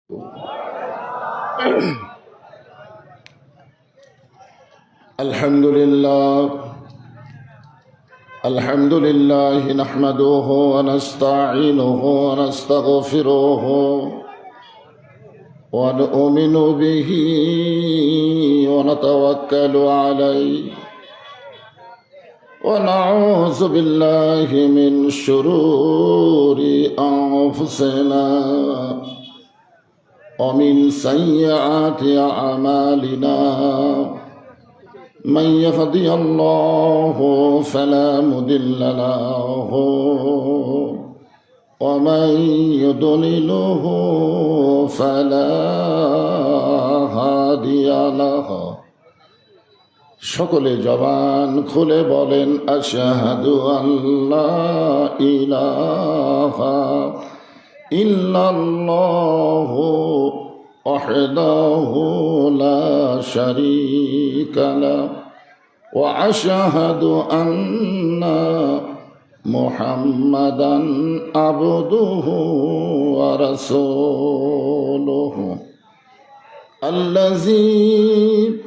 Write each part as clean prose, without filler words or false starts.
الحمد لله نحمده ونستعينه ونستغفره ونؤمن به ونتوكل عليه ونعوذ بالله من شرور أنفسنا ومن سيئات أعمالنا من يهدي الله فلا مضل له ومن يضلله فلا هادي له সকলে জবান খুলে বলেন আশহাদু আল্লা ইলাহা ইল্লাল্লাহু وحده لا شريك له وأشهد أن محمدا عبده ورسوله الذي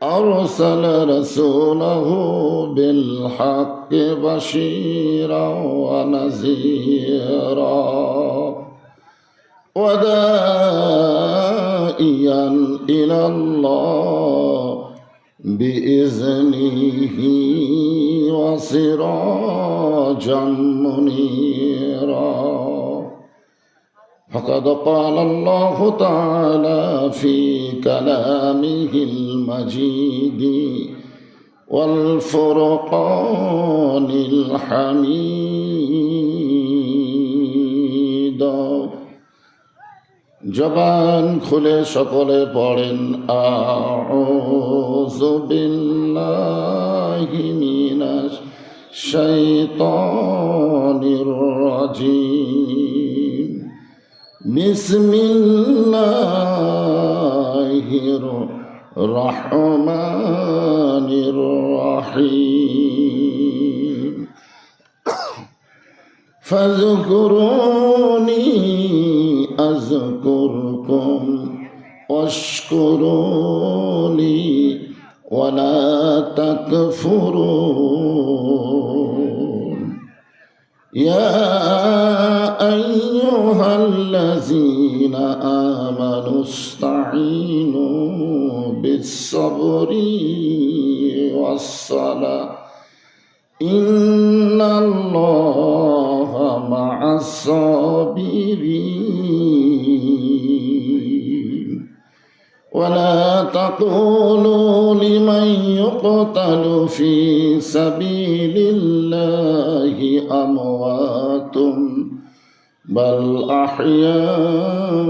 أرسل رسوله بالحق بشيرا ونذيرا وداعيا إلى الله بإذنه وسراجا منيرا فقد قال الله تعالى في كلامه المجيد والفرقان الحميد জবান খুলে সকলে পড়েন আউযু বিল্লাহি মিনাশ শাইতানির রাজিম বিসমিল্লাহির রহমানির রহিম ফাযকুরুনি أذكركم واشكروني ولا تكفرون يا أيها الذين آمنوا استعينوا بالصبر والصلاة إن الله مع الصابرين ولا تقولوا لمن يقتل في سبيل الله أموات بل أحياء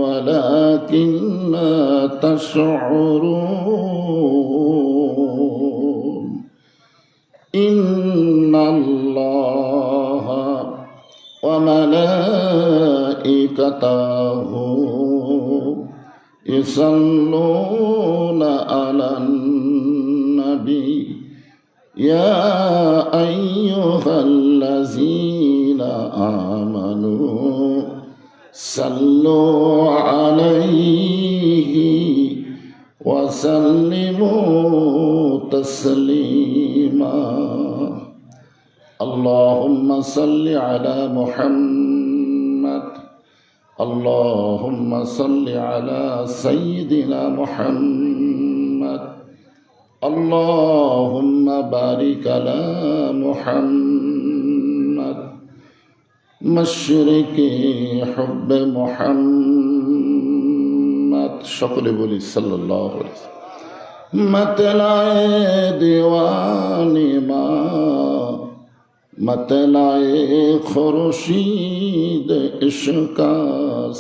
ولكن لا تشعرون إن الله وملائكته يصلون على النبي يا أيها الذين آمنوا صلوا عليه وسلموا تسليما اللهم صل على محمد اللهم صل على سيدنا محمد اللهم بارك على محمد مشرق حب محمد সকলে বলি সাল্লাল্লাহু আলাইহি ওয়াসাল্লাম मतलाए दीवानी माँ मतलाए खुर्शीद इश्कास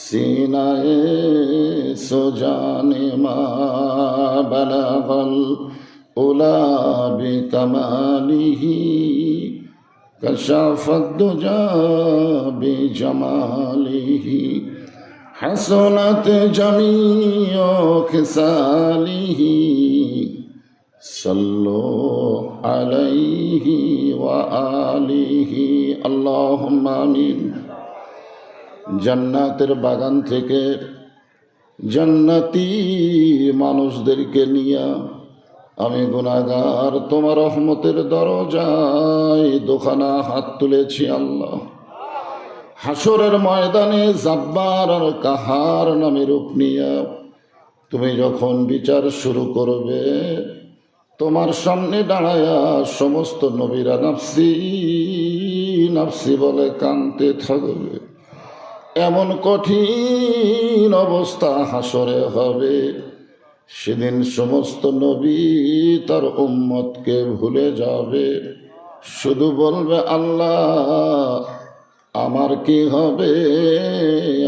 सीनाए सुजाने माँ बलगल उला बिकमालिही कशाफत दुजा बिजमालिही हसनत जमीओ खिसालिही सल्लो अलैहि व आलिहि अल्लाहुम्मा आमीन জান্নাতের বাগান থেকে জান্নাতি মানুষদেরকে নিয়ে আমি গুনাহগার তোমার রহমতের দরজায় দোখানা হাত তুলেছি আল্লাহ। হাসরের ময়দানে জাব্বার আর কাহার নামে রূপ নিয়ে তুমি যখন বিচার শুরু করবে, তোমার সামনে দাঁড়ায়া সমস্ত নবীরা নাফসি নাফসি বলে কাঁদতে থাকবে। এমন কঠিন অবস্থা হাসরে হবে, সেদিন সমস্ত নবী তার উম্মতকে ভুলে যাবে, শুধু বলবে আল্লাহ আমার কি হবে,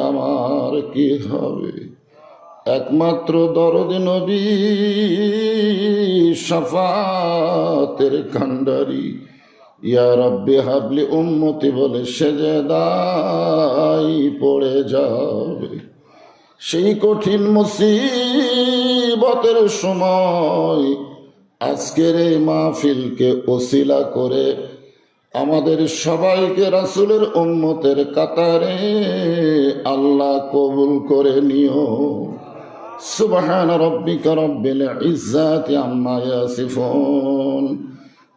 আমার কি হবে। একমাত্র দরদে নবী শাফাতের কান্ডারি ইয়া রব্বি হাবলি উম্মতি বলে সেজদায় পড়ে যাবে। সেই কঠিন মুসিবতের সময় আজকের এই মাহফিলকে ওসিলা করে আমাদের সবাইকে রাসূলের উম্মতের কাতারে আল্লাহ কবুল করে নিও। সুবহান রাব্বিকা রাব্বিল ইজ্জাতি আম্মা ইয়াসিফুন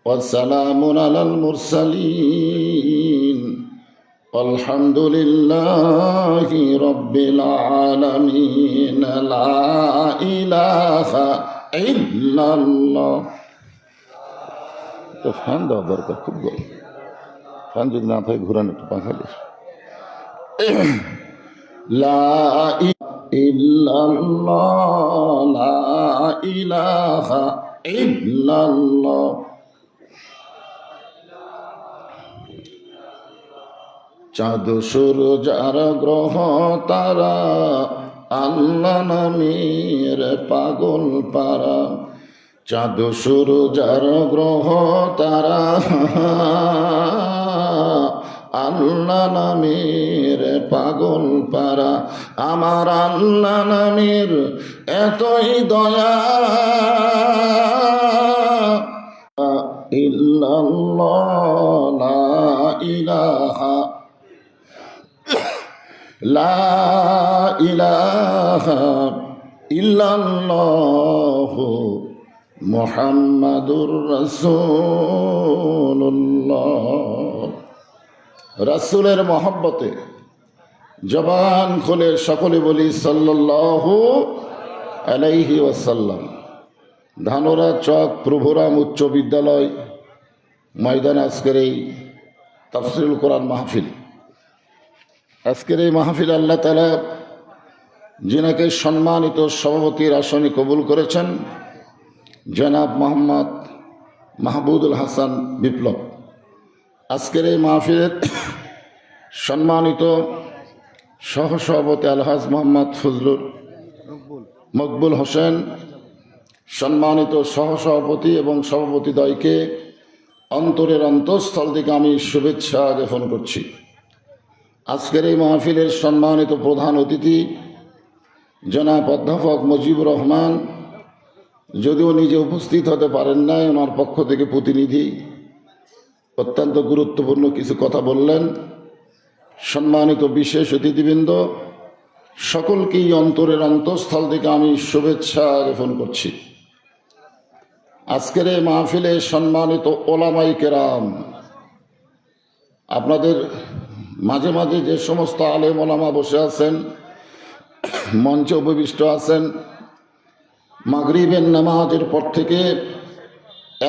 ওয়া সালামুন আলাল মুরসালিন আলহামদুলিল্লাহি রাব্বিল আলামিন। লা ইলাহা ইল্লাল্লাহ। তো ফ্যান দেওয়া দরকার, খুব গরম। ফ্যান যদি না থাকে ঘুরান একটু পাখা দিস। লা ইল্লাল্লাহ, লা ইলাহা ইল্লাল্লাহ। চাঁদ সূরজ আর গ্রহ তারা আল্লাহ নামের পাগল পারা। চাঁদ সূরজ আর গ্রহ তারা আল্লাহ নামের পাগল পারা। আমার আল্লাহ নামের এতই দয়া ইল্লাল্লাহ, লা ইলাহা লা ইলাহা ইল্লাল্লাহ মুহাম্মাদুর রাসূলুল্লাহ। রাসূলের মহব্বতে জবান খুলে সকলে বলি সাল্লাল্লাহু আলাইহি ওয়াসাল্লাম। ধানোরা চক প্রভুরাম উচ্চ বিদ্যালয় ময়দান আজকের এই তাফসীরুল কোরআন মাহফিল। আজকের এই মাহফিল আল্লাহ তাআলা যিনাকে সম্মানিত সভাপতির আসনে কবুল করেছেন, জনাব মোহাম্মদ মাহবুবুল হাসান বিপ্লব। আজকের এই মাহফিলের সম্মানিত সহসভাপতি আলহাজ মোহাম্মদ ফজলুর মকবুল হোসেন, সম্মানিত সহসভাপতি এবং সভাপতিদ্বয়কে অন্তরের অন্তঃস্থল থেকে আমি শুভেচ্ছা জ্ঞাপন করছি। আজকের এই মাহফিলের সম্মানিত প্রধান অতিথি জনাব অধ্যাপক মুজিবুর রহমান, যদিও নিজে উপস্থিত হতে পারেন নাই, ওনার পক্ষ থেকে প্রতিনিধি অত্যন্ত গুরুত্বপূর্ণ কিছু কথা বললেন। সম্মানিত বিশেষ অতিথিবৃন্দ, সকলকেই অন্তরের অন্তঃস্থল থেকে আমি শুভেচ্ছা জ্ঞাপন করছি। আজকের এই মাহফিলে সম্মানিত ওলামায়ে কেরাম, আপনাদের মাঝে মাঝে যে সমস্ত আলেম ওলামা বসে আছেন, মঞ্চে উপবিষ্ট আছেন, মাগরিবের নামাজের পর থেকে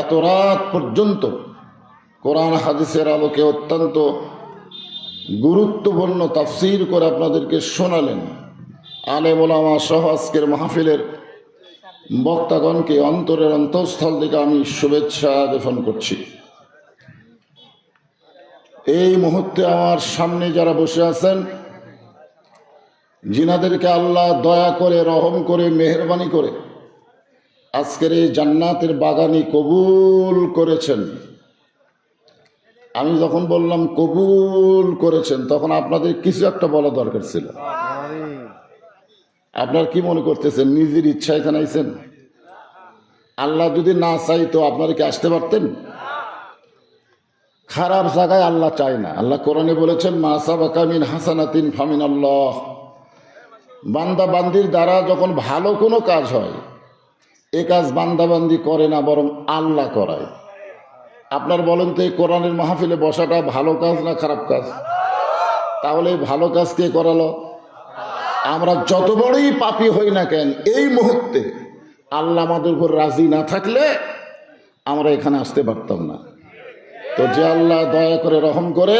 এত রাত পর্যন্ত কোরআন হাদিসের আলোকে অত্যন্ত গুরুত্বপূর্ণ তাফসীর করে আপনাদেরকে শোনালেন। আলেম ওলামা সহ আজকের মাহফিলের বক্তাগণকে অন্তরের অন্তঃস্থল থেকে আমি শুভেচ্ছা জ্ঞাপন করছি। এই মুহূর্তে আমার সামনে যারা বসে আছেন, যিনাদেরকে আল্লাহ দয়া করে, রহম করে, মেহেরবানি করে আজকের এই জান্নাতের বাগানি কবুল করেছেন। আমি যখন বললাম কবুল করেছেন, তখন আপনাদের কিছু একটা বলা দরকার ছিল। আপনার কি মনে করতেছেন নিজের ইচ্ছা এখানে আইছেন? আল্লাহ যদি না চাইতো আপনারা কি আসতে পারতেন? খারাপ জায়গায় আল্লাহ চায় না। আল্লাহ কোরআনে বলেছেন, মা সাবাকা মিন হাসানাতিন ফামিনাল্লাহ। বান্দা বান্দির দ্বারা যখন ভালো কোনো কাজ হয়, এ কাজ বান্দাবান্দি করে না, বরং আল্লাহ করায়। আপনার বলেন তো, এই কোরআনের মাহফিলে বসাটা ভালো কাজ না খারাপ কাজ? তাহলে এই ভালো কাজ কে করালো? আমরা যত বড়ই পাপী হই না কেন, এই মুহূর্তে আল্লাহ আমাদের উপর রাজি না থাকলে আমরা এখানে আসতে পারতাম না। তো যে আল্লাহ দয়া করে রহম করে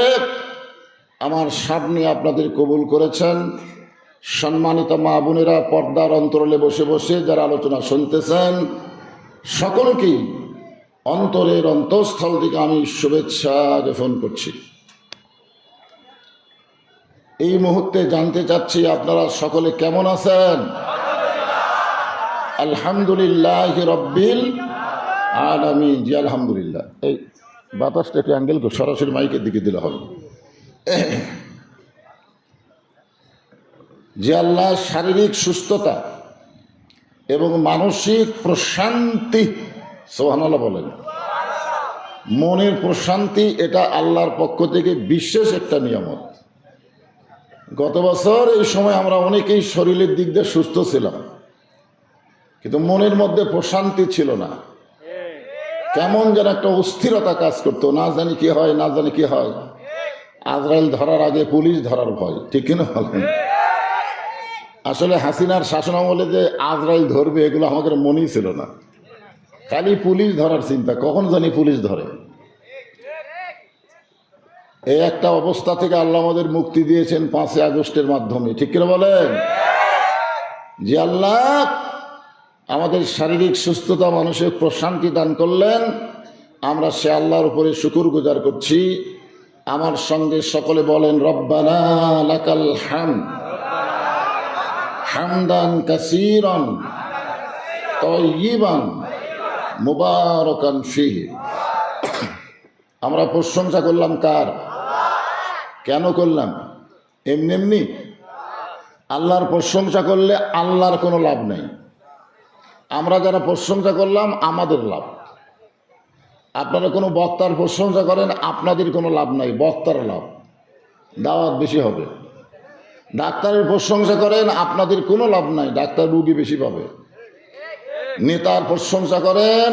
আমার সামনে আপনাদের কবুল করেছেন, সম্মানিত মা বোনেরা, পর্দার অন্তরালে বসে বসে যারা আলোচনা শুনতেছেন, সকলকেই অন্তরের অন্তঃস্থল থেকে আমি শুভেচ্ছা জ্ঞাপন করছি। এই মুহূর্তে জানতে চাচ্ছি আপনারা সকলে কেমন আছেন? আলহামদুলিল্লাহ রব্বিল আলামিন। জি আলহামদুলিল্লাহ। এই বাতাসটা একটু অ্যাঙ্গেল করে সরাসরি মাইকের দিকে দিলে হবে। যে আল্লাহ শারীরিক সুস্থতা এবং মানসিক প্রশান্তি, সুবহানাল্লাহ বলেন, মনের প্রশান্তি, এটা আল্লাহর পক্ষ থেকে বিশেষ একটা নিয়ামত। গত বছর এই সময় আমরা অনেকেই শরীরের দিক দিয়ে সুস্থ ছিলাম, কিন্তু মনের মধ্যে প্রশান্তি ছিল না। কেমন যেন একটা অস্থিরতা কাজ করতো, না জানি কি হয়, না জানি কি হয়। আজরাইল ধরার আগে পুলিশ ধরার ভয়, ঠিক কিনা বলেন? আসলে হাসিনার শাসন আমলে যে আজরাইল ধরবে এগুলো আমাদের মনেই ছিল না, খালি পুলিশ ধরার চিন্তা, কখন জানি পুলিশ ধরে। এই একটা অবস্থা থেকে আল্লাহ আমাদের মুক্তি দিয়েছেন 5 আগস্টের মাধ্যমে, ঠিক কিনা বলেন? যে আল্লাহ আমাদের শারীরিক সুস্থতা, মানসিক প্রশান্তি দান করলেন, আমরা সে আল্লাহর উপরে শুকর গুজার করছি। আমার সঙ্গে সকলে বলেন, রব্বানা লাকাল হামদ হামদান কাসীরান তাইয়িবান মুবারাকান ফীহি। আমরা প্রশংসা করলাম কার? কেন করলাম? এমনি এমনি? আল্লাহর প্রশংসা করলে আল্লাহর কোনো লাভ নেই। আমরা যারা প্রশংসা করলাম আমাদের লাভ। আপনারা কোনো বক্তার প্রশংসা করেন, আপনাদের কোনো লাভ নাই, বক্তার লাভ, দাওয়াত বেশি হবে। ডাক্তারের প্রশংসা করেন, আপনাদের কোনো লাভ নাই, ডাক্তার রুগী বেশি পাবে। নেতার প্রশংসা করেন,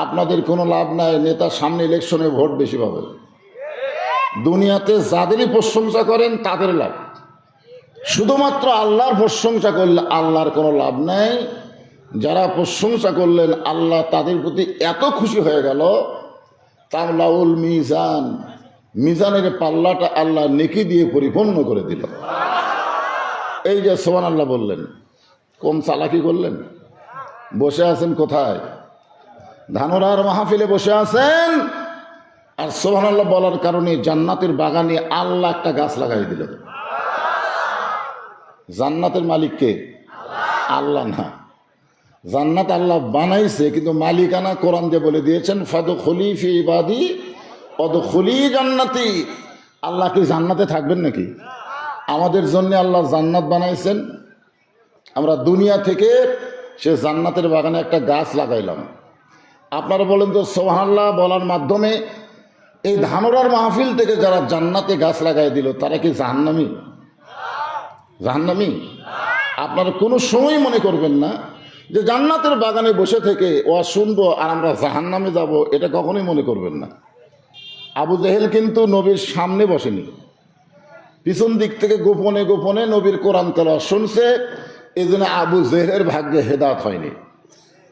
আপনাদের কোনো লাভ নাই, নেতা সামনে ইলেকশনে ভোট বেশি পাবে। দুনিয়াতে যাদেরই প্রশংসা করেন তাদের লাভ। শুধুমাত্র আল্লাহর প্রশংসা করলে আল্লাহর কোনো লাভ নাই। যারা প্রশংসা করলেন আল্লাহ তাদের প্রতি এত খুশি হয়ে গেল, তামলাউল মিজান, মিজানের পাল্লাটা আল্লাহ নেকি দিয়ে পরিপূর্ণ করে দিল। এই যে সুবহানাল্লাহ বললেন, কম চালাকি করলেন? বসে আছেন কোথায়? ধানরার মাহফিলে বসে আছেন, আর সুবহানাল্লাহ বলার কারণে জান্নাতের বাগানে আল্লাহ একটা গাছ লাগাই দিল। জান্নাতের মালিক কে? আল্লাহ না। জান্নাত আল্লাহ বানাইছে, কিন্তু মালিকানা কোরআন দিয়ে বলে দিয়েছেন, ফাদখুলি ফি ইবাদি ওয়াদখুলি জান্নাতি। আল্লাহ কি জান্নাতে থাকবেন নাকি? আমাদের জন্য আল্লাহ জান্নাত বানাইছেন, আমরা দুনিয়া থেকে সে জান্নাতের বাগানে একটা গাছ লাগাইলাম। আপনারা বলেন তো, সুবহানাল্লাহ বলার মাধ্যমে এই ধানরার মাহফিল থেকে যারা জান্নাতে গাছ লাগাই দিল তারা কি জাহান্নামী? জাহান্নামী? আপনারা কোনো সময় মনে করবেন না যে জান্নাতের বাগানে বসে থেকে ও শুনবো আর আমরা জাহান্নামে যাব, এটা কখনোই মনে করবেন না। আবু জেহেল কিন্তু নবীর সামনে বসেনি, পিছন দিক থেকে গোপনে গোপনে নবীর কোরআন তেলাওয়াত শুনছে। এই জন্য আবু জেহেলের ভাগ্যে হেদায়েত হয়নি।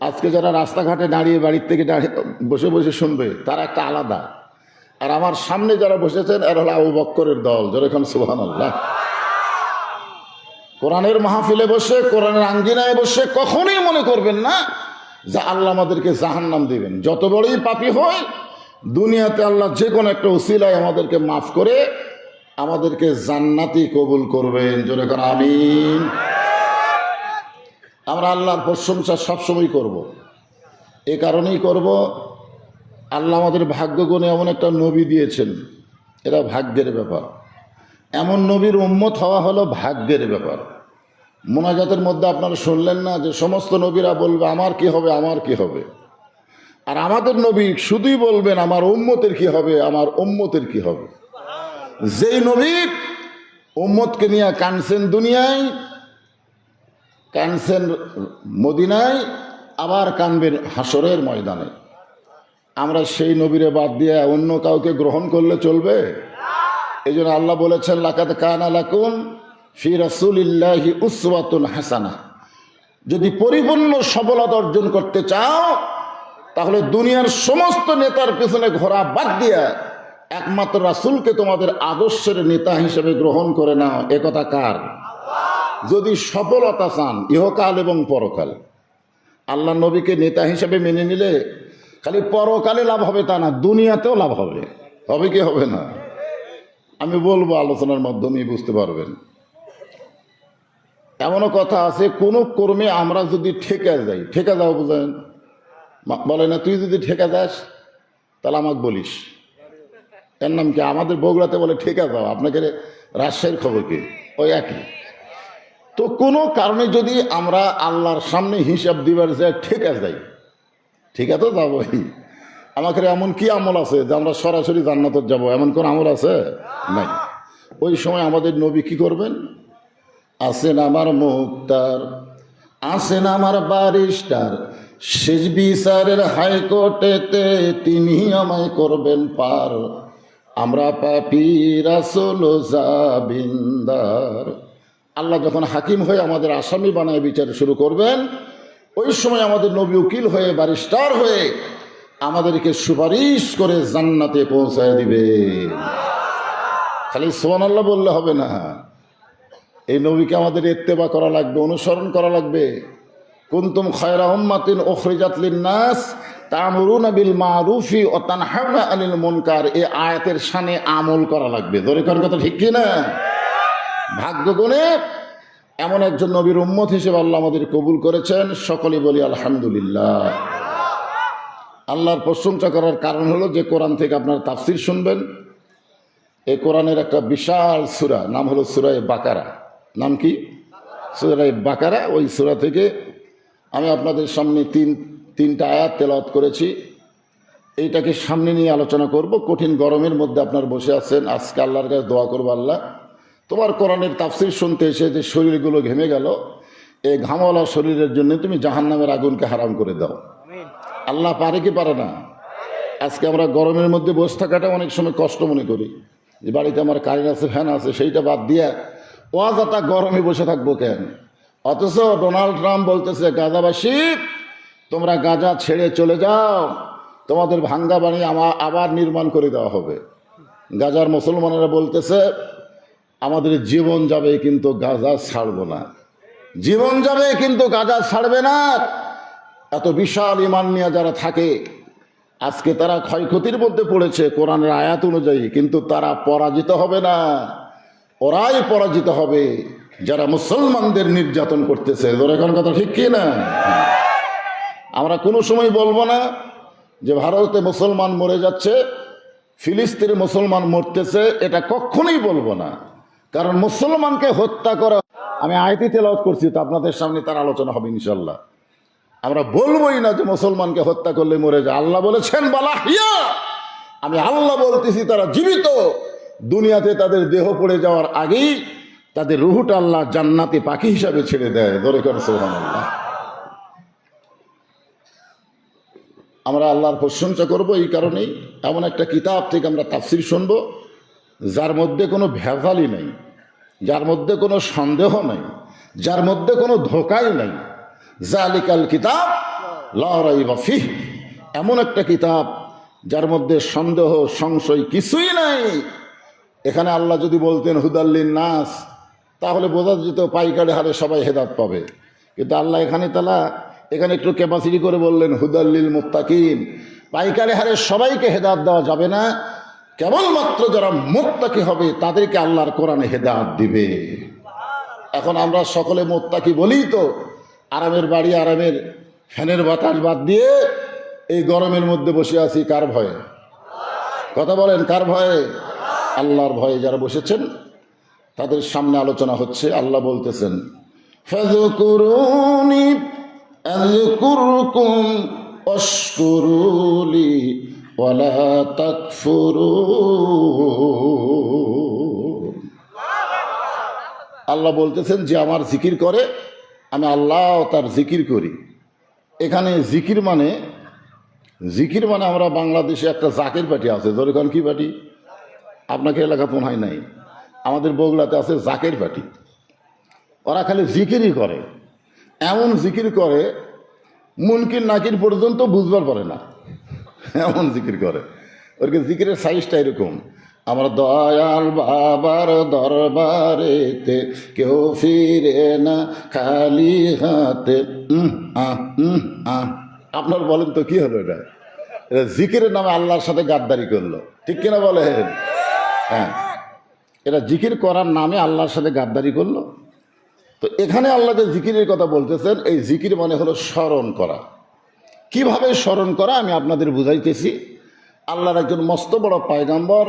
আজকে যারা রাস্তাঘাটে দাঁড়িয়ে বাড়ির থেকে দাঁড়িয়ে বসে বসে শুনবে তারা একটা আলাদা, আর আমার সামনে যারা বসেছেন এরা হলো আবু বক্করের দল। যেরকম সুবহানাল্লাহ। কোরআনের মাহফিলে বসে, কোরআনের আঙ্গিনায় বসে কখনোই মনে করবেন না যে আল্লাহ আমাদেরকে জাহান্নাম দিবেন। যত বড়ই পাপী হয়, দুনিয়াতে আল্লাহ যে কোনো একটা উসিলায় আমাদেরকে মাফ করে আমাদেরকে জান্নাতি কবুল করবেন। জোরে করে আমিন। আমরা আল্লাহর প্রশংসা সবসময় করব। এ কারণেই করব, আল্লাহ আমাদের ভাগ্য গুণে এমন একটা নবী দিয়েছেন, এরা ভাগ্যের ব্যাপার। এমন নবীর উম্মত হওয়া হলো ভাগ্যের ব্যাপার। মোনাজাতের মধ্যে আপনারা শুনলেন না যে সমস্ত নবীরা বলবে আমার কি হবে, আমার কি হবে। আর আমাদের নবী শুধুই বলবেন আমার উম্মতের কি হবে, আমার উম্মতের কি হবে। যেই নবী উম্মতকে নিয়ে কানছেন দুনিয়ায়, কানছেন মদিনায়, আবার কানবেন হাসরের ময়দানে। আমরা সেই নবীরে বাদ দিয়ে অন্য কাউকে গ্রহণ করলে চলবে? এই জন্য আল্লাহ বলেছেন লাকাদ কানা লাকুম ফি রাসূলিল্লাহি উসওয়াতুন হাসানাহ। যদি পরিপূর্ণ সফলতা অর্জন করতে চাও তাহলে দুনিয়ার সমস্ত নেতার পেছনে ঘোরা বাদ দিয়া একমাত্র রাসূলকে তোমাদের আদর্শের নেতা হিসেবে গ্রহণ করে নাও। একথা কার? যদি সফলতা চান ইহকাল এবং পরকাল, আল্লাহ নবীকে নেতা হিসেবে মেনে নিলে খালি পরকালে লাভ হবে তা না, দুনিয়াতেও লাভ হবে। হবে কি হবে না? আমি বলবো, আলোচনার মাধ্যমেই বুঝতে পারবেন। এমনও কথা আছে, কোনো কর্মে আমরা যদি ঠেকে যাই, ঠেকে যাও বুঝেন, বলে না তুই যদি ঠেকে যাস তাহলে আমাকে বলিস। এর নাম কি? আমাদের বগুড়াতে বলে ঠেকে যাও, আপনাকে রাজশাহীর খবর কি? ওই একই। তো কোনো কারণে যদি আমরা আল্লাহর সামনে হিসাব দিবার যায় ঠেকে যাই, ঠিক আছে যাবোই। আমাকে এমন কি আমল আছে যে আমরা সরাসরি জান্নাতে যাব? এমন কোন আমল আছে? নাই। ওই সময় আমাদের নবী কি করবেন? আছেন আমার মুক্তার, আছেন আমার বারিস্টার, শেষ বিচারের হাইকোর্টেতে তিনি আমায় করবেন পার। আমরা পাপী রাসূল জাবিন্দার। আল্লাহ যখন হাকিম হয়ে আমাদের আসামি বানায় বিচার শুরু করবেন, ওই সময় আমাদের নবী উকিল হয়ে ব্যারিস্টার হয়ে আমাদেরকে সুপারিশ করে জান্নাতে পৌঁছায় দিবে। খালি সুবহানাল্লাহ বললে হবে না, এই নবীকে আমাদের ইত্তেবা করা লাগবে, অনুসরণ করা লাগবে। কুনতুম খায়রা উম্মাতিন উখরিজাত লিন-নাস তা'মুরুনা বিল মা'রুফি ওয়া তানহাউনা আনিল মুনকার। এই আয়াতের শানে আমল করা লাগবে। জোরে কর কথা, ঠিক কি না? ভাগ্য গুণে এমন একজন নবীর উম্মত হিসেবে আল্লাহ আমাদের কবুল করেছেন। সকলে বলি আলহামদুলিল্লাহ। আল্লাহর প্রশংসা করার কারণ হলো যে কোরআন থেকে আপনারা তাফসির শুনবেন। এই কোরআনের একটা বিশাল সূরা, নাম হলো সূরা বাকারা। নাম কি? সূরা বাকারা। ওই সূরা থেকে আমি আপনাদের সামনে তিনটা আয়াত তেলাওয়াত করেছি। এইটাকে সামনে নিয়ে আলোচনা করব। কঠিন গরমের মধ্যে আপনার বসে আছেন, আজকে আল্লাহর কাছে দোয়া করবো, আল্লাহ তোমার কোরআনের তাফসির শুনতে এসে যে শরীরগুলো ঘেমে গেল, এই ঘামওয়ালা শরীরের জন্য তুমি জাহান্নামের আগুনকে হারাম করে দাও। আল্লাহ পারে কি পারে না? আজকে আমরা গরমের মধ্যে বসে থাকাটা অনেক সময় কষ্ট মনে করি, যে বাড়িতে আমার কারেন্ট আছে, ফ্যান আছে, সেইটা বাদ দিয়া ওয়াজাটা গরমে বসে থাকবো কেন? অথচ ডোনাল্ড ট্রাম্প বলতেছে গাজাবাসী তোমরা গাজা ছেড়ে চলে যাও, তোমাদের ভাঙ্গা বাড়ি আবার নির্মাণ করে দেওয়া হবে। গাজার মুসলমানেরা বলতেছে আমাদের জীবন যাবে কিন্তু গাজা ছাড়বো না, জীবন যাবে কিন্তু গাজা ছাড়বে না। এত বিশাল ইমান নিয়ে যারা থাকে আজকে তারা ক্ষয়ক্ষতির মধ্যে পড়েছে কোরআনের আয়াত অনুযায়ী, কিন্তু তারা পরাজিত হবে না, ওরাই পরাজিত হবে যারা মুসলমানদের নির্যাতন করতেছে। এখন কথা ঠিক কি না? আমরা কোনো সময় বলবো না যে ভারতে মুসলমান মরে যাচ্ছে, ফিলিস্তিনে মুসলমান মরতেছে, এটা কখনোই বলবো না। কারণ মুসলমানকে হত্যা করা, আমি আয়াতি তেলাওয়াত করছি তো আপনাদের সামনে তার আলোচনা হবে ইনশাল্লাহ। আমরা বলবোই না যে মুসলমানকে হত্যা করলে মরে যায়। আল্লাহ বলেছেন বালাহিয়া, আমি আল্লাহ বলতেছি তারা জীবিত। দুনিয়াতে তাদের দেহ পড়ে যাওয়ার আগেই তাদের রুহুটা আল্লাহ জান্নাতে পাখি হিসাবে ছেড়ে দেয়। ধরে করে সুবহানাল্লাহ। আমরা আল্লাহর প্রশংসা করব এই কারণেই, এমন একটা কিতাব থেকে আমরা তাফসির শুনবো যার মধ্যে কোনো ভেজালই নেই, যার মধ্যে কোনো সন্দেহ নেই, যার মধ্যে কোনো ধোঁকাই নেই। জালিকাল কিতাব লা রাইবা ফিহ, এমন একটা কিতাব যার মধ্যে সন্দেহ সংশয় কিছুই নাই। এখানে আল্লাহ যদি বলতেন হুদাল্লিন নাস, তাহলে বোঝা যেত পাইকারি হারে সবাই হেদাত পাবে। কিন্তু আল্লাহ এখানে একটু ক্যাপাসিটি করে বললেন হুদাল্লিল মুত্তাকিন, পাইকারি হারে সবাইকে হেদাত দেওয়া যাবে না, কেবলমাত্র যারা মুত্তাকি হবে তাদেরকে আল্লাহর কোরআনে হেদাত দিবে। এখন আমরা সকলে মুত্তাকি বলি তো আরামের বাড়ি, আরামের ফ্যানের বাতাস বাদ দিয়ে এই গরমের মধ্যে বসে আছি কার ভয়ে? কথা বলেন, কার ভয়ে? আল্লাহর ভয়ে যারা বসেছেন তাদের সামনে আলোচনা হচ্ছে। আল্লাহ বলতেছেন ফাযকুরুনি আযকুরকুম অশকুরুলি ওয়ালা তাকফুরুন। আল্লাহ বলতেছেন যে আমার জিকির করে আমি আল্লাহ তার জিকির করি। এখানে জিকির মানে আমরা বাংলাদেশে একটা জাকের পার্টি আছে, ধরে কোন কি পার্টি আপনাকে এলাকা মনে হয় নাই, আমাদের বগুড়াতে আছে জাকের পার্টি। ওরা খালি জিকিরই করে, এমন জিকির করে মুনকির নাকির পর্যন্ত বুঝবার পারে না, এমন জিকির করে। ওরকে জিকিরের সাইজটা এরকম, আমার দয়াল বাবার দরবারেতে কেউ ফিরে না খালি হাতে। আপনার বলেন তো কি হলো এটা? এটা জিকিরের নামে আল্লাহর সাথে গাদ্দারি করলো, ঠিক কিনা বলেন? হ্যাঁ, এটা জিকির করার নামে আল্লাহর সাথে গাদ্দারি করলো। তো এখানে আল্লাহ যে জিকিরের কথা বলতেছেন, এই জিকির মানে হলো স্মরণ করা। কিভাবে স্মরণ করা আমি আপনাদের বুঝাইতেছি। আল্লাহর একজন মস্ত বড় পয়গম্বর,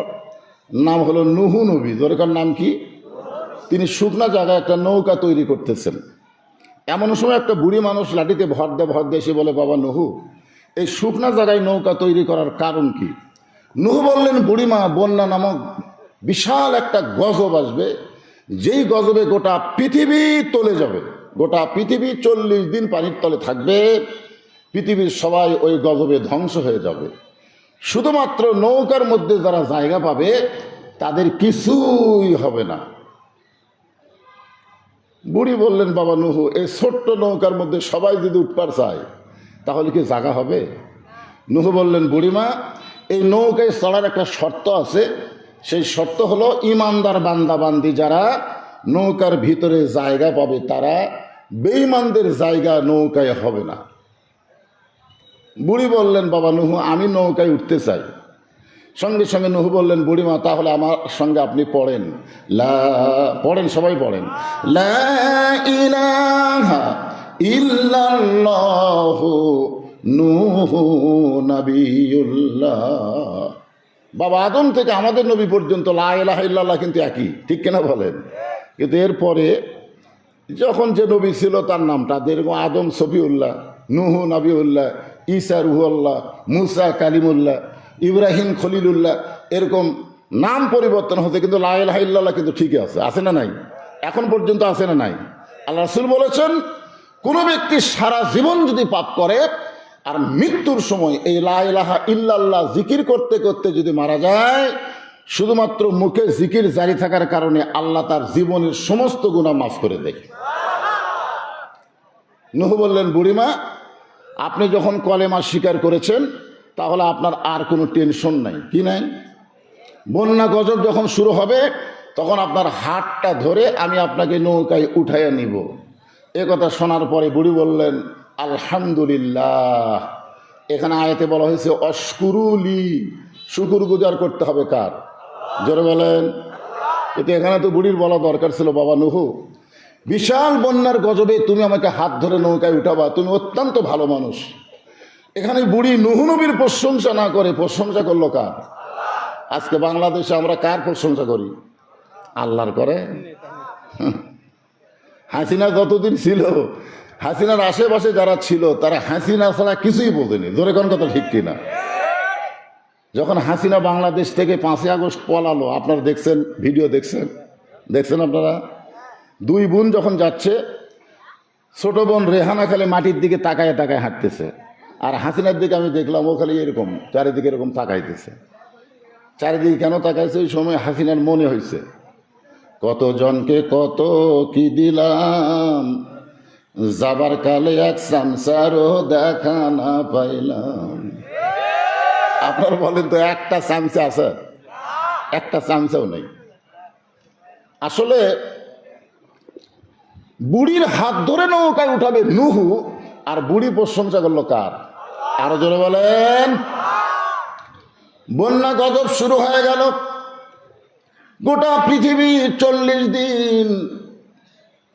নাম হলো নুহু নবী। দরকার নাম কি? তিনি শুকনা জায়গায় একটা নৌকা তৈরি করতেছেন। এমন সময় একটা বুড়ি মানুষ লাঠিতে ভর দিয়ে এসে বলে, বাবা নুহু, এই শুকনা জায়গায় নৌকা তৈরি করার কারণ কি? নুহু বললেন, বুড়িমা, বন্যা নামক বিশাল একটা গজব আসবে, যেই গজবে গোটা পৃথিবী তলে যাবে, গোটা পৃথিবী 40 দিন পানির তলে থাকবে, পৃথিবীর সবাই ওই গজবে ধ্বংস হয়ে যাবে, শুধুমাত্র নৌকার মধ্যে যারা জায়গা পাবে তাদের কিছুই হবে না। বুড়ি বললেন, বাবা নুহু, এই ছোট্ট নৌকার মধ্যে সবাই যদি উঠবার চায় তাহলে কি জায়গা হবে? নুহু বললেন, বুড়িমা, এই নৌকায় চড়ার একটা শর্ত আছে, সেই শর্ত হলো ইমানদার বান্দাবান্দি যারা নৌকার ভিতরে জায়গা পাবে, তারা বেঈমানদের জায়গা নৌকায় হবে না। বুড়ি বললেন, বাবা নুহু, আমি নৌকায় উঠতে চাই। সঙ্গে সঙ্গে নুহু বললেন, বুড়িমা, তাহলে আমার সঙ্গে আপনি পড়েন, পড়েন, সবাই পড়েন, লা ইলাহা ইল্লাল্লাহু নূহু নবিয়ুল্লাহ। বাবা আদম থেকে আমাদের নবী পর্যন্ত লা ইলাহা ইল্লাল্লাহ কিন্তু একই, ঠিক কিনা বলেন? কিন্তু এরপরে যখন যে নবী ছিল তার নামটা, যেরকম আদম সফিউল্লাহ, নুহু নবিউল্লাহ, ঈসা রুহুল্লাহ, মুসা কালিমুল্লাহ, ইব্রাহিম খলিলুল্লাহ, এরকম নাম পরিবর্তন হতে, কিন্তু লা ইলাহা ইল্লাল্লাহ কিন্তু ঠিকই আছে না নাই? এখন পর্যন্ত আছে না নাই? আল্লাহ রাসূল বলেছেন, কোনো ব্যক্তি সারা জীবন যদি পাপ করে আর মৃত্যুর সময় এই লা ইলাহা ইল্লাল্লাহ জিকির করতে করতে যদি মারা যায়, শুধুমাত্র মুখে জিকির জারি থাকার কারণে আল্লাহ তার জীবনের সমস্ত গুনাহ মাফ করে দেয়। নূহ বললেন, বুড়িমা, আপনি যখন কলেমা স্বীকার করেছেন তাহলে আপনার আর কোনো টেনশন নাই। কি নাই? বন্যা গজব যখন শুরু হবে তখন আপনার হাতটা ধরে আমি আপনাকে নৌকায় উঠাইয়া নিব। এ কথা শোনার পরে বুড়ি বললেন, আলহামদুলিল্লাহ। এখানে আয়াতে বলা হয়েছে অশকুরুলি, শুকুর গুজার করতে হবে কার? জোরে বলেন। কিন্তু এখানে তো বুড়ির বলা দরকার ছিল, বাবা নুহু, বিশাল বন্যার গজবে তুমি আমাকে হাত ধরে নৌকায় উঠাবা, তুমি অত্যন্ত ভালো মানুষ। এখানে বুড়ি নুহু নবীর প্রশংসা না করে প্রশংসা করলো কার? আজকে বাংলাদেশে আমরা কার প্রশংসা করি? আল্লাহর করে। হাসিনা যতদিন ছিল, হাসিনার আশেপাশে যারা ছিল তারা হাসিনা ছাড়া কিছুই বোঝেনি। জোরে কোন কথা, ঠিক কিনা? যখন হাসিনা বাংলাদেশ থেকে 5ই আগস্ট পলালো, আপনারা দেখছেন, ভিডিও দেখছেন আপনারা, 2 বোন যখন যাচ্ছে, ছোট বোন রেহানা খালি মাটির দিকে তাকায় তাকায় হাঁটতেছে, আর হাসিনার দিকে আমি দেখলাম ও খালি এরকম চারিদিকে এরকম তাকাইতেছে। চারিদিকে কেন তাকাইছে? ওই সময় হাসিনার মনে হয়েছে, কতজনকে কত কি দিলাম, যাবার কালে এক সামসারও দেখা না পাইলাম। আপনার বলেন তো, একটা চামচা আছে? একটা চামচাও নেই। আসলে বুড়ির হাত ধরে নৌকায় উঠাবে নুহু, আর বুড়ি প্রশংসা করলো কার? আরো জোরে বলেন। বন্যা গজব শুরু হয়ে গেল, গোটা পৃথিবী 40 দিন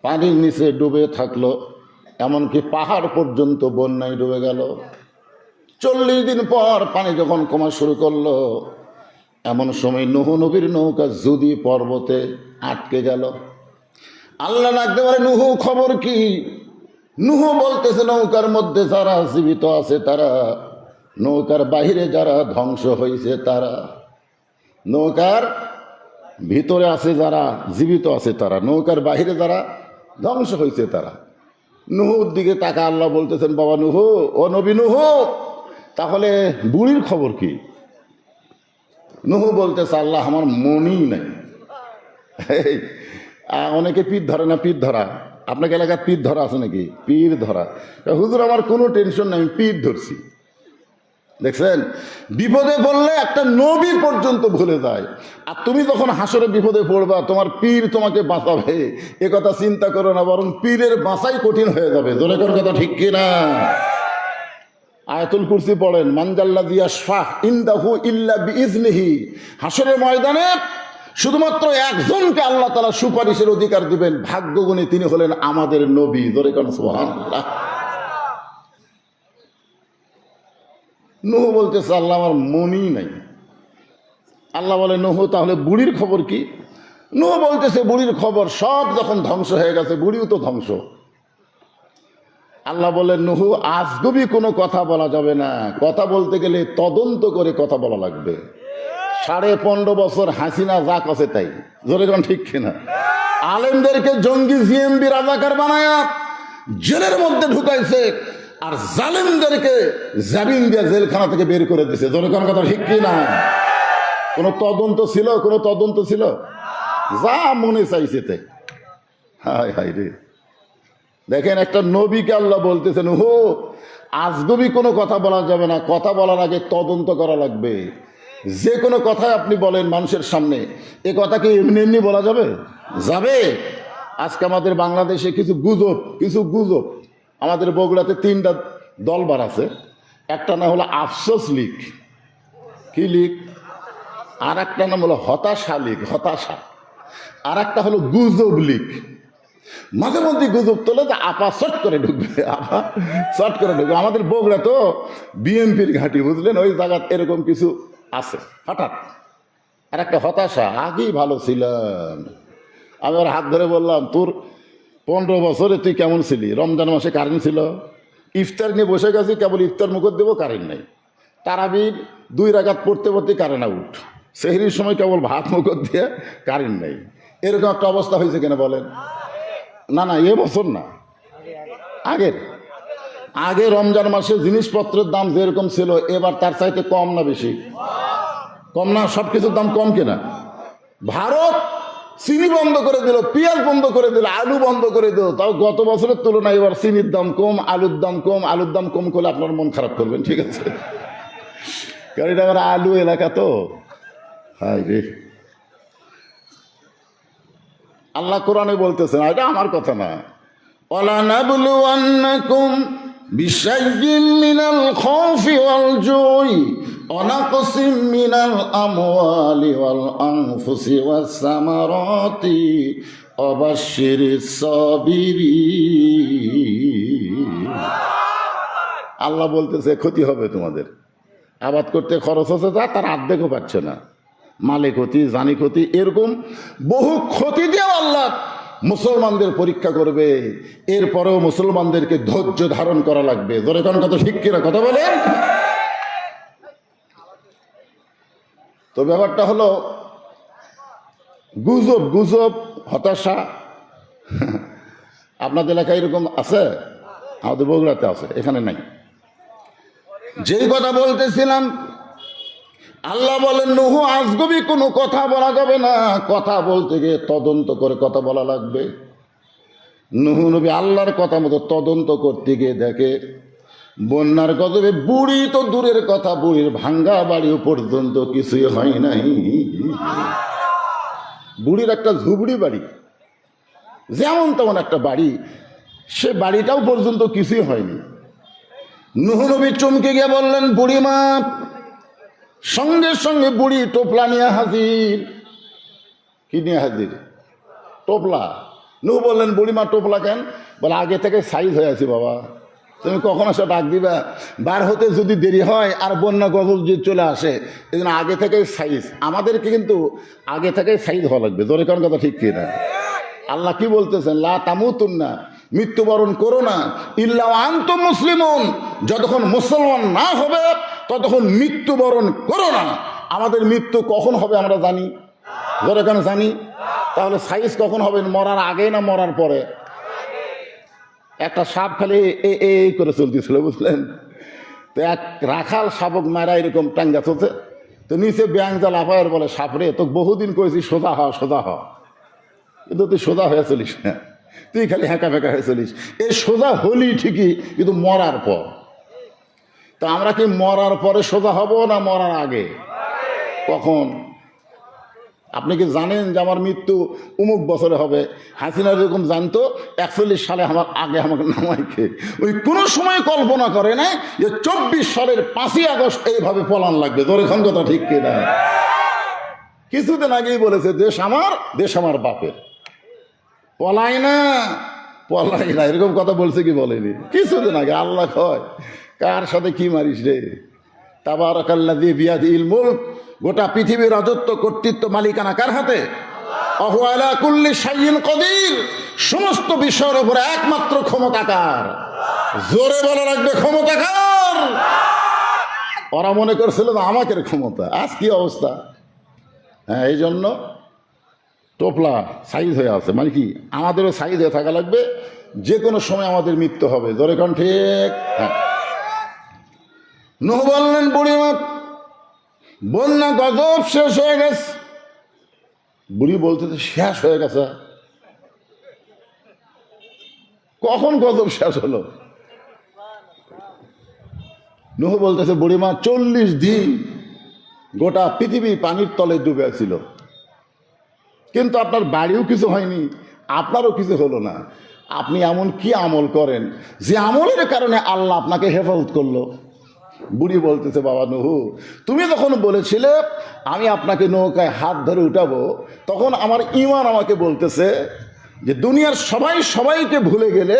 পানির নিচে ডুবে থাকলো, এমনকি পাহাড় পর্যন্ত বন্যায় ডুবে গেল। 40 দিন পর পানি যখন কমা শুরু করলো, এমন সময় নুহু নবীর নৌকা জুদি পর্বতে আটকে গেল। আল্লাহ ডাকতে পারে, নুহু খবর কি? নূহ বলতেছে নৌকার মধ্যে যারা জীবিত আছে তারা, নৌকার বাহিরে যারা ধ্বংস হয়েছে তারা, নৌকার ভিতরে আছে যারা জীবিত আছে তারা, নৌকার বাহিরে যারা ধ্বংস হয়েছে তারা। নূহুর দিকে তাকা আল্লাহ বলতেছেন, বাবা নূহ, ও নবী নূহ, তাহলে বুড়ির খবর কি? নূহ বলতেছে, আল্লাহ আমার মনই নাই। অনেকে পীর ধরে না, পীর ধরা, আপনাকে এলাকার পীর ধরা আছে নাকি? পীর ধরা, হুজুর আমার কোনো টেনশন নাই, আমি পীর ধরছি। দেখছেন, বিপদে পড়লে একটা নবী পর্যন্ত ভুলে যায়। আর তুমি যখন হাসরে বিপদে পড়বা, তোমার পীর তোমাকে বাঁচাবে এ কথা চিন্তা করো না, বরং পীরের বাঁচাই কঠিন হয়ে যাবে। জোরে কোন কথা ঠিক কিনা? আয়াতুল কুরসি পড়েন, মানজাল্লাযী ইয়াশফাউ ইনদাহু ইল্লা বিইজনিহি। হাসরের ময়দানে শুধুমাত্র একজনকে আল্লাহ তাআলা সুপারিশের অধিকার দিবেন, ভাগ্যগুণী তিনি হলেন আমাদের নবী। জোরে কোন সুবহানাল্লাহ। নূহ বলতেছে, আল্লাহ আমার মনই নাই। আল্লাহ বলে, নূহ তাহলে বুড়ির খবর কি? নূহ বলতেছে, বুড়ির খবর সব যখন ধ্বংস হয়ে গেছে, বুড়িও তো ধ্বংস। আল্লাহ বলেন, নূহ আজগুবি কোনো কথা বলা যাবে না, কথা বলতে গেলে তদন্ত করে কথা বলা লাগবে। 15.5 বছর হাসিনা যা কছে তাই। জোরে কোন ঠিক কিনা? আলেমদেরকে জঙ্গি জিএমবি রাজাকার বানায়া জেলের মধ্যে ঢুকাইছে, আর জালেমদেরকে জামিন দিয়ে জেলখানা থেকে বের করে দিয়েছে। জোরে কোন কথা ঠিক কিনা? কোনো তদন্ত ছিল? কোনো তদন্ত ছিল? যা মনে চাইছে তাই। হায় হায় রে, দেখেন একটা নবীকে আল্লাহ বলতেছেন, হো আজগবি কোনো কথা বলা যাবে না, কথা বলার আগে তদন্ত করা লাগবে। যে কোনো কথাই আপনি বলেন মানুষের সামনে, এ কথা কি এমনি এমনি বলা যাবে? যাবে। আজকে আমাদের বাংলাদেশে কিছু গুজব, আমাদের বগুড়াতে 3টা দলবার আছে। একটা নাম হলো আফসোস লীগ, কি লীগ? আর একটা নাম হলো হতাশা লীগ, হতাশা। আর একটা হলো গুজব লীগ। মাঝে মধ্যে গুজব তোলে যে আপা শর্ট করে ঢুকবে, আপা শর্ট করে ঢুকবে। আমাদের বগুড়া তো বিএনপির ঘাঁটি, বুঝলেন, ওই জায়গা এরকম কিছু আছে হঠাৎ। আর একটা হতাশা, আগেই ভালো ছিলাম। আমি ওর হাত ধরে বললাম, তোর 15 বছরে তুই কেমন ছিলি? রমজান মাসে কারেন্ট ছিল, ইফতার নিয়ে বসে গেছি, কেবল ইফতার মুখত দেবো, কারেন্ট নেই। তারাবির 2 রাকাত পড়তে পড়তে কারেন্ট আউট, সেহরির সময় কেবল ভাত মুখত দিয়ে কারেন্ট নেই। এরকম একটা অবস্থা হয়েছে কেন বলেন? না না, এ বছর না, আগে রমজান মাসে জিনিসপত্রের দাম যেরকম ছিল, এবার তার চাইতে কম না বেশি? কম না? সব কিছুর দাম কম কিনা? ভারত চিনি বন্ধ করে দিল, পেঁয়াজ বন্ধ করে দিল, আলু বন্ধ করে দিল, তাও গত বছরের তুলনায় এবার চিনির দাম কম, আলুর দাম কম করলে আপনার মন খারাপ করবেন, ঠিক আছে? কারণ এটা আবার আলু এলাকা তো। হায় রে, আল্লাহ কোরআনে বলতেছেন, এটা আমার কথা না, ওয়ালানাবলুওয়ান্নাকুম বিশাইয়্যিম মিনাল খাউফি ওয়াল জুই ওয়া নাকসিম মিনাল আমওয়ালি ওয়াল আনফুসি ওয়াস সামারাতি ওয়া বাশশিরিস সাবিরিন। আল্লাহ বলতেছে, ক্ষতি হবে তোমাদের, আবাদ করতে খরচ হচ্ছে যা, তার অর্ধেকও পাচ্ছে না, মালে ক্ষতি, জানি ক্ষতি, এরকম বহু ক্ষতি দিয়ে আল্লাহ মুসলমানদের পরীক্ষা করবে। এরপরেও মুসলমানদেরকে ধৈর্য ধারণ করা লাগবে। ধরে কোন কথা ঠিক কিনা কথা বলেন? তো ব্যাপারটা হলো গুজব, হতাশা। আপনাদের এলাকায় এরকম আছে? আমাদের বগুড়াতে আছে, এখানে নাই। যেই কথা বলতেছিলাম, আল্লাহ বলেন, নূহ আজগবি কোনো কথা বলা যাবে না, কথা বলতে গিয়ে তদন্ত করে কথা বলা লাগবে। নূহ নবী আল্লাহর কথা মতো তদন্ত করতে গিয়ে দেখে বন্যার গজবে বুড়ি তো দূরের কথা, বুড়ির ভাঙ্গা বাড়িও পর্যন্ত কিছুই হয় নাই। বুড়ির একটা ঝুবড়ি বাড়ি, যেমন তেমন একটা বাড়ি, সে বাড়িটাও পর্যন্ত কিছুই হয়নি। নূহ নবী চমকে গিয়ে বললেন, বুড়ি মা। সঙ্গে সঙ্গে বুড়ি টোপলা নিয়ে হাজির। কি নিয়ে হাজির? টোপলা। নূহ বললেন, বুড়িমা টোপলা কেন? বলে, আগে থেকে সাইজ হয়ে আছি বাবা, তুমি কখন আসো ডাক দিবা, বার হতে যদি দেরি হয় আর বন্যা গজব যদি চলে আসে, এই জন্য আগে থেকেই সাইজ। আমাদেরকে কিন্তু আগে থেকেই সাইজ হওয়া লাগবে। জোরে কোন কথা ঠিক কিনা? আল্লাহ কি বলতেছেন, লা তামুতুন্না মৃত্যুবরণ করো না ইল্লা আনতুম মুসলিমুন, যতক্ষণ মুসলমান না হবে ততক্ষণ মৃত্যুবরণ করো না। আমাদের মৃত্যু কখন হবে আমরা জানি? ধরে কেন জানি? তাহলে সাইজ কখন হবে? মরার আগে না মরার পরে? একটা সাপ খালি এই করে চলতেছিল, বুঝলেন? তো এক রাখাল শাবক মারা এরকম টাঙ্গা চলছে, তো নিচে ব্যাং জাল আপায়ের বলে, সাপরে তো বহুদিন করেছি সোজা হ সোজা হ, কিন্তু তুই সোজা হয়ে চলিস না, তুই খালি হ্যাঁকা ফেঁকা হয়ে চলিস। এই সোজা হলি ঠিকই, কিন্তু মরার পর। তা আমরা কি মরার পরে সোজা হব না মরার আগে? কখন? আপনি কি জানেন যে আমার মৃত্যু অমুক বছরে হবে? হাসিনা যেরকম জানতো 41 সালে আমার আগে আমাকে নামাইকে, ওই কোনো সময় কল্পনা করে না যে 24 সালের 5ই আগস্ট এইভাবে পলান লাগবে। দরেখান কথা ঠিক কিনা? কিছুদিন আগেই বলেছে দেশ আমার বাপের, পলাই না পলাই না, এরকম কথা বলছে কি বলেনি? কিছুদিন আগে। আল্লাহ কয় কার সাথে কি মারিস রে? তাবারাকাল্লাযী বিয়াদিহিল মুলক, গোটা পৃথিবীর রাজত্ব কর্তৃত্ব মালিকানা কার হাতে? ওয়া আলা কুল্লি শাইইন কাদির, সমস্ত বিষয়ের উপরে একমাত্র ক্ষমতাকার। জোরে বলা লাগবে ক্ষমতাকার। ওরা মনে করছিল না আমাকে ক্ষমতা, আজ কি অবস্থা। হ্যাঁ, এই জন্য টোপলা সাইজ হয়ে আছে, মানে কি আমাদেরও সাইজ হয়ে থাকা লাগবে, যে কোনো সময় আমাদের মৃত্যু হবে। জোরে কোন ঠিক? হ্যাঁ। নূহ বললেন বুড়িমা, বন্যা গজব শেষ হয়ে গেছে। বুড়ি বলতে শেষ হয়ে গেছে, কখন গজব শেষ হলো? নূহ বলতেছে বুড়িমা 40 দিন গোটা পৃথিবী পানির তলে ডুবে ছিল, কিন্তু আপনার বাড়িও কিছু হয়নি, আপনারও কিছু হলো না। আপনি এমন কি আমল করেন যে আমলের কারণে আল্লাহ আপনাকে হেফাজত করলো? বুড়ি বলতেছে বাবা নূহ, তুমি যখন বলেছিলে আমি আপনাকে নৌকায় হাত ধরে উঠাবো, তখন আমার ঈমান আমাকে বলতেছে যে দুনিয়ার সবাই সবাইকে ভুলে গেলে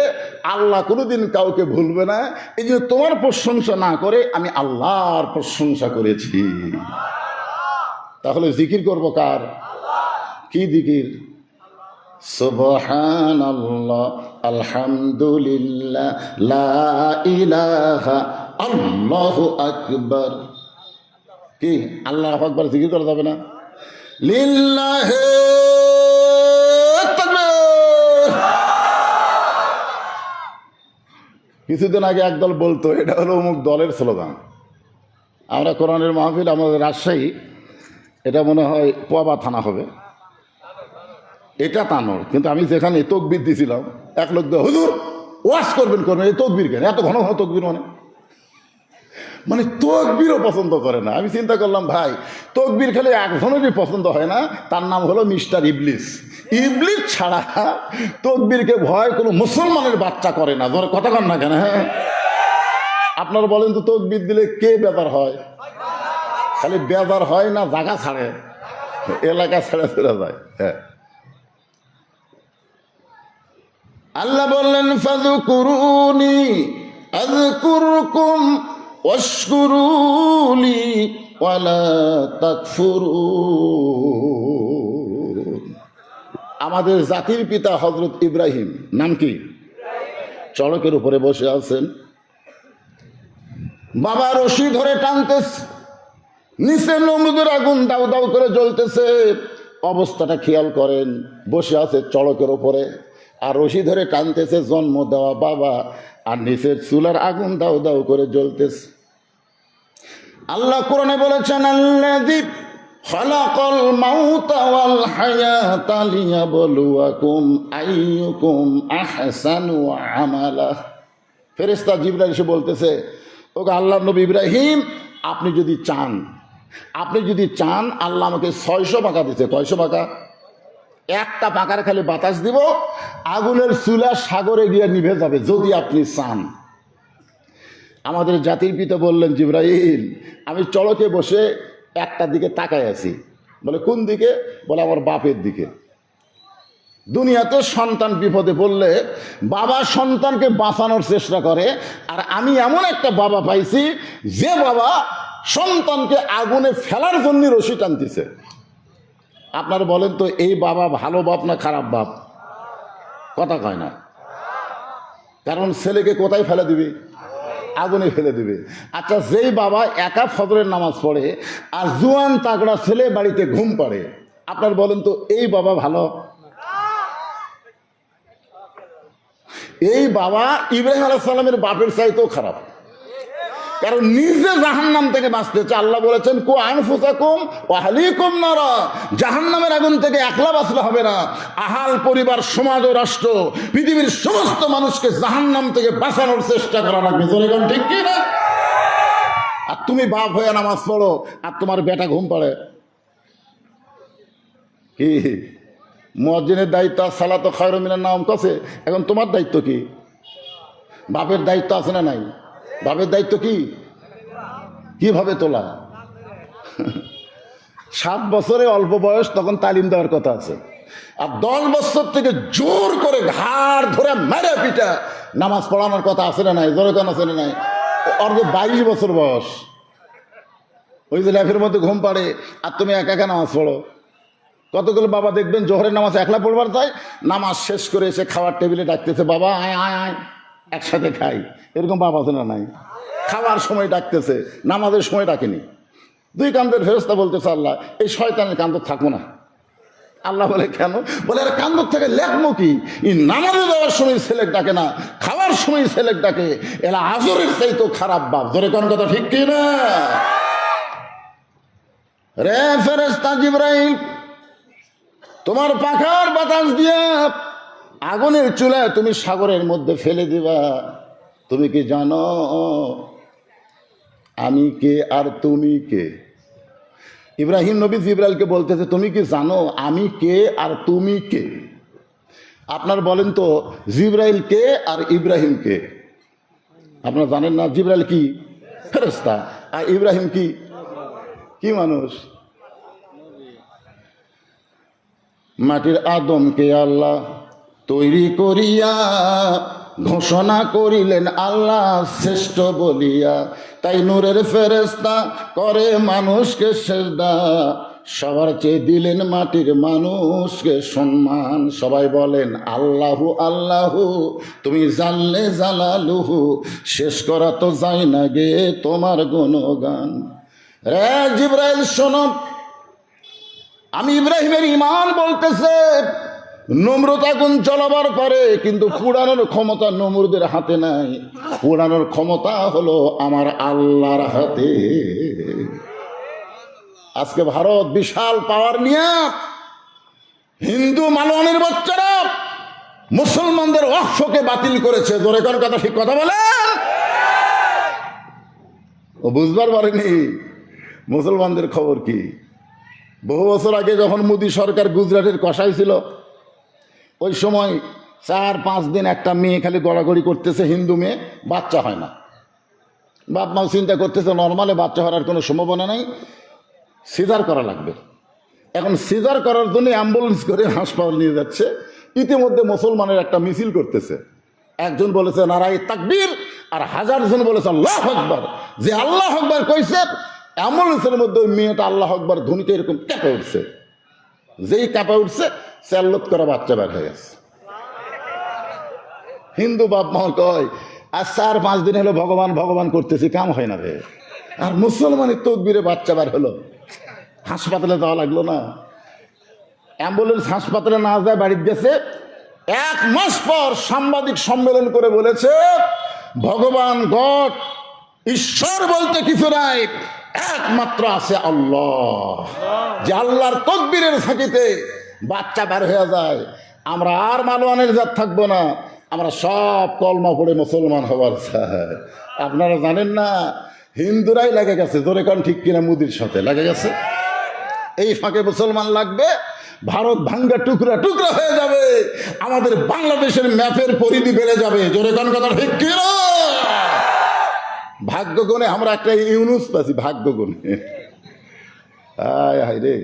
আল্লাহ কোনোদিন কাউকে ভুলবে না। এই যে তোমার প্রশংসা না করে আমি আল্লাহর প্রশংসা করেছি। তাহলে জিকির করবো কার? কি জিকির? সুবহানাল্লাহ, আলহামদুলিল্লাহ, লা ইলাহা, আল্লাহু আকবার। কি আল্লাহু আকবার জিকির করা যাবে না? লিল্লাহি তাকবীর। কিছুদিন আগে একদল বলতো এটা হলো অমুক দলের স্লোগান। আমরা কোরআনের মাহফিল আমাদের রাজশাহী, এটা মনে হয় পোয়াবা থানা হবে, এটা তানোর। কিন্তু আমি যেখানে তকবির দিছিলাম, এক লোক হুজুর ওয়াজ করবেন এই তকবির কেন এত ঘন ঘন তকবির? মানে তকবিরও পছন্দ করে না। আমি চিন্তা করলাম ভাই, তকবির খেলে একজনেরই পছন্দ হয় না, তার নাম হলো মিস্টার ইবলিস। ইবলিস ছাড়া তকবিরকে ভয় কোনো মুসলমানের বাচ্চা করে না। ধরে কথা কন না কেন? হ্যাঁ, আপনারা বলেন তো তকবির দিলে কে বেজার হয়? খালি বেজার হয় না, জায়গা ছাড়ে, এলাকা ছেড়ে চলে যায়। হ্যাঁ, আল্লাহ বললেন ফাযকুরুনি আযকুরকুম ওয়াশকুরুলি ওয়ালা তাকফুরুন। আমাদের জাতির পিতা হযরত ইব্রাহিম, নাম কি? চড়কের উপরে বসে আছেন, বাবা রশি ধরে টানতেছে, নিচে নমরুদের আগুন দাউ দাউ করে জ্বলতেছে। অবস্থাটা খেয়াল করেন, বসে আছে চড়কের উপরে আর রশি ধরে টানতেছে জন্ম দেওয়া বাবা, আর নিচের চুলার আগুন দাউ দাউ করে জ্বলতেছে। আল্লাহ কোরআনে বলেছেন আল্লাযী খালাকাল মাউতা ওয়াল হায়াতা লিয়াবলুয়াকুম আইয়ুকুম আহসানু আমালা। ফেরেশতা জিবরাইল এসে বলতেছে, ওগো আল্লাহর নবী ইব্রাহিম, আপনি যদি চান আল্লাহ আমাকে 600 পাকা দিতে। কয়শো পাকা? একটা পাকার খালি বাতাস দিব, আগুনের চুলা সাগরে গিয়ে নিভে যাবে, যদি আপনি চান। আমাদের জাতির পিতা বললেন জিবরাইল, আমি চড়কে বসে একটা দিকে তাকায় আছি। বলে কোন দিকে? বলে আমার বাপের দিকে। দুনিয়াতে সন্তান বিপদে পড়লে বাবা সন্তানকে বাঁচানোর চেষ্টা করে, আর আমি এমন একটা বাবা পাইছি যে বাবা সন্তানকে আগুনে ফেলার জন্য রশি টানতেছে। আপনারা বলেন তো এই বাবা ভালো বাপ না খারাপ বাপ? কথা কয় না। কারণ ছেলেকে কোথায় ফেলে দিবে? আগুনে ফেলে দিবে। আচ্ছা, যেই বাবা একা ফজরের নামাজ পড়ে আর জুয়ান তাগড়া ছেলে বাড়িতে ঘুম পাড়ে, আপনার বলেন তো এই বাবা ভালো? এই বাবা ইব্রাহিম আলাইহিস সালামের বাপের চাইতেও খারাপ। কারণ নিজে জাহান্নাম থেকে বাঁচতে চায়। আল্লাহ বলেছেন, কু আনফুসাকুম ওয়া আহলিকুম নারা, জাহান্নামের আগুন থেকে একলা বাঁচলে হবে না, আহাল পরিবার, সমাজ ও রাষ্ট্র, পৃথিবীর সমস্ত মানুষকে জাহান্নাম থেকে বাঁচানোর চেষ্টা করা লাগবে। জোরেগণ ঠিক কি না? আর তুমি বাপ হয়ে নামাজ পড়ো আর তোমার বেটা ঘুম পাড়ে, কি মুয়াজ্জিনের দায়িত্ব সালাত খায়রুম মিনান নাওম কাছে, এখন তোমার দায়িত্ব কি? বাপের দায়িত্ব আছে না নাই? বাপের দায়িত্ব কি? কিভাবে তোলা? 7 বছরে অল্প বয়স, তখন তালিম দেওয়ার কথা আছে। আর 10 বছর থেকে জোর করে ঘাড় ধরে মেরে পিটা নামাজ পড়ানোর কথা আছে না নাই? জোরে কেন আছে না নাই? অর্ধ 22 বছর বয়স, ওই যে ল্যাফের মধ্যে ঘুম পাড়ে আর তুমি একা একা নামাজ পড়ো। কতগুলো বাবা দেখবেন জোহরের নামাজ একলা পড়বার তাই নামাজ শেষ করে এসে খাওয়ার টেবিলে ডাকতেছে, বাবা আয় আয় আয় একসাথে খাই। এরকম বাবা আছে না নাই? খাওয়ার সময় ডাকতেছে, নামাজের সময় ডাকেনি। 2 কান্দের ফেরেশতা বলতেছে, আল্লাহ এই শয়তানের কান্দ থাকো না। আল্লাহ বলে, কেন? বলে, আর কান্দর থেকে লেখবো কি? নামাজে যাওয়ার সময় ছেলেক ডাকে না, খাওয়ার সময় ছেলেক ডাকে, এরা আজরের চাইতো খারাপ বাপ। ধরে কোন কথা ঠিক কি না? রে ফেরেশতা জিবরাইল, তোমার পাখার বাতাস দিয়া আগুনের চুলায় তুমি সাগরের মধ্যে ফেলে দিবা। তুমি কি জানো আমি কে আর তুমি কে? ইব্রাহিম নবী জিবরাইলকে বলতেছে, তুমি কি জানো আমি কে আর তুমি কে? আপনার বলেন তো, জিবরাইল কে আর ইব্রাহিম কে? আপনারা জানেন না? জিবরাইল কি? ফেরেশতা। আর ইব্রাহিম কি? কি মানুষ? মাটির আদমকে আল্লাহ তৈরি করিয়া ঘোষণা করিলেন আল্লাহ শ্রেষ্ঠ বলিয়া, তাই নূরের ফেরেশতা করে মানুষকে সেজদা, সবার চেয়ে দিলেন মাটির মানুষকে সম্মান। সবাই বলেন আল্লাহু আল্লাহু, তুমি জানলে জালালুহু, শেষ করা তো যায় না গে তোমার গুণগান। রে জিবরাইল শোনো, আমি ইব্রাহিমের ঈমান বলতেছে, নমরুদ আগুন জ্বলাবার পারে, কিন্তু পুরানোর ক্ষমতা নমরুদের হাতে নাই, পুরানোর ক্ষমতা হলো আমার আল্লাহর হাতে। আজকে ভারত বিশাল পাওয়ার নিয়ে হিন্দু মালওয়ানের বাচ্চারা মুসলমানদের ওয়াকফকে বাতিল করেছে। জোরে কোন কথা ঠিক কথা বলে? ও বুঝবার পারেনি মুসলমানদের খবর কি। বহু বছর আগে যখন মোদী সরকার গুজরাটের কষাই ছিল, ওই সময় 4-5 দিন একটা মেয়ে খালি গড়াগড়ি করতেছে, হিন্দু মেয়ে, বাচ্চা হয় না। বাপ মাও চিন্তা করতেছে নর্মালে বাচ্চা হওয়ার কোনো সম্ভাবনা নাই, সিজার করা লাগবে। এখন সিজার করার জন্য অ্যাম্বুলেন্স করে হাসপাতাল নিয়ে যাচ্ছে। ইতিমধ্যে মুসলমানের একটা মিছিল করতেছে, একজন বলেছে নারায়ে তাকবীর, আর 1000 জন বলেছে আল্লাহু আকবার। যে আল্লাহু আকবার কইছে, অ্যাম্বুলেন্সের মধ্যে ওই মেয়েটা আল্লাহু আকবার ধ্বনিতে এরকম কেঁপে উঠছে। যেই কেঁপে উঠছে, 4 লোক করে বাচ্চা বের হয়ে গেছে। হিন্দু বাপ মা কয় আর 4-5 দিন হলো ভগবান ভগবান করতেছি, কাম হয় না রে। আর মুসলমানের তকবীরে বাচ্চা বের হলো, হাসপাতালে যাওয়া লাগলো না। অ্যাম্বুলেন্স হাসপাতালে না যায় বাড়িতে গেছে। 1 মাস পর সাংবাদিক সম্মেলন করে বলেছে, ভগবান গড ঈশ্বর বলতে কিছু নাই, একমাত্র আছে আল্লাহ। যে আল্লাহর তকবীরের থাকিতে বাচ্চা বের হয়ে যায়। আমরা আর মালওয়ানের জাত থাকবো না, আমরা সব কলমা পড়ে মুসলমান হবার চাই। আপনারা জানেন না, হিন্দুরাই লেগে গেছে। জোরে কোন ঠিক কিনা? মোদির সাথে লেগে গেছে। এই ফাঁকে মুসলমান লাগবে, ভারত ভাঙ্গা টুকরা টুকরা হয়ে যাবে, আমাদের বাংলাদেশের ম্যাপের পরিধি বেড়ে যাবে। জোরে কোন কথা ঠিক কিনা? ভাগ্যগুণে আমরা একটা ইউনুস পাচ্ছি, ভাগ্যগুণে। হায় রে,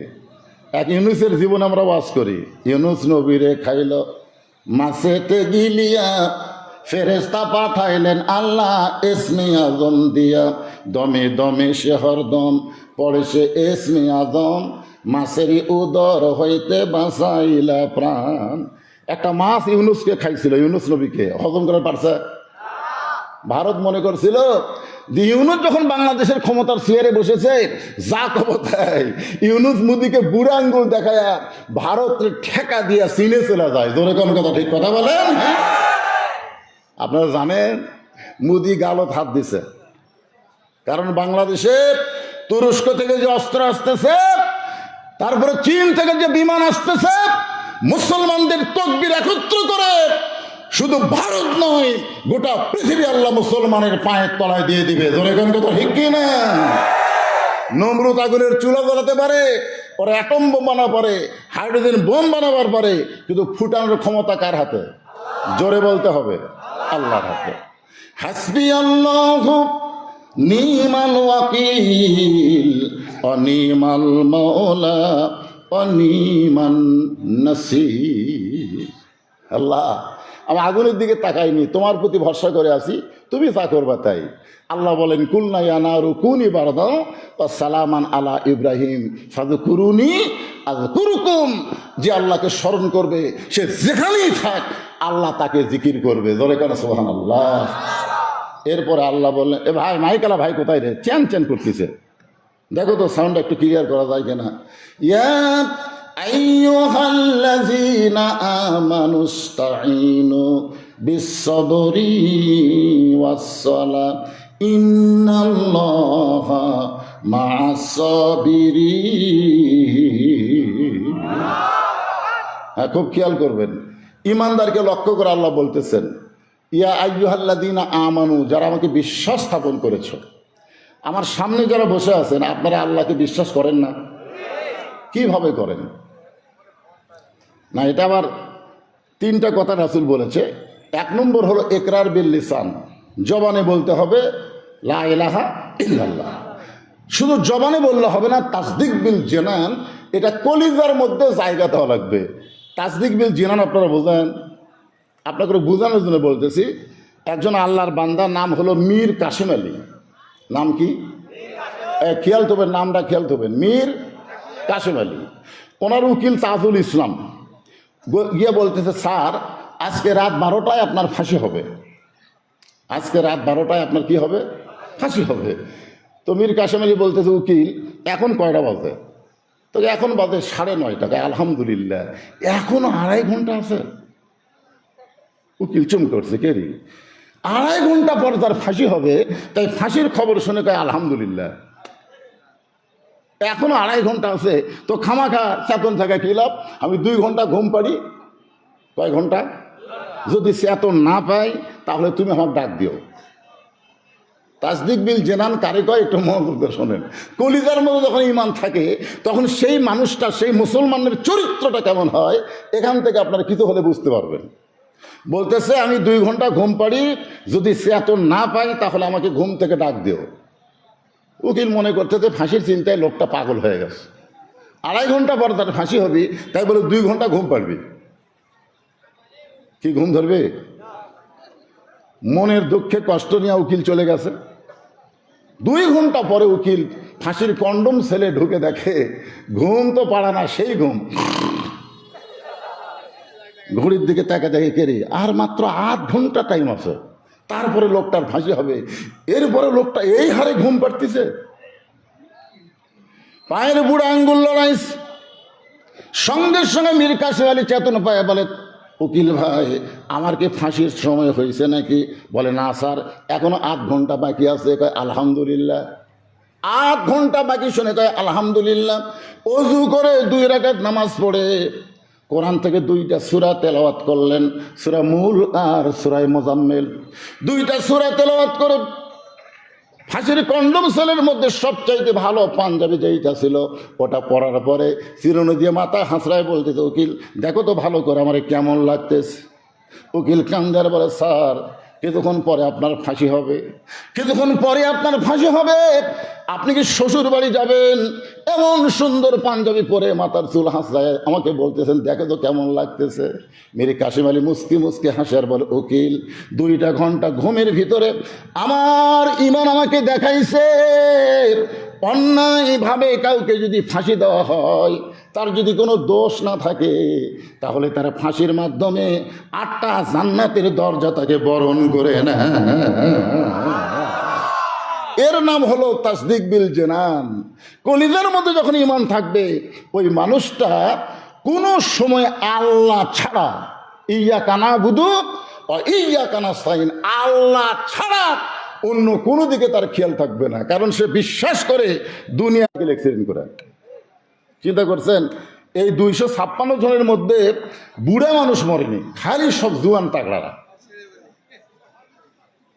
এক ইউনুসের জীবন আমরা বাস করি। ইউনুস নবীরে খাইল মাছেতে গিলিয়া, ফেরেশতা পাঠাইলেন আল্লাহ ইসমে আজম দিয়া, দমে দমে সে হরদম পড়ে সে ইসমে আজম, মাছেরই উদর হইতে বাঁচাইলা প্রাণ। একটা মাছ ইউনুসকে খাইছিল, ইউনুস নবীকে হজম করে পারছে? ভারত মনে করছিল যে ইউনুস যখন বাংলাদেশের ক্ষমতার চেয়ারে বসেছে, যা ক্ষমতায় ইউনুস মোদিকে বুড়া আঙ্গুল দেখায় ভারতের ঠেকা দিয়া চীনে চলে যায়। জোরে কোন কথা, ঠিক কথা বলেন? আপনারা জানেন মোদি গালত হাত দিছে, কারণ বাংলাদেশে তুরস্ক থেকে যে অস্ত্র আসতেছে, তারপরে চীন থেকে যে বিমান আসতেছে, মুসলমানদের তকবির একত্র করে শুধু ভারত নয় গোটা পৃথিবী আল্লাহ মুসলমানের পায়ের তলায় দিয়ে দিবে। ধরে কোন কথা ঠিক কি না? নমরুদ আগুনের চুলা জ্বালাতে পারে, পরে অ্যাটম বোম বানাতে পারে, হাইড্রোজেন বোম বানাবার পারে, কিন্তু ফুটানোর ক্ষমতা কার হাতে? জোরে বলতে হবে, আল্লাহর হাতে। হাসবি আল্লাহু নিমাল ওয়াকিল অনিমাল মাওলা অনিমান নাসির। আল্লাহ, আমি আগুনের দিকে তাকাইনি, তোমার প্রতি ভরসা করে আছি, তুমি তা করবা তাই। আল্লাহ বলেন কুলনা ইয়া নারু কুনি বারদাও ওয়া সালামান আলা ইব্রাহিম ফাযকুরুনি আযকুরুকুম। যে আল্লাহকে স্মরণ করবে সে যেখানেই থাক আল্লাহ তাকে জিকির করবে। জোরে করে সুবহানাল্লাহ। এরপরে আল্লাহ বললেন, এ ভাই মাইকালা ভাই কোথায় রে, চ্যান চ্যান করতেছে, দেখো তো সাউন্ড একটু ক্লিয়ার করা যায় কিনা। ইয়া আইয়ুহাল্লাযীনা আমানুস্তাঈনু বিস-সাবরি ওয়াস-সালাহ ইন্নাল্লাহা মা'আস-সাবিরিন। হ্যাঁ, খুব খেয়াল করবেন, ইমানদারকে লক্ষ্য করে আল্লাহ বলতেছেন, ইয়া আইয়ুহাল্লাযীনা আমানু, যারা আমাকে বিশ্বাস স্থাপন করেছ। আমার সামনে যারা বসে আছেন, আপনারা আল্লাহকে বিশ্বাস করেন না? কিভাবে করেন? না, এটা আবার তিনটা কথা রাসূল বলেছে। এক নম্বর হলো ইকরার বিল লিসান, জবানে বলতে হবে লা ইলাহা ইল্লাল্লাহ। শুধু জবানে বললে হবে না, তাসদিক বিল জিনান, এটা কলিজার মধ্যে জায়গা দেওয়া লাগবে। তাসদিক বিল জিনান আপনারা বোঝেন? আপনাকে বোঝানোর জন্য বলতেছি। একজন আল্লাহর বান্দা, নাম হলো মীর কাসেম আলী। নাম কি? খেয়াল করবেন, নামটা খেয়াল করবেন, মীর কাসেম আলী। ওনার উকিল তাজুল ইসলাম গিয়ে বলতেছে, স্যার আজকে রাত 12টায় আপনার ফাঁসি হবে, আজকে রাত 12টায় আপনার কি হবে? ফাঁসি হবে। তো মীর কাসেম আলী বলতেছে, উকিল এখন কয়টা বাজে? তো এখন বাজে 9:30। আলহামদুলিল্লাহ, এখনো 2.5 ঘন্টা আছে। উকিল চুম করছে, কে রে? 2.5 ঘন্টা পর তার ফাঁসি হবে, তাই ফাঁসির খবর শুনে কয় আলহামদুলিল্লাহ। এখনো 2.5 ঘন্টা আছে, তো খামাখা চেতন থাকা কি লাভ? আমি 2 ঘন্টা ঘুম পারি। কয় ঘন্টা? যদি চেতন না পাই তাহলে তুমি আমার ডাক দিও। তাসদিক বিল জেনান কারে কয় একটু মনোযোগ দিয়ে শোনেন। কলিজার মধ্যে যখন ইমান থাকে তখন সেই মানুষটা, সেই মুসলমানের চরিত্রটা কেমন হয়, এখান থেকে আপনারা কিছু হলে বুঝতে পারবেন। বলতেছে আমি 2 ঘন্টা ঘুম পারি, যদি চেতন না পাই তাহলে আমাকে ঘুম থেকে ডাক দিও। উকিল মনে করতেছে ফাঁসির চিন্তায় লোকটা পাগল হয়ে গেছে, 2.5 ঘন্টা পর তার ফাঁসি হবে, তাই বলে 2 ঘন্টা ঘুম পারবি? কি ঘুম ধরবে? মনের দুঃখে কষ্ট নিয়ে উকিল চলে গেছে। 2 ঘন্টা পরে উকিল ফাঁসির কন্ডম ছেলে ঢুকে দেখে ঘুম তো পাড়া না, সেই ঘুম। ঘড়ির দিকে তাকা দেখে, কে রে, আর মাত্র 8 ঘন্টা টাইম আছে, তারপরে লোকটার ফাঁসি হবে। এরপরে লোকটা এই হারে ঘুম পাড়তেছে, পায়ের বুড়া আঙ্গুল লড়াইস। সঙ্গে সঙ্গে মীর কাসেম আলী চেতন পায়, বলে উকিল ভাই আমার কি ফাঁসির সময় হয়েছে নাকি? বলে না স্যার, এখনো 8 ঘন্টা বাকি আছে। কয় আলহামদুলিল্লাহ। 8 ঘন্টা বাকি শুনে কয় আলহামদুলিল্লাহ। অজু করে 2 রাকাত নামাজ পড়ে কোরআন থেকে 2টা সূরা তেলাওয়াত করলেন, সূরা মূল আর সূরা মুজাম্মিল। 2টা সূরা তেলাওয়াত করে ফাঁসির কন্ডম সেলের মধ্যে সবচাইতে ভালো পাঞ্জাবি যেইটা ছিল ওটা পরার পরে চিরুনি দিয়ে মাথা হাঁচড়ায় বলতেছে, উকিল দেখো তো ভালো করে আমার কেমন লাগতেছে। উকিল কান্দার বলে, স্যার কিছুক্ষণ পরে আপনার ফাঁসি হবে, কিছুক্ষণ পরে আপনার ফাঁসি হবে। আপনি কি শ্বশুর বাড়ি যাবেন? এমন সুন্দর পাঞ্জাবি পরে মাথার চুল হাঁচড়ায় আমাকে বলতেছেন দেখো তো কেমন লাগতেছে। মীর কাসেম আলী মুস্কি মুস্কি হাসে আর বলে, উকিল 2টা ঘন্টা ঘুমের ভিতরে আমার ইমান আমাকে দেখাইছে অন্যায়ভাবে কাউকে যদি ফাঁসি দেওয়া হয় তার যদি কোনো দোষ না থাকে তাহলে তার ফাঁসির মাধ্যমে 8টা জান্নাতের দরজা তাকে বরণ করে না। এর নাম হলো তাসদিক বিল জানান। কলিজার মধ্যে যখন ঈমান থাকবে ওই মানুষটা কোনো সময় আল্লাহ ছাড়া, ইয়াকা নাবুদু ওয়া ইয়াকা নাস্তাইন, আল্লাহ ছাড়া অন্য কোনো দিকে তার খেয়াল থাকবে না। কারণ সে বিশ্বাস করে দুনিয়াকে অ্যাক্সিডেন্ট করে। চিন্তা করছেন, এই 256 জনের মধ্যে বুড়া মানুষ মরেনি, খালি সব জুয়ান তাগড়ারা।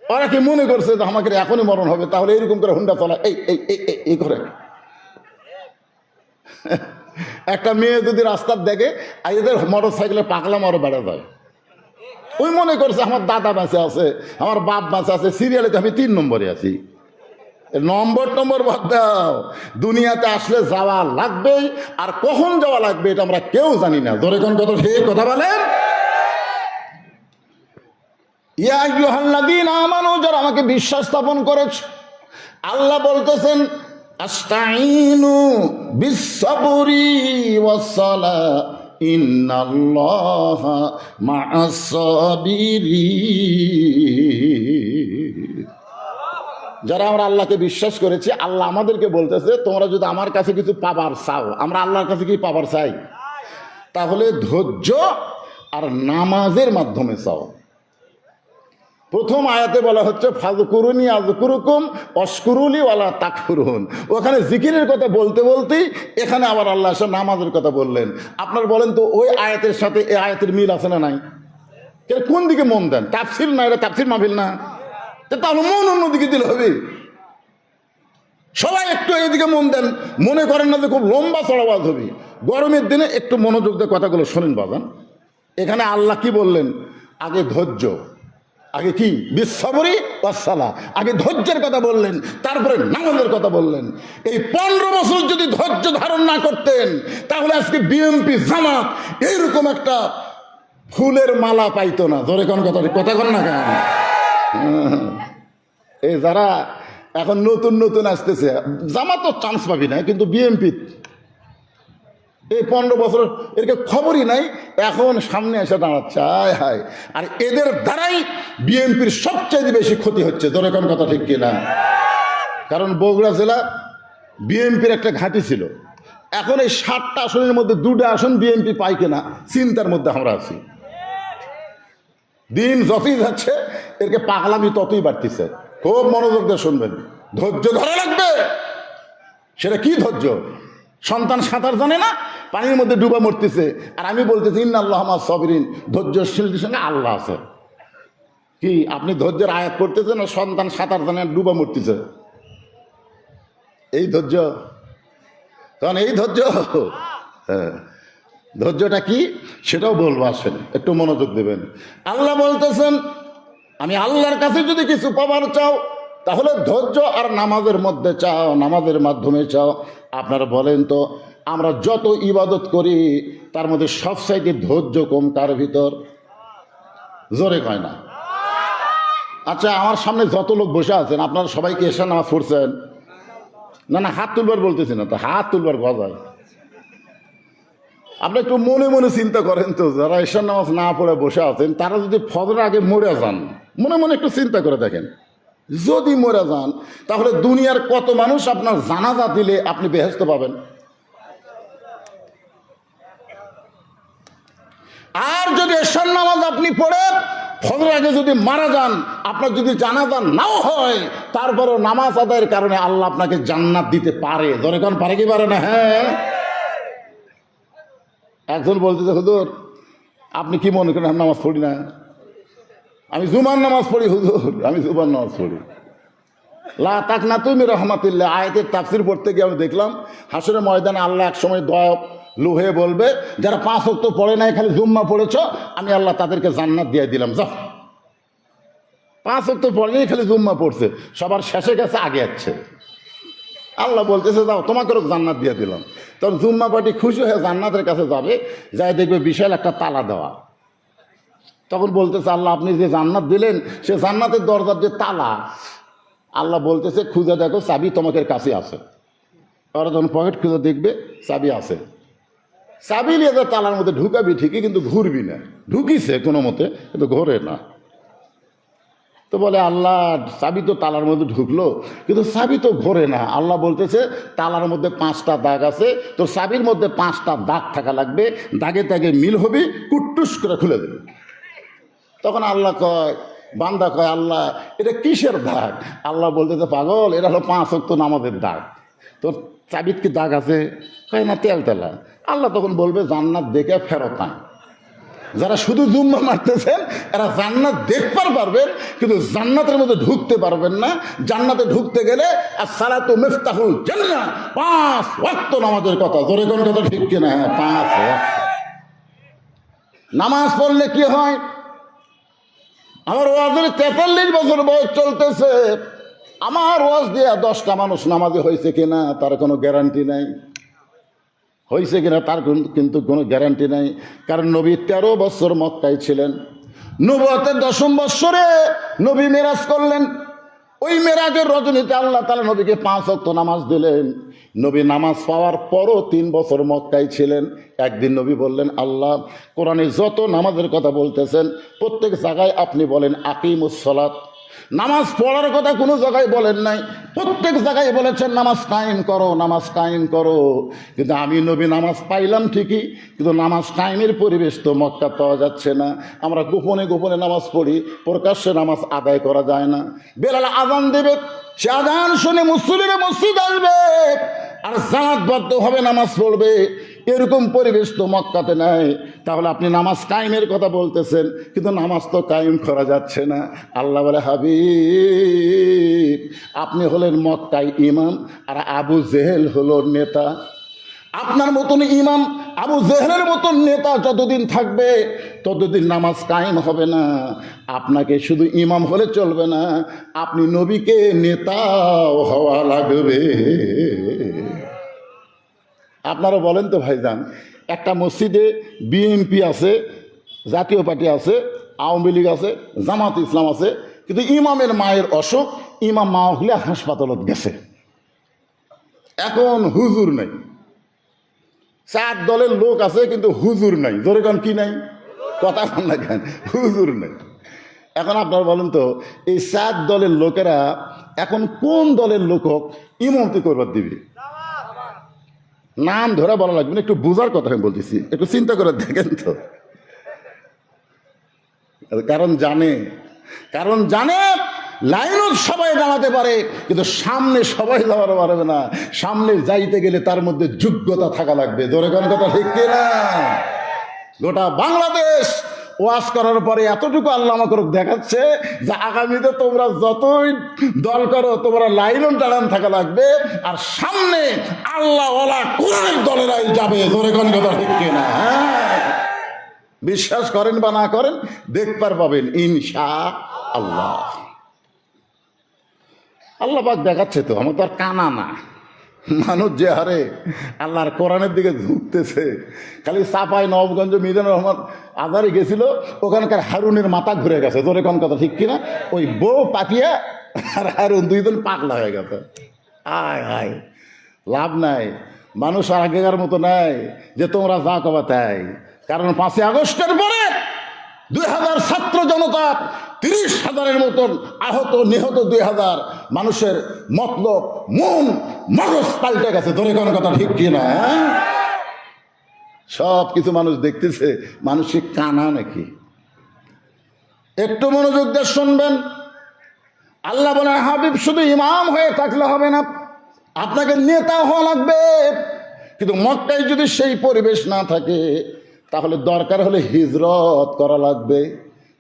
ওরা কি মনে করছে যে আমাকে এখনই মরণ হবে, তাহলে এরকম করে হুন্ডা চলা এই এই এই করে। একটা মেয়ে যদি রাস্তার দেখে আর এদের মোটর সাইকেলে পাকলাম আরো বেড়ে যায়, ওই মনে করছে আমার দাদা বাঁচে আছে, আমার বাপ বাঁচে আছে, সিরিয়ালে তো আমি 3 নম্বরে আছি। নম্বর বাদ দাও, দুনিয়াতে আসলে যাওয়া লাগবেই, আর কখন যাওয়া লাগবে এটা আমরা কেউ জানি না। ধরে কোন কত সেই কথা বলেন, ইয়া আইয়ুহাল্লাযীনা আমানু, যারা আমাকে বিশ্বাস স্থাপন করেছে, আল্লাহ বলতেছেন আস্তাঈনু বিস-সাবরি ওয়াস-সালাহ ইন্নাল্লাহা মা'আস-সাবিরিন। যারা আমরা আল্লাহকে বিশ্বাস করেছি, আল্লাহ আমাদেরকে বলতেছে তোমরা যদি আমার কাছে কিছু পাবার চাও, আমরা আল্লাহর কাছে কি পাবার চাই, তাহলে ধৈর্য আর নামাজের মাধ্যমে চাও। প্রথম আয়াতে বলা হচ্ছে ফাযকুরুনি আযকুরুকুম ওয়াশকুরুলি ওয়ালা তাকফুরুন। ওখানে জিকিরের কথা বলতে বলতেই এখানে আবার আল্লাহ এসে নামাজের কথা বললেন। আপনারা বলেন তো ওই আয়াতের সাথে এই আয়াতের মিল আছে না নাই? কোন দিকে মন দেন? তাফসীর না, এটা তাফসীর মাহফিল না, তাহলে মন অন্যদিকে দিলে হবে। সবাই একটু এদিকে মন দেন, মনে করেন না যে খুব লম্বা চড়াবাজ হবে। গরমের দিনে একটু মনোযোগ দিয়ে কথাগুলো শোনেন বাজান। এখানে আল্লাহ কি বললেন? আগে ধৈর্য, আগে কি বিস-সাবরি ওয়াস-সালাহ, আগে ধৈর্যের কথা বললেন, তারপরে নামাজের কথা বললেন। এই 15 বছর যদি ধৈর্য ধারণ না করতেন তাহলে আজকে বিএনপি জামাত এইরকম একটা ফুলের মালা পাইতো না। ধরে কোন কথা কন না কেন? এই যারা এখন নতুন নতুন আসতেছে, জামাত তো চান্স পাবি না, কিন্তু বিএনপি এই 15 বছর এর খবরই নাই, এখন সামনে এসে দাঁড়াচ্ছে। হায় হায়, আর এদের দ্বারাই বিএনপির সবচেয়ে বেশি ক্ষতি হচ্ছে। ধরে কোন কথা ঠিক কিনা? কারণ বগুড়া জেলা বিএনপির একটা ঘাঁটি ছিল, এখন এই 7টা আসনের মধ্যে 2টা আসন বিএনপি পায় কিনা চিন্তার মধ্যে আমরা আছি। দিন যতই যাচ্ছে এরকে পাগলামি ততই বাড়তিছে। খুব মনোযোগ দিয়ে শুনবেন, ধৈর্য ধরা লাগবে। সেটা কি ধৈর্য? সন্তান সাঁতার জানে না, পানির মধ্যে ডুবা মরতেছে, আর আমি বলতেছি ইন্নাল্লাহা মা'আস-সাবিরিন, ধৈর্যশীলদের সঙ্গে আল্লাহ আছে। কি আপনি ধৈর্যের আয়াত করতেছেন না সন্তান সাঁতার জানে আর ডুবা মরতেছে? এই ধৈর্য? কারণ এই ধৈর্য, হ্যাঁ, ধৈর্যটা কি সেটাও বলবো, আসেন একটু মনোযোগ দেবেন। আল্লাহ বলতেছেন আমি আল্লাহর কাছে যদি কিছু পাবার চাও তাহলে ধৈর্য আর নামাজের মধ্যে চাও, নামাজের মাধ্যমে চাও। আপনারা বলেন তো, আমরা যত ইবাদত করি তার মধ্যে সবচাইতে ধৈর্য কম কার ভিতর? জোরে কয় না? আচ্ছা, আমার সামনে যত লোক বসে আছেন আপনারা সবাইকে এসে নামাজ পড়ছেন? না না, হাত তুলবার বলতেছি না তো, হাত তুলবার গজায়। আপনি একটু মনে মনে চিন্তা করেন তো, যারা ঈশার নামাজ না পড়ে বসে আছেন তারা যদি ফজরের আগে মরে যান, মনে মনে একটু চিন্তা করে দেখেন, যদি মরে যান তাহলে দুনিয়ার কত মানুষ আপনার জানাজা দিলে আপনি বেহেশত পাবেন? আর যদি ঈশার নামাজ আপনি পড়ে ফজরের আগে যদি মারা যান, আপনার যদি জানাজা নাও হয়, তারপরও নামাজ আদায়ের কারণে আল্লাহ আপনাকে জান্নাত দিতে পারে। ধরে কোন পারে কি পারে না? হ্যাঁ। একজন বলতেছে হুজুর আপনি কি মনে করেন আমি নামাজ পড়ি না? আমি জুমার নামাজ পড়ি হুজুর, আমি জুমার নামাজ পড়ি। লা তাকনাতু মির রাহমাতিল্লাহ আয়াতের তাফসীর পড়তে গিয়ে আমি দেখলাম হাসরের ময়দানে আল্লাহ এক সময় দয়া লোহে বলবে, যারা 5 ওয়াক্ত পড়ে নাই খালি জুম্মা পড়েছ, আমি আল্লাহ তাদেরকে জান্নাত দিয়ে দিলাম। যাও, 5 ওয়াক্ত পড়েনি খালি জুম্মা পড়ছে, সবার শেষে গেছে আগে যাচ্ছে। আল্লাহ বলতেছে যাও তোমাকেও জান্নাত দিয়ে দিলাম। তখন জুম্মা পার্টি খুশি হয়ে জান্নাতের কাছে যাবে, যাই দেখবে বিশাল একটা তালা দেওয়া। তখন বলতেছে আল্লাহ আপনি যে জান্নাত দিলেন সে জান্নাতের দরজার যে তালা, আল্লাহ বলতেছে খুঁজে দেখো চাবি তোমাদের কাছে আছে। ওরা যখন পকেট খুঁজে দেখবে চাবি আছে। চাবি নিয়ে যা তালার মধ্যে ঢুকাবি ঠিকই, কিন্তু ঘুরবি না। ঢুকিছে কোনো মতে, কিন্তু ঘোরে না। তো বলে আল্লাহ, চাবি তো তালার মধ্যে ঢুকলো, কিন্তু চাবি তো ঘোরে না। আল্লাহ বলতেছে তালার মধ্যে 5টা দাগ আছে, তো চাবির মধ্যে 5টা দাগ থাকা লাগবে, দাগে দাগে মিল হবে, কুট্টুস করে খুলে দেবে। তখন আল্লাহ কয়, বান্দা কয়, আল্লাহ এটা কিসের দাগ? আল্লাহ বলতেছে, পাগল, এটা হলো 5 ওয়াক্ত নামাজের দাগ। তোর চাবির কি দাগ আছে? কয় না, তেল তেলা। আল্লাহ তখন বলবে, জান্নাত দেখে ফেরত আন। যারা শুধু জুম্মা মারতেছেন এরা জান্নাত দেখবার পারবেন, কিন্তু জান্নাতের মধ্যে ঢুকতে পারবেন না। জান্নাতে ঢুকতে গেলে আসসালাতু মিফতাহুল জান্নাহ, 5 ওয়াক্ত নামাজের কথা। জোরে কোন কথা ঠিক কিনা? 5 ওয়াক্ত নামাজ পড়লে কি হয়? আমার ওয়াজের 43 বছর বয়স চলতেছে, আমার ওয়াজ দিয়ে 10টা মানুষ নামাজি হয়েছে কিনা তার কোনো গ্যারান্টি নাই। হয়েছে কিনা তার কিন্তু কোনো গ্যারান্টি নাই। কারণ নবী 13 বছর মক্কায় ছিলেন। নবুয়তের 10ম বৎসরে নবী মেরাজ করলেন। ওই মেরাজের রজনীতে আল্লাহ তাআলা নবীকে 5 ওয়াক্ত নামাজ দিলেন। নবী নামাজ পাওয়ার পরও 3 বছর মক্কায় ছিলেন। একদিন নবী বললেন, আল্লাহ, কোরআনে যত নামাজের কথা বলতেছেন প্রত্যেক জায়গায় আপনি বলেন আকিমুস সালাত, নামাজ পড়ার কথা কোনো জায়গায় বলেন নাই। প্রত্যেক জায়গায় বলেছেন নামাজ কায়েম করো, নামাজ কায়েম করো। কিন্তু আমি নবী নামাজ পাইলাম ঠিকই, কিন্তু নামাজ কায়েমের পরিবেশ তো মক্কা পাওয়া যাচ্ছে না। আমরা গোপনে গোপনে নামাজ পড়ি, প্রকাশ্যে নামাজ আদায় করা যায় না। বেলাল আজান দেবে, সে আজান শুনে মুসল্লিরা মসজিদ আসবে আর জামাতবদ্ধভাবে নামাজ পড়বে, এরকম পরিবেশ তো মক্কাতে নাই। তাহলে আপনি নামাজ কায়েমের কথা বলতেছেন, কিন্তু নামাজ তো কায়েম করা যাচ্ছে না। আল্লাহ বলে, হাবিব, আপনি হলেন মক্কায় ইমাম, আর আবু জেহেল হলো নেতা। আপনার মতন ইমাম আবু জেহেলের মতন নেতা যতদিন থাকবে ততদিন নামাজ কায়েম হবে না। আপনাকে শুধু ইমাম হলে চলবে না, আপনি নবীকে নেতাও হওয়া লাগবে। আপনারা বলেন তো ভাইজান, একটা মসজিদে বিএনপি আছে, জাতীয় পার্টি আছে, আওয়ামী লীগ আছে, জামাত ইসলাম আছে, কিন্তু ইমামের মায়ের অসুখ, ইমাম মা হলে হাসপাতালত গেছে, এখন হুজুর নাই। 4 দলের লোক আছে কিন্তু হুজুর নাই। জোরে কান কি নাই? কথা বল না কেন? হুজুর নাই। এখন আপনারা বলেন তো, এই 4 দলের লোকেরা এখন কোন দলের লোক ইমামতি করবার দিবে? নাম ধরে বলা লাগবে না, একটু বোঝার কথা আমি বলতেছি, একটু চিন্তা করে দেখেন তো। কারণ জানে লাইনও সবাই দাঁড়াতে পারে, কিন্তু সামনে সবাই দাঁড়াতে পারবে না। সামনে যাইতে গেলে তার মধ্যে যোগ্যতা থাকা লাগবে। ধরে কোন কথা ঠিক কিনা? গোটা বাংলাদেশ ওয়াজ করার পরে এতটুকু আল্লাহ আমাকে দেখাচ্ছে যে আগামীতে তোমরা যতই দল করো, তোমরা লাইনও দাঁড়ান থাকা লাগবে, আর সামনে আল্লাহ ওয়ালা কোরআনের দলেরাই যাবে। ধরে কোন কথা ঠিক কিনা? বিশ্বাস করেন বা না করেন, দেখবার পাবেন ইনশাআল্লাহ। আল্লাহ পাক দেখাচ্ছে তো, আমার তো আর কানা না। মানুষ যে হারে আল্লাহর কোরআনের দিকে ঝুঁকতেছে। খালি চাপাই নবগঞ্জ মিজানুর রহমান আজারি গেছিল, ওখানকার হারুনের মাথা ঘুরে গেছে। তোর কোন কথা ঠিক কিনা? ওই বউ পাঠিয়ে আর হারুন 2 জন পাগলা হয়ে গেছে। আয় আয়, লাভ নাই। মানুষ আর আগেকার মতো নাই যে তোমরা যা কবা তাই। কারণ 5ই আগস্টের পরে 2000 ছাত্র জনতা, 30,000-এর মতন আহত নিহত, 2000 মানুষের মতলব মন মগজ পাল্টে গেছে। ধরে কোন কথা ঠিক কিনা? সব কিছু মানুষ দেখতেছে, মানুষের কানা নাকি? একটু মনোযোগ দিয়ে শুনবেন। আল্লাহ বলে, হাবিব শুধু ইমাম হয়ে থাকলে হবে না, আপনাকে নেতা হওয়া লাগবে। কিন্তু মক্কায় যদি সেই পরিবেশ না থাকে, তাহলে দরকার হলে হিজরত করা লাগবে।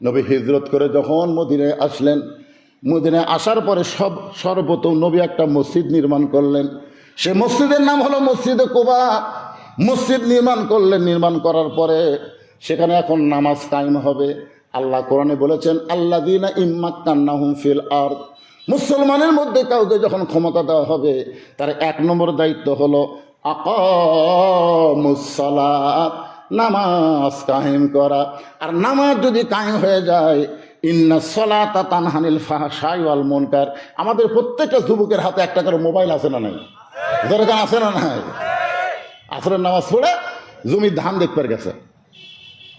নবী হিজরত করে যখন মদিনায় আসলেন, মদিনায় আসার পরে সর্বপ্রথম নবী একটা মসজিদ নির্মাণ করলেন। সে মসজিদের নাম হলো মসজিদে কুবা। মসজিদ নির্মাণ করলেন। নির্মাণ করার পরে সেখানে এখন নামাজ কায়েম হবে। আল্লাহ কোরআনে বলেছেন, আল্লাযীনা ইম্মাক্কান্নাহুম ফিল আরদ, মুসলমানের মধ্যে কাউকে যখন ক্ষমতা দেওয়া হবে, তার 1 নম্বর দায়িত্ব হলো আকামুস সালাত, নামাজ কায়েম করা। আর নামাজ যদি কায়েম হয়ে যায়, ইন্না সলাতা তানহানিল ফাহশাই ওয়াল মুনকার। আমাদের প্রত্যেকটা যুবকের হাতে একটা করে মোবাইল আছে না নাই? দরকার আছে না নাই? আসরের নামাজ পড়ে জমির ধান দেখবার গেছে,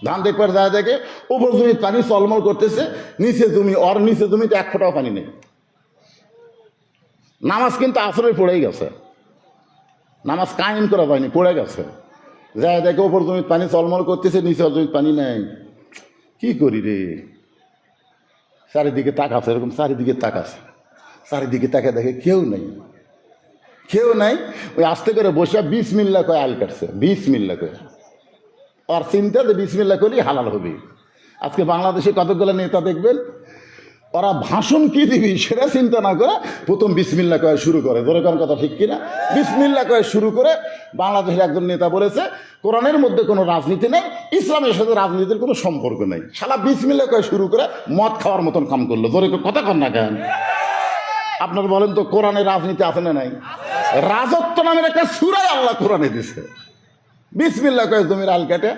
ধান দেখবার যায় দেখে উপর জমির পানি চলমল করতেছে, নিচে জমি, ওর নিচে জমিতে এক ফোঁটাও পানি নেই। নামাজ কিন্তু আসরে পড়েই গেছে, নামাজ কায়েম করা হয়নি, পড়ে গেছে। যায় দেখে উপর জমির পানি চলমল করতেছে, নিচে জমির পানি নেই। কি করি রে, চারিদিকে তাকাছে, এরকম চারিদিকে তাকাছে, চারিদিকে তাকে দেখে কেউ নেই, কেউ নাই। ওই আস্তে করে বসে বিসমিল্লাহ কয়ে আল কাটছে, বিসমিল্লাহ কয়ে। আর চিন্তা যে বিসমিল্লাহ করলেই হালাল হবে। আজকে বাংলাদেশে কতগুলো নেতা দেখবেন, ওরা ভাষণ কি দিবি সেটা চিন্তা না করে প্রথম বিসমিল্লাহ কয়ে শুরু করে। ধরে কারণ কথা ঠিক কিনা? বিসমিল্লাহ কয়ে শুরু করে। বাংলাদেশের একজন নেতা বলেছে কোরআনের মধ্যে কোনো রাজনীতি নেই, ইসলামের সাথে রাজনীতির কোনো সম্পর্ক নেই। শালা বিসমিল্লাহ কয়ে শুরু করে মদ খাওয়ার মতন কাম করলো। ধরে কথা কর না কেন? আপনার বলেন তো কোরআনে রাজনীতি আছে না নাই? রাজত্ব নামের একটা সূরা আল্লাহ কোরআনে দিছে। বিসমিল্লাহ কয়ে জমির আল কেটে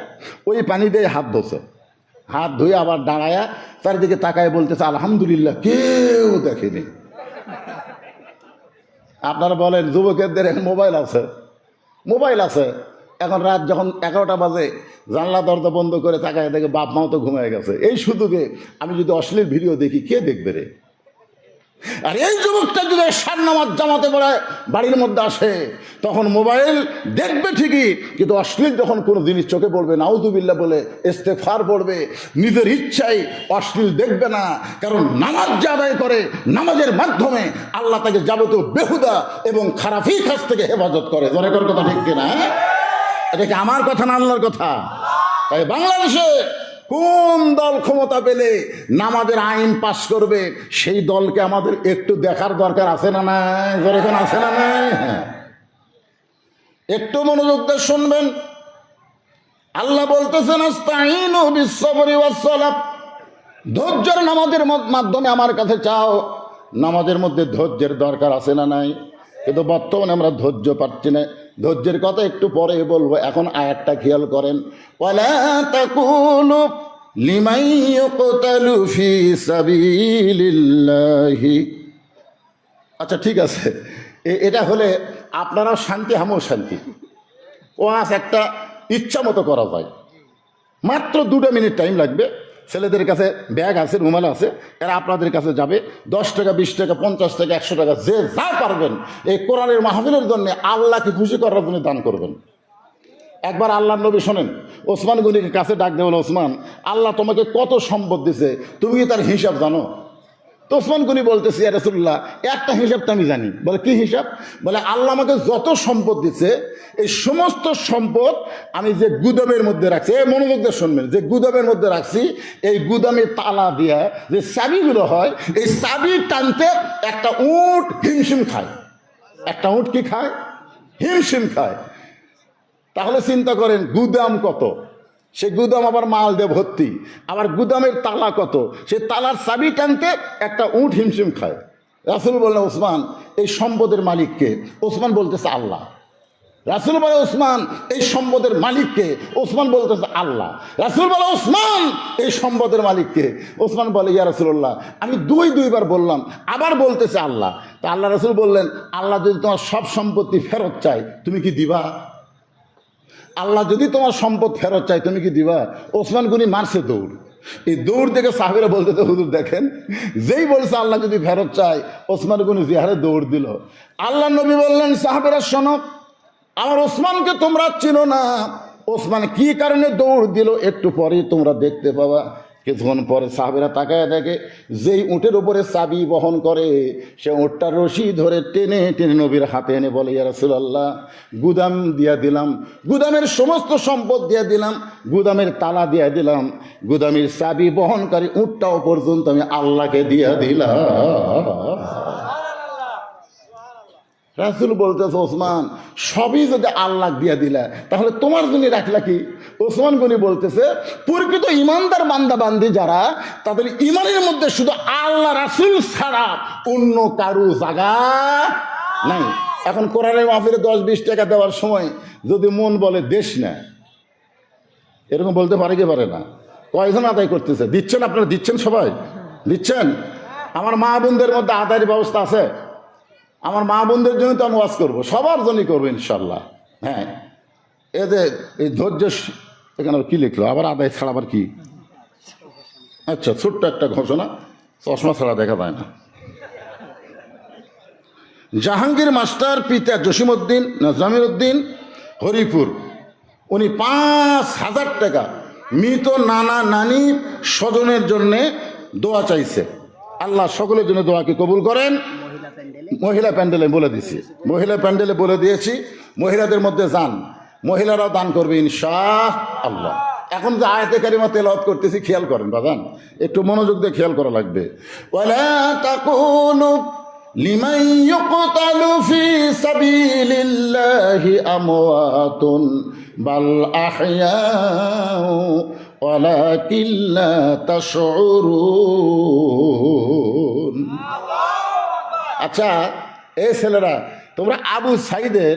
ওই পানি দিয়ে হাত ধোছে, হাত ধুয়ে আবার দাঁড়ায়া চারিদিকে তাকায় বলতেছে আলহামদুলিল্লাহ, কেউ দেখেনি। আপনারা বলেন যুবকের মোবাইল আছে, মোবাইল আছে, এখন রাত যখন 11টা বাজে জানলা দরজা বন্ধ করে তাকায় দেখে বাপ মাও তো ঘুমিয়ে গেছে। এই শুধুকে আমি যদি অশ্লীল ভিডিও দেখি কে দেখবে রে? আর এই যুবকটা যদি সার নামাজ জামাতে পড়ে বাড়ির মধ্যে আসে তখন মোবাইল দেখবে ঠিকই, কিন্তু অশ্লীল যখন কোনো জিনিস চোখে পড়বে নাউযুবিল্লাহ বলে ইস্তেগফার পড়বে, নিজের ইচ্ছায় অশ্লীল দেখবে না। কারণ নামাজ যে আদায় করে, নামাজের মাধ্যমে আল্লাহ তাকে যাবতীয় বেহুদা এবং খারাপি কাজ থেকে হেফাজত করে। জোরে কর কথা ঠিক কিনা? এটা কি আমার কথা না আল্লাহর কথা? তাই বাংলাদেশে কোন দল ক্ষমতা পেলে নামাজের আইন পাশ করবে সেই দলকে আমাদের একটু দেখার দরকার আছে না নাই? যেরকম আছে না নাই? একটু মনোযোগ দিয়ে শুনবেন। আল্লাহ বলতেছেন আস্তাঈনু বিস-সাবরি ওয়াস-সালাত, ধৈর্যের নামাজের মাধ্যমে আমার কাছে চাও। নামাজের মধ্যে ধৈর্যের দরকার আছে না নাই? কিন্তু বর্তমানে আমরা ধৈর্য পাচ্ছি না। ধৈর্যের কথা একটু পরে বলবো, এখন আয়াতটা খেয়াল করেন। ওয়ালা তাকুলু লিমান ইউকতালু ফি সাবিলিল্লাহি। আচ্ছা ঠিক আছে, এটা হলে আপনারাও শান্তি, আমিও শান্তি। ওয়াজ একটা ইচ্ছা মতো করা যায়, মাত্র 2 মিনিট টাইম লাগবে। ছেলেদের কাছে ব্যাগ আছে, রুমাল আছে, এরা আপনাদের কাছে যাবে। 10 টাকা, 20 টাকা, 50 টাকা, 100 টাকা, যে যা পারবেন এই কোরআনের মাহফিলের জন্য আল্লাহকে খুশি করার জন্য দান করবেন। একবার আল্লাহর নবী শোনেন, ওসমান গনিকে কাছে ডাক দেবেন, ওসমান আল্লাহ তোমাকে কত সম্পদ দিছে, তুমি কি তার হিসাব জানো? তো ওসমান গনি বলতেছে ইয়া রাসূলুল্লাহ, একটা হিসাবটা আমি জানি। বলে কি হিসাব? বলে আল্লাহ আমাকে যত সম্পদ দিচ্ছে এই সমস্ত সম্পদ আমি যে গুদামের মধ্যে রাখছি, মনোযোগ দিয়ে শুনবেন, যে গুদামের মধ্যে রাখছি এই গুদামের তালা দিয়া যে চাবিগুলো হয়, এই চাবি টানতে একটা উট হিমশিম খায়। একটা উট কি খায়? হিমশিম খায়। তাহলে চিন্তা করেন গুদাম কত, সে গুদাম আবার মাল দিয়ে ভর্তি, আবার গুদামের তালা কত, সে তালার চাবি টানতে একটা উট হিমশিম খায়। রাসূল বললেন ওসমান এই সম্পদের মালিককে? ওসমান বলতেছে আল্লাহ। রাসূল বলে ওসমান এই সম্পদের মালিককে? ওসমান বলতেছে আল্লাহ। রাসূল বলে ওসমান এই সম্পদের মালিককে? ওসমান বলে ইয়া রাসূলুল্লাহ আমি দুইবার বললাম, আবার বলতেছে আল্লাহ। তা আল্লাহ রাসূল বললেন আল্লাহ যদি তোমার সব সম্পত্তি ফেরত চায় তুমি কি দিবা? আল্লাহ যদি তোমার সম্পদ ফেরত চায় তুমি কি দিবা? ওসমান গনি মারছে দৌড়। এই দৌড় দেখে সাহাবীরা বলতেছে হুজুর দেখেন, যেই বলছে আল্লাহ যদি ফেরত চায় ওসমান গনি জিহারে দৌড় দিল। আল্লাহ নবী বললেন সাহাবীরা শোনো, আমার ওসমানকে তোমরা চিনো না, ওসমান কি কারণে দৌড় দিল একটু পরে তোমরা দেখতে পাবা। কিছুক্ষণ পরে সাহাবীরা তাকায় দেখে যেই উটের উপরে চাবি বহন করে সে উটটার রশি ধরে টেনে টেনে নবীর হাতে এনে বলে ইয়া রাসূলুল্লাহ গুদাম দিয়া দিলাম, গুদামের সমস্ত সম্পদ দিয়া দিলাম, গুদামের তালা দিয়া দিলাম, গুদামের চাবি বহনকারী উটটাও পর্যন্ত আমি আল্লাহকে দিয়া দিলাম। রাসূল বলতেছে ওসমান সবই যদি আল্লাহ দিয়া দিলা তাহলে তোমার জন্য রাখলা কি? ওসমান গনি বলতেছে প্রকৃত ইমানদার বান্দা বান্দি যারা, তাদের ইমানের মধ্যে শুধু আল্লাহ রাসূল ছাড়া অন্য কারো জায়গা নাই। এখন কোরআনের মাহফিলে 10-20 টাকা দেওয়ার সময় যদি মন বলে দেশ না, এরকম বলতে পারে কি পারে না? কয়জন আদায় করতেছে? দিচ্ছেন আপনারা? দিচ্ছেন? সবাই দিচ্ছেন? আমার মা বোনদের মধ্যে আদায়ের ব্যবস্থা আছে? আমার মা বোনদের জন্য তো আমি ওয়াজ করবো, সবার জন্যই করবো ইনশাল্লাহ। হ্যাঁ, এদের এই ধৈর্য এখানে কি লিখলো আবার আদায় ছাড়া আবার কি? আচ্ছা, ছোট্ট একটা ঘোষণা, চশমা ছাড়া দেখা যায় না। জাহাঙ্গীর মাস্টার পিতা জসিমউদ্দিন না জামিরউদ্দিন হরিপুর, উনি 5,000 টাকা মৃত নানা নানি স্বজনের জন্যে দোয়া চাইছে। আল্লাহ সকলের জন্য দোয়াকে কবুল করেন। মহিলা প্যান্ডেলে বলে দিছি, মহিলা প্যান্ডেলে বলে দিয়েছি, মহিলাদের মধ্যে যান, মহিলারাও দান করবে ইনশাআল্লাহ। এখন যে আয়াতে কারিমা তেলাওয়াত করতেছি খেয়াল করেন বাজান, একটু মনোযোগ দিয়ে খেয়াল করা লাগবে। ওয়ালা তাকুলু লিমান ইউকতালু ফি সাবিলিল্লাহি আমওয়াতুন বাল আহইয়াউ ওয়ালাকিন লা তাশউরুন। আচ্ছা এই ছেলেরা, তোমরা আবু সাইদের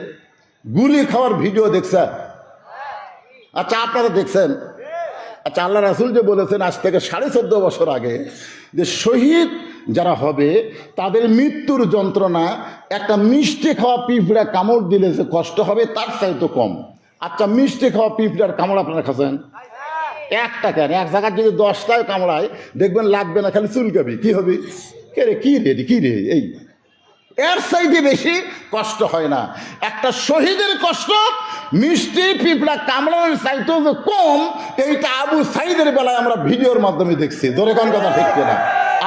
গুলি খাওয়ার ভিডিও দেখছ? আচ্ছা আপনারা দেখছেন? আচ্ছা আল্লাহ রাসূল যে বলেছেন আজ থেকে 14.5 বছর আগে যে শহীদ যারা হবে তাদের মৃত্যুর যন্ত্রণা একটা মিষ্টি খাওয়া পিঁপড়া কামড় দিলে যে কষ্ট হবে তার চাইতে কম। আচ্ছা মিষ্টি খাওয়া পিঁপড়ার কামড় আপনারা খাচ্ছেন? একটা কেন, এক জায়গায় যদি 10টায় কামড়ায় দেখবেন লাগবে না, খালি চুলকাবি, কি হবে? কে রে কি রে কি রে, এই এর চাইতে বেশি কষ্ট হয় না। একটা শহীদের কষ্ট মিষ্টি পিঁপড়া কামড়ানোর চাইতেও যে কম, এইটা আবু সাইদের বেলায় আমরা ভিডিওর মাধ্যমে দেখছি। ধরে কোন কথা ঠিক কিনা?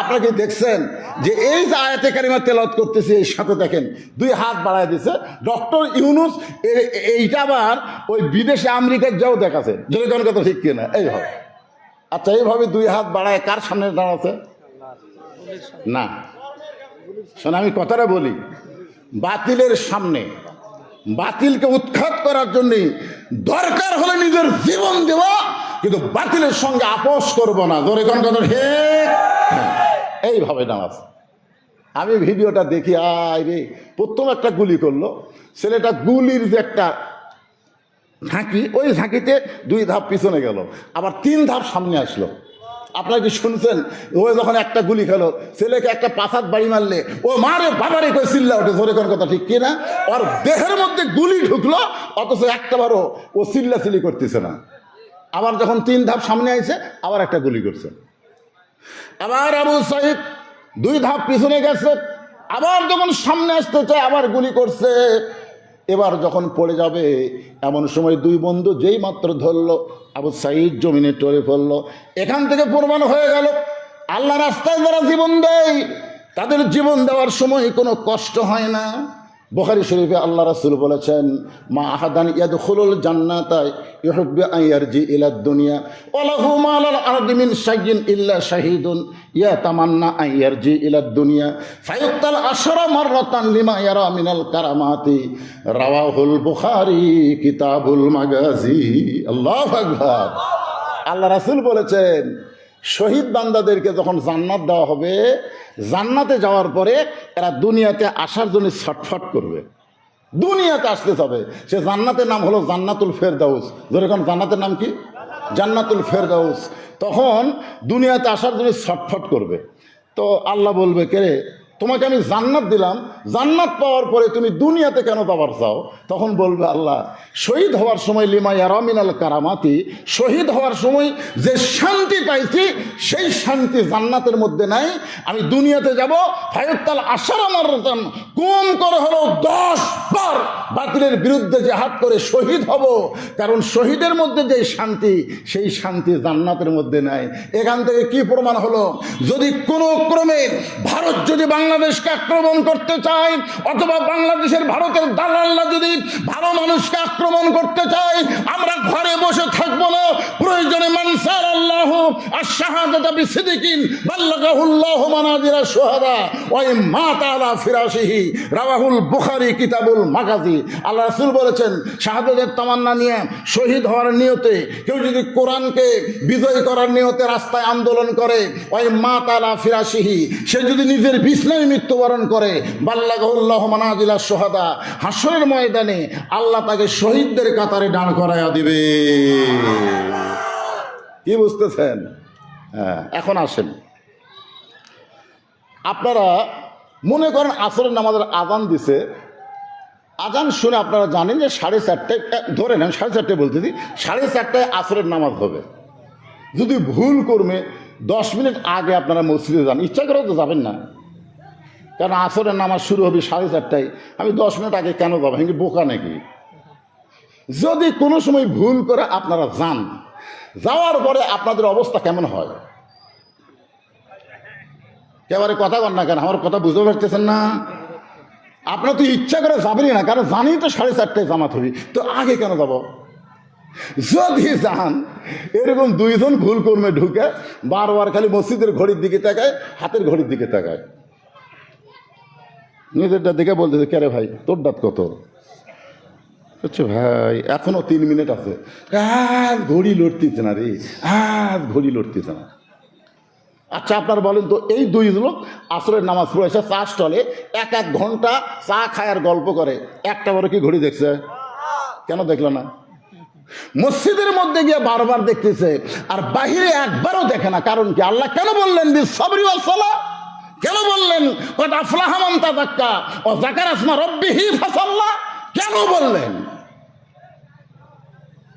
আপনারা কি দেখছেন যে এই যে আয়াতে কারিমা তেলাওয়াত করতেছি এর সাথে দেখেন 2 হাত বাড়ায় দিছে ডক্টর ইউনুস। এইটা আবার ওই বিদেশে আমেরিকার যাও দেখাছে। ধরে কোন কথা ঠিক কিনা? এইভাবে। আচ্ছা এইভাবে 2 হাত বাড়ায় কার সামনে দাঁড়াচ্ছে? না শোন, আমি কথাটা বলি, বাতিলের সামনে, বাতিলকে উৎখাত করার জন্য দরকার হলে নিজের জীবন দেওয়া, কিন্তু বাতিলের সঙ্গে আপোষ করবো না। ধরে কোন কথা ঠিক? এইভাবে নামাজ। আমি ভিডিওটা দেখি, আয় রে, প্রথম একটা গুলি করলো ছেলেটা, গুলির যে একটা ঝাঁকি, ওই ঝাঁকিতে 2 ধাপ পিছনে গেল, আবার 3 ধাপ সামনে আসলো। আপনারা কি শুনছেন? ও যখন একটা গুলি খেলো, ছেলেকে একটা 5 হাত বাড়ি মারলে ও মারে বাবারে করে চিল্লা ওঠে। ধরে কোন কথা ঠিক কিনা? ওর দেহের মধ্যে গুলি ঢুকলো, অথচ একটাবারও ও চিল্লাচিল্লি করতেছে না। আবার যখন 3 ধাপ সামনে আইছে আবার একটা গুলি করছে। আবার আবু সাইদ 2 ধাপ পিছনে গেছে, আবার যখন সামনে আসতে চায় আবার গুলি করছে। এবার যখন পড়ে যাবে এমন সময় 2 বন্ধু যেই মাত্র ধরলো, আবু সাইদ জমিনে টরে পড়লো। এখান থেকে প্রমাণ হয়ে গেল আল্লাহ রাস্তায় যারা জীবন দেয় তাদের জীবন দেওয়ার সময় কোনো কষ্ট হয় না। বুখারী শরীফে আল্লাহ রাসূল বলেছেন, মা আহাদান ইয়াদখুলুল জান্নাতা ইউহিব্বু আন ইয়ারজি ইলা দুনিয়া ওয়া লাহু মা আলাল আরদি মিন শাইইন ইল্লা শাহীদুন ইয়াতামান্না আন ইয়ারজি ইলা দুনিয়া ফায়ুক্তাল আশরা মাররাতান লিমা ইয়ারা মিনাল কারামাতি। রাওয়াহুল বুখারী কিতাবুল মাগাজি। আল্লাহু আকবার। আল্লাহ রাসূল বলেছেন শহীদ বান্দাদেরকে যখন জান্নাত দেওয়া হবে, জান্নাতে যাওয়ার পরে এরা দুনিয়াতে আসার জন্য ছটফট করবে। দুনিয়াতে আসতে হবে। সে জান্নাতের নাম হলো জান্নাতুল ফেরদাউস। যেরকম জান্নাতের নাম কি? জান্নাতুল ফেরদাউস। তখন দুনিয়াতে আসার জন্য ছটফট করবে। তো আল্লাহ বলবে, কে রে, তোমাকে আমি জান্নাত দিলাম, জান্নাত পাওয়ার পরে তুমি দুনিয়াতে কেন পাবার চাও? তখন বলবে আল্লাহ, শহীদ হওয়ার সময় লিমা ইয়ারা মিনাল কারামাতি, শহীদ হওয়ার সময় যে শান্তি পাইছি সেই শান্তি জান্নাতের মধ্যে নাই। আমি দুনিয়াতে যাব, ফায়ুক্তাল আশরা মাররাতান, কম করে হলো 10 বার বাতিলের বিরুদ্ধে জিহাদ করে শহীদ হব, কারণ শহীদের মধ্যে যে শান্তি সেই শান্তি জান্নাতের মধ্যে নাই। এখান থেকে কি প্রমাণ হলো? যদি কোনো ক্রমে ভারত যদি বাংলাদেশকে আক্রমণ করতে চায়, অথবা বাংলাদেশের ভারতের দালালরা যদি ভালো মানুষকে আক্রমণ করতে চায়, আমরা ঘরে বসে থাকবো না। প্রয়োজনে মানসার আল্লাহ আশ-শাহাদাতা বিসিদিকিন বাল্লাগাহুল্লাহু মানাজিরা শুহাদা ওয়া মাতা আলা ফিরাশিহি। রাওয়াহুল বুখারী কিতাবুল মাগাজি। আল্লাহ রাসূল বলেছেন, শাহাদাতের তামান্না নিয়ে শহীদ হওয়ার নিয়তে কেউ যদি কোরআনকে বিজয় করার নিয়তে রাস্তায় আন্দোলন করে, ওয়া মাতা আলা ফিরাশিহি, সে যদি নিজের বিছানায় মৃত্যুবরণ করে, বাল্লাগাহুল্লাহু মানাজিলা শুহাদা, হাসরের ময়দানে আল্লাহ তাকে শহীদদের কাতারে দাঁড় করায়া দিবে। কি বুঝতেছেন? হ্যাঁ, এখন আসেন, আপনারা মনে করেন আসরের নামাজের আযান দিছে, আজান শুনে আপনারা জানেন যে 4:30টায়, ধরে নেন 4:30টায় বলতেছি, 4:30টায় আসরের নামাজ হবে। যদি ভুল করবে 10 মিনিট আগে আপনারা মসজিদে যান, ইচ্ছা করেও তো যাবেন না, কারণ আসরের নামাজ শুরু হবে 4:30টায়। আমি 10 মিনিট আগে কেন যাবো? কি বোকা নাকি? যদি কোনো সময় ভুল করে আপনারা যান, যাওয়ার পরে আপনাদের অবস্থা কেমন হয়? একেবারে কথা বল না কেন, আমার কথা বুঝতে পারতেছেন না? আপনারা তো ইচ্ছা করে যাবেনই না, কারণ জানি তো 4:30টায় জামাত হবে, তো আগে কেন যাব? যদি যান, এরকম 2 জন ভুল করবে ঢুকে বারবার খালি মসজিদের ঘড়ির দিকে তাকায়, হাতের ঘড়ির দিকে তাকায়, নিজেরটা দেখে বলতেছে, কে রে ভাই তোর দাঁত কত? হচ্ছে ভাই এখনো 3 মিনিট আছে, আর ঘড়ি লড়তেছে না রে, আর ঘড়ি লড়তেছে না। আচ্ছা আপনার বলেন তো, এই 2 লোক আসরের নামাজ পড়েছে চা স্টলে, 1 ঘন্টা চা খায় আর গল্প করে, একটা বড় কি ঘড়ি দেখছে? কেন দেখলো না? মসজিদের মধ্যে গিয়ে বারবার দেখতেছে আর বাহিরে একবারও দেখে না। কারণ কি? আল্লাহ কেন বললেন বিসসাবরি ওয়াস সালাহ? কেন বললেন কদ আফলাহা মান তাযাক্কা ওয়া যাকারা ইসমা রাব্বিহি ফাসাল্লা? কেন বললেন?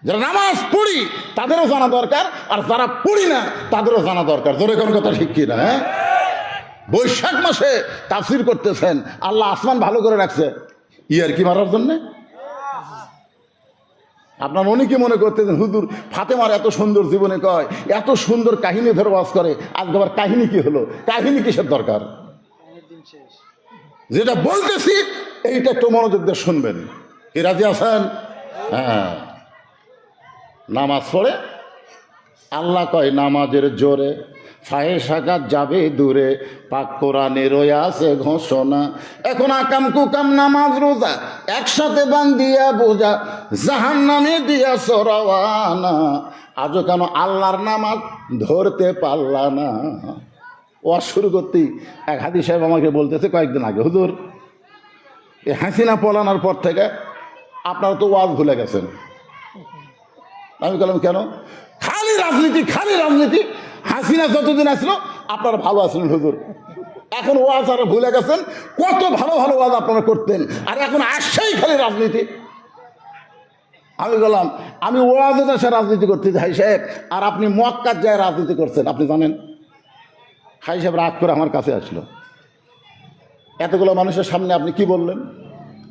যারা নামাজ পড়ি তাদেরও জানা দরকার, আর যারা পড়ি না তাদেরও জানা দরকার। জোরে কোন কথা ঠিক কিনা? হ্যাঁ, বৈশাখ মাসে তাফসীর করতেছেন, আল্লাহ আসমান ভালো করে রাখছে ইয়ার কি মারার জন্যে? আপনার অনেকে মনে করতেছেন হুজুর ফাতেমার এত সুন্দর জীবনে কয়, এত সুন্দর কাহিনী ধরে ওয়াজ করে, আজকে আবার কাহিনী কি হলো? কাহিনী কিসের দরকার? যেটা বলতেছি এইটা একটু মনোযোগ দিয়ে শুনবেন। কি রাজি আছেন? হ্যাঁ, নামাজ পড়ে আল্লাহ কয় নামাজের জোরে ফাহেসাকাত যাবে দূরে, পাক কোরআনের আছে ঘোষণা। এখন আকাম কুকাম নামাজ রোজা একসাথে বান্ধিয়া বোঝা, জাহান্নামে দিয়া সরাওয়ানা। আজও কেন আল্লাহর নামাজ ধরতে পারলা না? ওয়াজ শুরু করতেই এক হাদি সাহেব আমাকে বলতেছে কয়েকদিন আগে, হুজুর এই হাসিনা পলানোর পর থেকে আপনারা তো ওয়াজ ভুলে গেছেন। আমি বললাম কেন? খালি রাজনীতি, খালি রাজনীতি। হাসিনা যতদিন আসলো আপনারা ভালো আছেন হুজুর, এখন ওয়াজ আর ভুলে গেছেন। কত ভালো ভালো ওয়াজ আপনারা করতেন, আর এখন আসছেই খালি রাজনীতি। আমি বললাম আমি ওয়াজে দেশে রাজনীতি করতে হাই সাহেব, আর আপনি মক্কার যায় রাজনীতি করছেন, আপনি জানেন? হাই সাহেব রাগ করে আমার কাছে আসলো, এতগুলো মানুষের সামনে আপনি কি বললেন?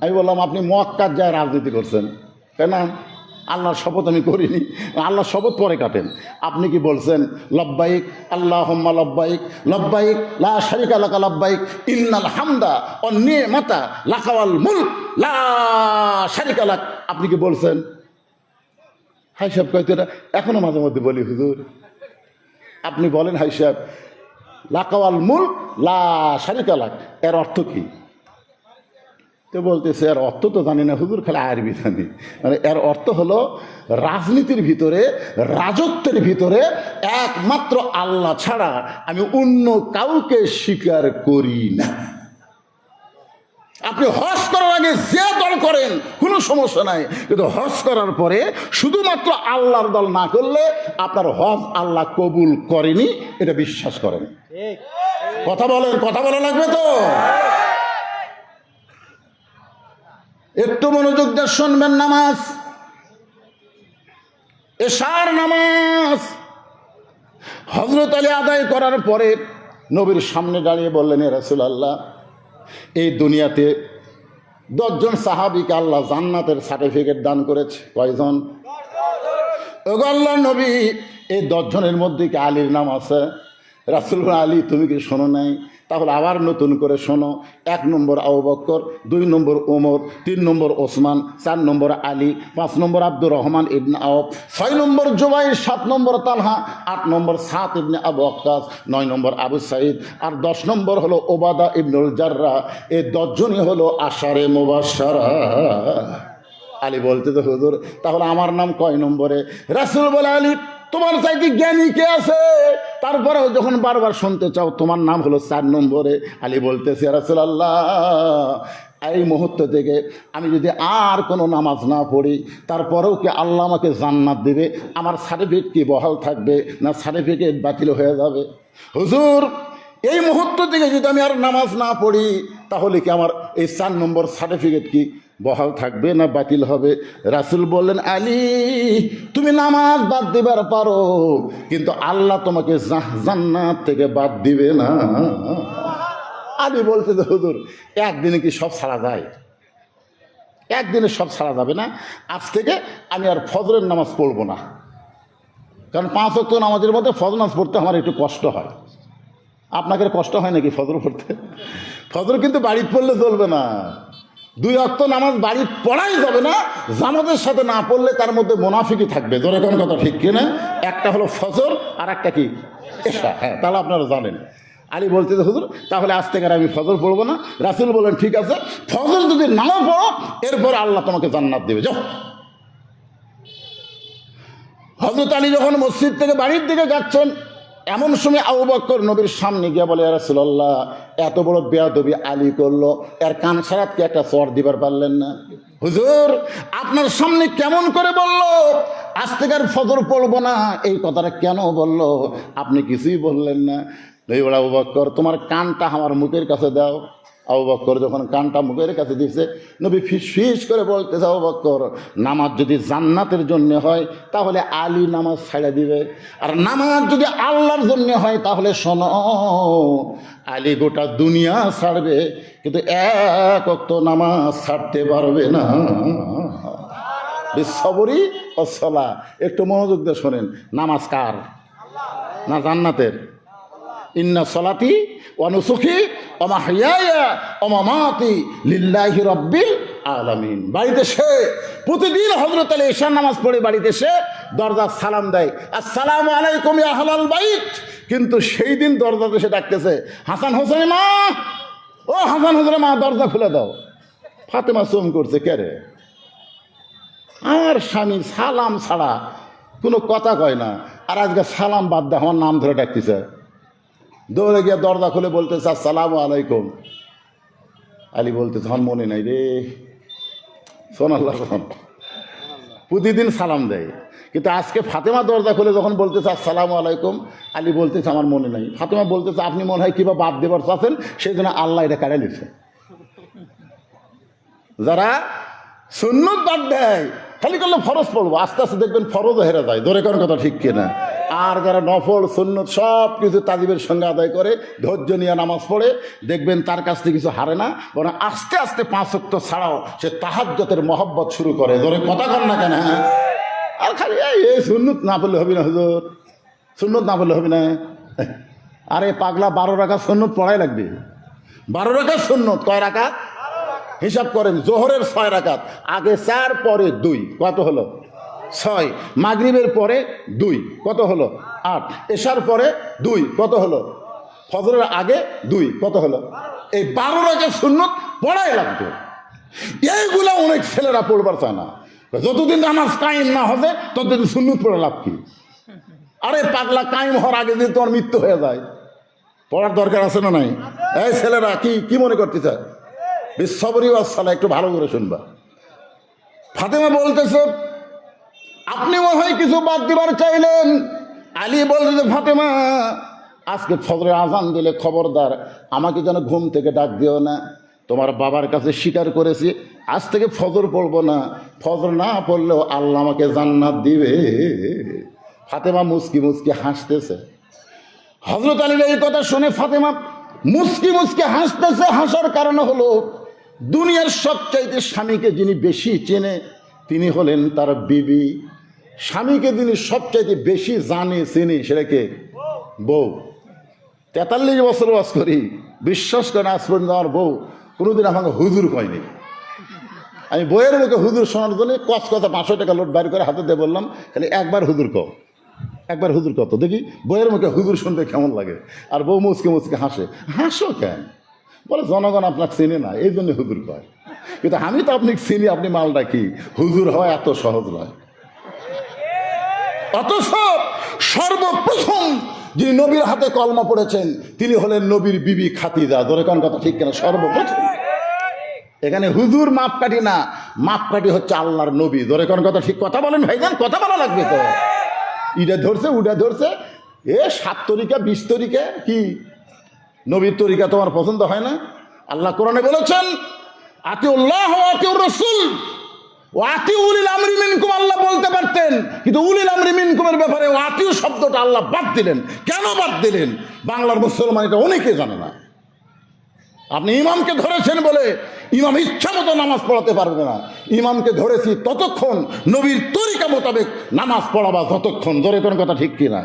আমি বললাম আপনি মক্কার যায় রাজনীতি করছেন। কেন? আল্লাহর শপথ আমি করিনি। আল্লাহর শপথ পরে কাটেন। আপনি কি বলছেন? লব্বাইক আল্লাহুম্মা লব্বাইক, লব্বাইক লা শারিকা লাকা লব্বাইক, ইন্নাল হামদা ওয়ান নি'মাতা লাকা ওয়াল মুলক লা শারিকা লাক। আপনি কি বলছেন? হাই সাহেব কইতে এটা এখনো মাঝে মধ্যে বলি হুজুর। আপনি বলেন হাই সাহেব লাকা ওয়াল মুলক লা শারিকা লাক, এর অর্থ কি? তো বলতেছে এর অর্থ তো জানি না হুজুর, খালি আরবি জানি। মানে এর অর্থ হলো রাজনীতির ভিতরে, রাজত্বের ভিতরে একমাত্র আল্লাহ ছাড়া আমি অন্য কাউকে স্বীকার করি না। আপনি হজ করার আগে যে দল করেন কোনো সমস্যা নাই, কিন্তু হজ করার পরে শুধুমাত্র আল্লাহর দল না করলে আপনার হজ আল্লাহ কবুল করেনি, এটা বিশ্বাস করেন। কথা বলেন, কথা বলা লাগবে তো। একটু মনোযোগ দিয়ে শুনবেন। নামাজ, এশার নামাজ হযরত আলী আদায় করার পরে নবীর সামনে দাঁড়িয়ে বললেন, ইয়া রাসূলুল্লাহ, এই দুনিয়াতে 10 জন সাহাবীকে আল্লাহ জান্নাতের সার্টিফিকেট দান করেছে। কয়জন? ওগো আল্লাহর নবী, এই 10 জনের মধ্যে কি আলীর নাম আছে? রাসূল বলেন, আলী তুমি কি শোনো নাই? তাহলে আবার নতুন করে শোনো। 1 নম্বর আবু বকর, 2 নম্বর ওমর, 3 নম্বর ওসমান, 4 নম্বর আলী, 5 নম্বর আব্দুর রহমান ইবনে আওফ, 6 নম্বর জুবাইর, 7 নম্বর তালহা, 8 নম্বর সাদ ইবনে আবু ওয়াক্কাস, 9 নম্বর আবু সাঈদ, আর 10 নম্বর হলো ওবাদা ইবনুল জাররাহ। এই 10 জনই হলো আশারে মুবাশশারা। আলী বলতে তো হুজুর তাহলে আমার নাম কয় নম্বরে? রাসূল বলে, আলী তোমার চাইতে জ্ঞানী কে আছে? তারপরেও যখন বারবার শুনতে চাও তোমার নাম হলো 4 নম্বরে। আলী বলতেছে, ইয়া রাসূলুল্লাহ, এই মুহূর্ত থেকে আমি যদি আর কোনো নামাজ না পড়ি তারপরেও কি আল্লাহ আমাকে জান্নাত দেবে? আমার সার্টিফিকেট কি বহাল থাকবে, না সার্টিফিকেট বাতিল হয়ে যাবে? হুজুর এই মুহূর্ত থেকে যদি আমি আর নামাজ না পড়ি তাহলে কি আমার এই 4 নম্বর সার্টিফিকেট কি বহাল থাকবে না বাতিল হবে? রাসূল বললেন, আলী তুমি নামাজ বাদ দিবার পারো, কিন্তু আল্লাহ তোমাকে জান্নাত থেকে বাদ দিবে না। আলী বলতে, হুজুর একদিনে কি সব ছাড়া যায়? একদিনে সব ছাড়া যাবে না। আজ থেকে আমি আর ফজরের নামাজ পড়বো না, কারণ 5 ওয়াক্ত নামাজের মধ্যে ফজর নামাজ পড়তে আমার একটু কষ্ট হয়। আপনাদের কষ্ট হয় নাকি ফজর পড়তে? ফজর কিন্তু বাড়িতে পড়লে চলবে না, 2 ওয়াক্ত নামাজ বাড়ি পড়াই যাবে না। জামাতের সাথে না পড়লে তার মধ্যে মুনাফিকি থাকবে। জোরে কোন কথা ঠিক কিনা? একটা হলো ফজর আর একটা কি এশা। হ্যাঁ, তাহলে আপনারা জানেন। আলী বলতে, হুজুর তাহলে আজ থেকে আর আমি ফজর পড়বো না। রাসূল বলেন, ঠিক আছে, ফজর যদি নাও পড়ো এরপর আল্লাহ তোমাকে জান্নাত দেবে, যাও। হযরত আলী যখন মসজিদ থেকে বাড়ির দিকে যাচ্ছেন, এমন সময় আবু বকর নবীর সামনে গিয়ে বলে, ইয়া রাসূলুল্লাহ এত বড় বেয়াদবি আলী করলো, এর কান সারাতকে একটা চর দিবার পারলেন না? হুজুর আপনার সামনে কেমন করে বললো আজ থেকে আর ফজর পড়বো না, এই কথাটা কেন বললো? আপনি কিছুই বললেন না। নবী বলে, আবু বকর তোমার কানটা আমার মুখের কাছে দাও। আবু বকর যখন কানটা মুখের কাছে দিচ্ছে, নবী ফিস করে বলতেছে, আবু বকর নামাজ যদি জান্নাতের জন্য হয় তাহলে আলী নামাজ ছাড়া দিবে, আর নামাজ যদি আল্লাহর জন্য হয় তাহলে শোনো, আলী গোটা দুনিয়া ছাড়বে কিন্তু 1 ওয়াক্ত নামাজ ছাড়তে পারবে না। বিশ্ববরী ও সলা, একটু মনোযোগ দিয়ে শোনেন। নামাজ কার? না জান্নাতের? ইন্না সলাতি ওয়া নুসুকি ওয়া মাহইয়ায়া ওয়া মামাতি লিল্লাহি রাব্বিল আলামিন। বাড়িতে সে প্রতিদিন হযরত আলী ঈশার নামাজ পড়ে বাড়িতে সে দরজার সালাম দেয়, আসসালামু আলাইকুম ইয়া আহলাল বাইত। কিন্তু সেই দিন দরজাতে সে ডাকতেছে, হাসান হোসেন মা, ও হাসান হোসেনের মা দরজা খুলে দাও। ফাতেমা চুম করছে, কে রে? আমার স্বামী সালাম ছাড়া কোনো কথা কয় না, আর আজকে সালাম বাদ দিয়ে আমার নাম ধরে ডাকতেছে। দৌড়ে গিয়ে দরজা খুলে বলতেছে, আসসালামু আলাইকুম। আলী বলতেছে, আমার মনে নাই রে। শোন, আল্লাহ প্রতিদিন সালাম দেয়, কিন্তু আজকে ফাতেমা দরজা খুলে যখন বলতেছে আসসালামু আলাইকুম, আলী বলতেছে আমার মনে নাই। ফাতেমা বলতেছে, আপনি মনে হয় কিবা বাদ দেবার চাচ্ছেন, সেই জন্য আল্লাহ এটা কাড়ে নিচ্ছে। যারা সুন্নত বাদ দেয়, খালি করলে ফরজ পড়বো, আস্তে আস্তে দেখবেন ফরজও হেরে যায়। ধরে করার কথা ঠিক কিনা? আর যারা নফল সুন্নত সব কিছু তাজিবের সঙ্গে আদায় করে, ধৈর্য নিয়ে নামাজ পড়ে, দেখবেন তার কাছ থেকে কিছু হারে না, বরং আস্তে আস্তে 5 ওয়াক্ত ছাড়াও সে তাহাজ্জুদের মহব্বত শুরু করে। ধরে কথা কর না কেন? আর খালি এই সুন্নত না পড়লে হবে না হুজুর, সুন্নত না পড়লে হবে না। আরে পাগলা, 12 রাকাত সুন্নত পড়াই লাগবে। 12 রাকাত সুন্নত কয় রাকাত? হিসাব করেন, জোহরের 6 রাকাত, আগে 4 পরে 2, কত হলো? 6। মাগরিবের পরে 2, কত হলো? 8। এশার পরে 2, কত হলো? ফজরের আগে 2, কত হলো? এই 12 রাকাত সুন্নত পড়াই লাগবে। এইগুলা অনেক ছেলেরা পড়বার চায় না। যতদিন নামাজ কায়েম না হবে ততদিন সুন্নত পড়ে লাভ কি? আরে পাগলা, কায়েম হওয়ার আগে যদি তোমার মৃত্যু হয়ে যায়, পড়ার দরকার আছে না নাই? এই ছেলেরা কি মনে করতে চায়? বিশ্ববরী ওয়াসালা, একটু ভালো করে শুনবা। ফাতেমা বলতেছে, আপনি মনে হয় কিছু বাদ দিবার চাইলেন। আলী বলতেছে, ফাতেমা আজকে ফজরে আজান দিলে খবরদার আমাকে যেন ঘুম থেকে ডাক দিও না। তোমার বাবার কাছে স্বীকার করেছি, আজ থেকে ফজর পড়বো না, ফজর না পড়লেও আল্লাহ আমাকে জান্নাত দিবে। ফাতেমা মুচকি মুচকি হাসতেছে। হযরত আলীর এই কথা শুনে ফাতেমা মুচকি মুচকি হাসতেছে। হাসার কারণ হলো, দুনিয়ার সবচাইতে স্বামীকে যিনি বেশি চেনে তিনি হলেন তার বিবি। স্বামীকে যিনি সবচাইতে বেশি জানে চেনে, সেটা কে? বউ। 43 বছর বাস করি, বিশ্বাস করেন আজ পর্যন্ত আমার বউ কোনোদিন আমাকে হুজুর কয়নি। আমি বইয়ের মুখে হুজুর শোনার জন্য কথা 500 টাকা লোট বাইর করে হাতে দিয়ে বললাম, খালি একবার হুজুর কও, একবার হুজুর কত দেখি। বইয়ের মুখে হুজুর শুনতে কেমন লাগে? আর বউ মুচকে মুচকে হাসে। হাসো কেন? বলে জনগণ আপনাকে চিনে না, এই জন্য হুজুর কয়। কিন্তু আমি তো আপনাকে চিনি, আপনি মালটা কি? হুজুর হয় এত সহজ নয়। অথচ সর্বপ্রথম যিনি নবীর হাতে কলমা পড়েছেন তিনি হলেন নবীর বিবি খাদিজা। ধরে কোন কথা ঠিক কেন? সর্বপ্রথম। এখানে হুজুর মাপকাঠি না, মাপকাঠি হচ্ছে আল্লাহর নবী। ধরে কোন কথা ঠিক? কথা বলেন ভাইজান, কথা বলা লাগবে তো। ইটা ধরছে উটা ধরছে, 7 তরিকা 20 তরিকা কি? নবীর তরিকা তোমার পছন্দ হয় না? আল্লাহ কোরআনে বলেছেন, আতিউল্লাহ ওয়া আতিউর রাসূল ওয়া আতিউ উলিল আমরি মিনকুম আল্লাহ বলতে পারতেন, কিন্তু উলিল আমরি মিনকুমের ব্যাপারে আতিউ শব্দটা আল্লাহ বাদ দিলেন। কেন বাদ দিলেন? বাংলার মুসলমান এটা অনেকে জানে না। আপনি ইমামকে ধরেছেন বলে ইমাম ইচ্ছা মতো নামাজ পড়াতে পারবে না। ইমামকে ধরেছি ততক্ষণ নবীর তরিকা মোতাবেক নামাজ পড়াবা যতক্ষণ। ধরে কোন কথা ঠিক কিনা?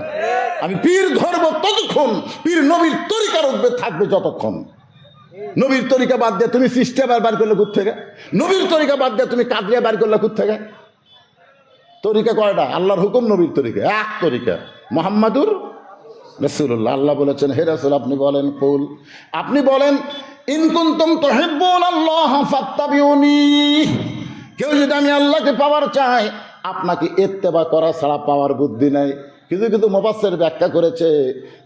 আমি পীর ধরবো ততক্ষণ, পীর নবীর তরিকার উঠবে থাকবে যতক্ষণ। নবীর তরিকা বাদ দিয়ে তুমি সিস্টেম বার করলে কোথ থেকে? নবীর তরিকা বাদ দিয়ে তুমি কাদরিয়া বার করলে কোথ থেকে? তরিকা কয়টা? আল্লাহর হুকুম, নবীর তরিকা এক তরিকা, মুহাম্মাদুর রাসূলুল্লাহ। আল্লাহ বলেছেন, হে রাসূল আপনি বলেন, কুল আপনি বলেন, ইন কুনতুম তুহিব্বুনাল্লাহ ফাত্তাবিউনি, কেউ যদি আমি আল্লাহকে পাওয়ার চায়, আপনাকে ইত্তেবা করা ছাড়া পাওয়ার বুদ্ধি নাই। কিছু কিছু মুফাসসির ব্যাখ্যা করেছে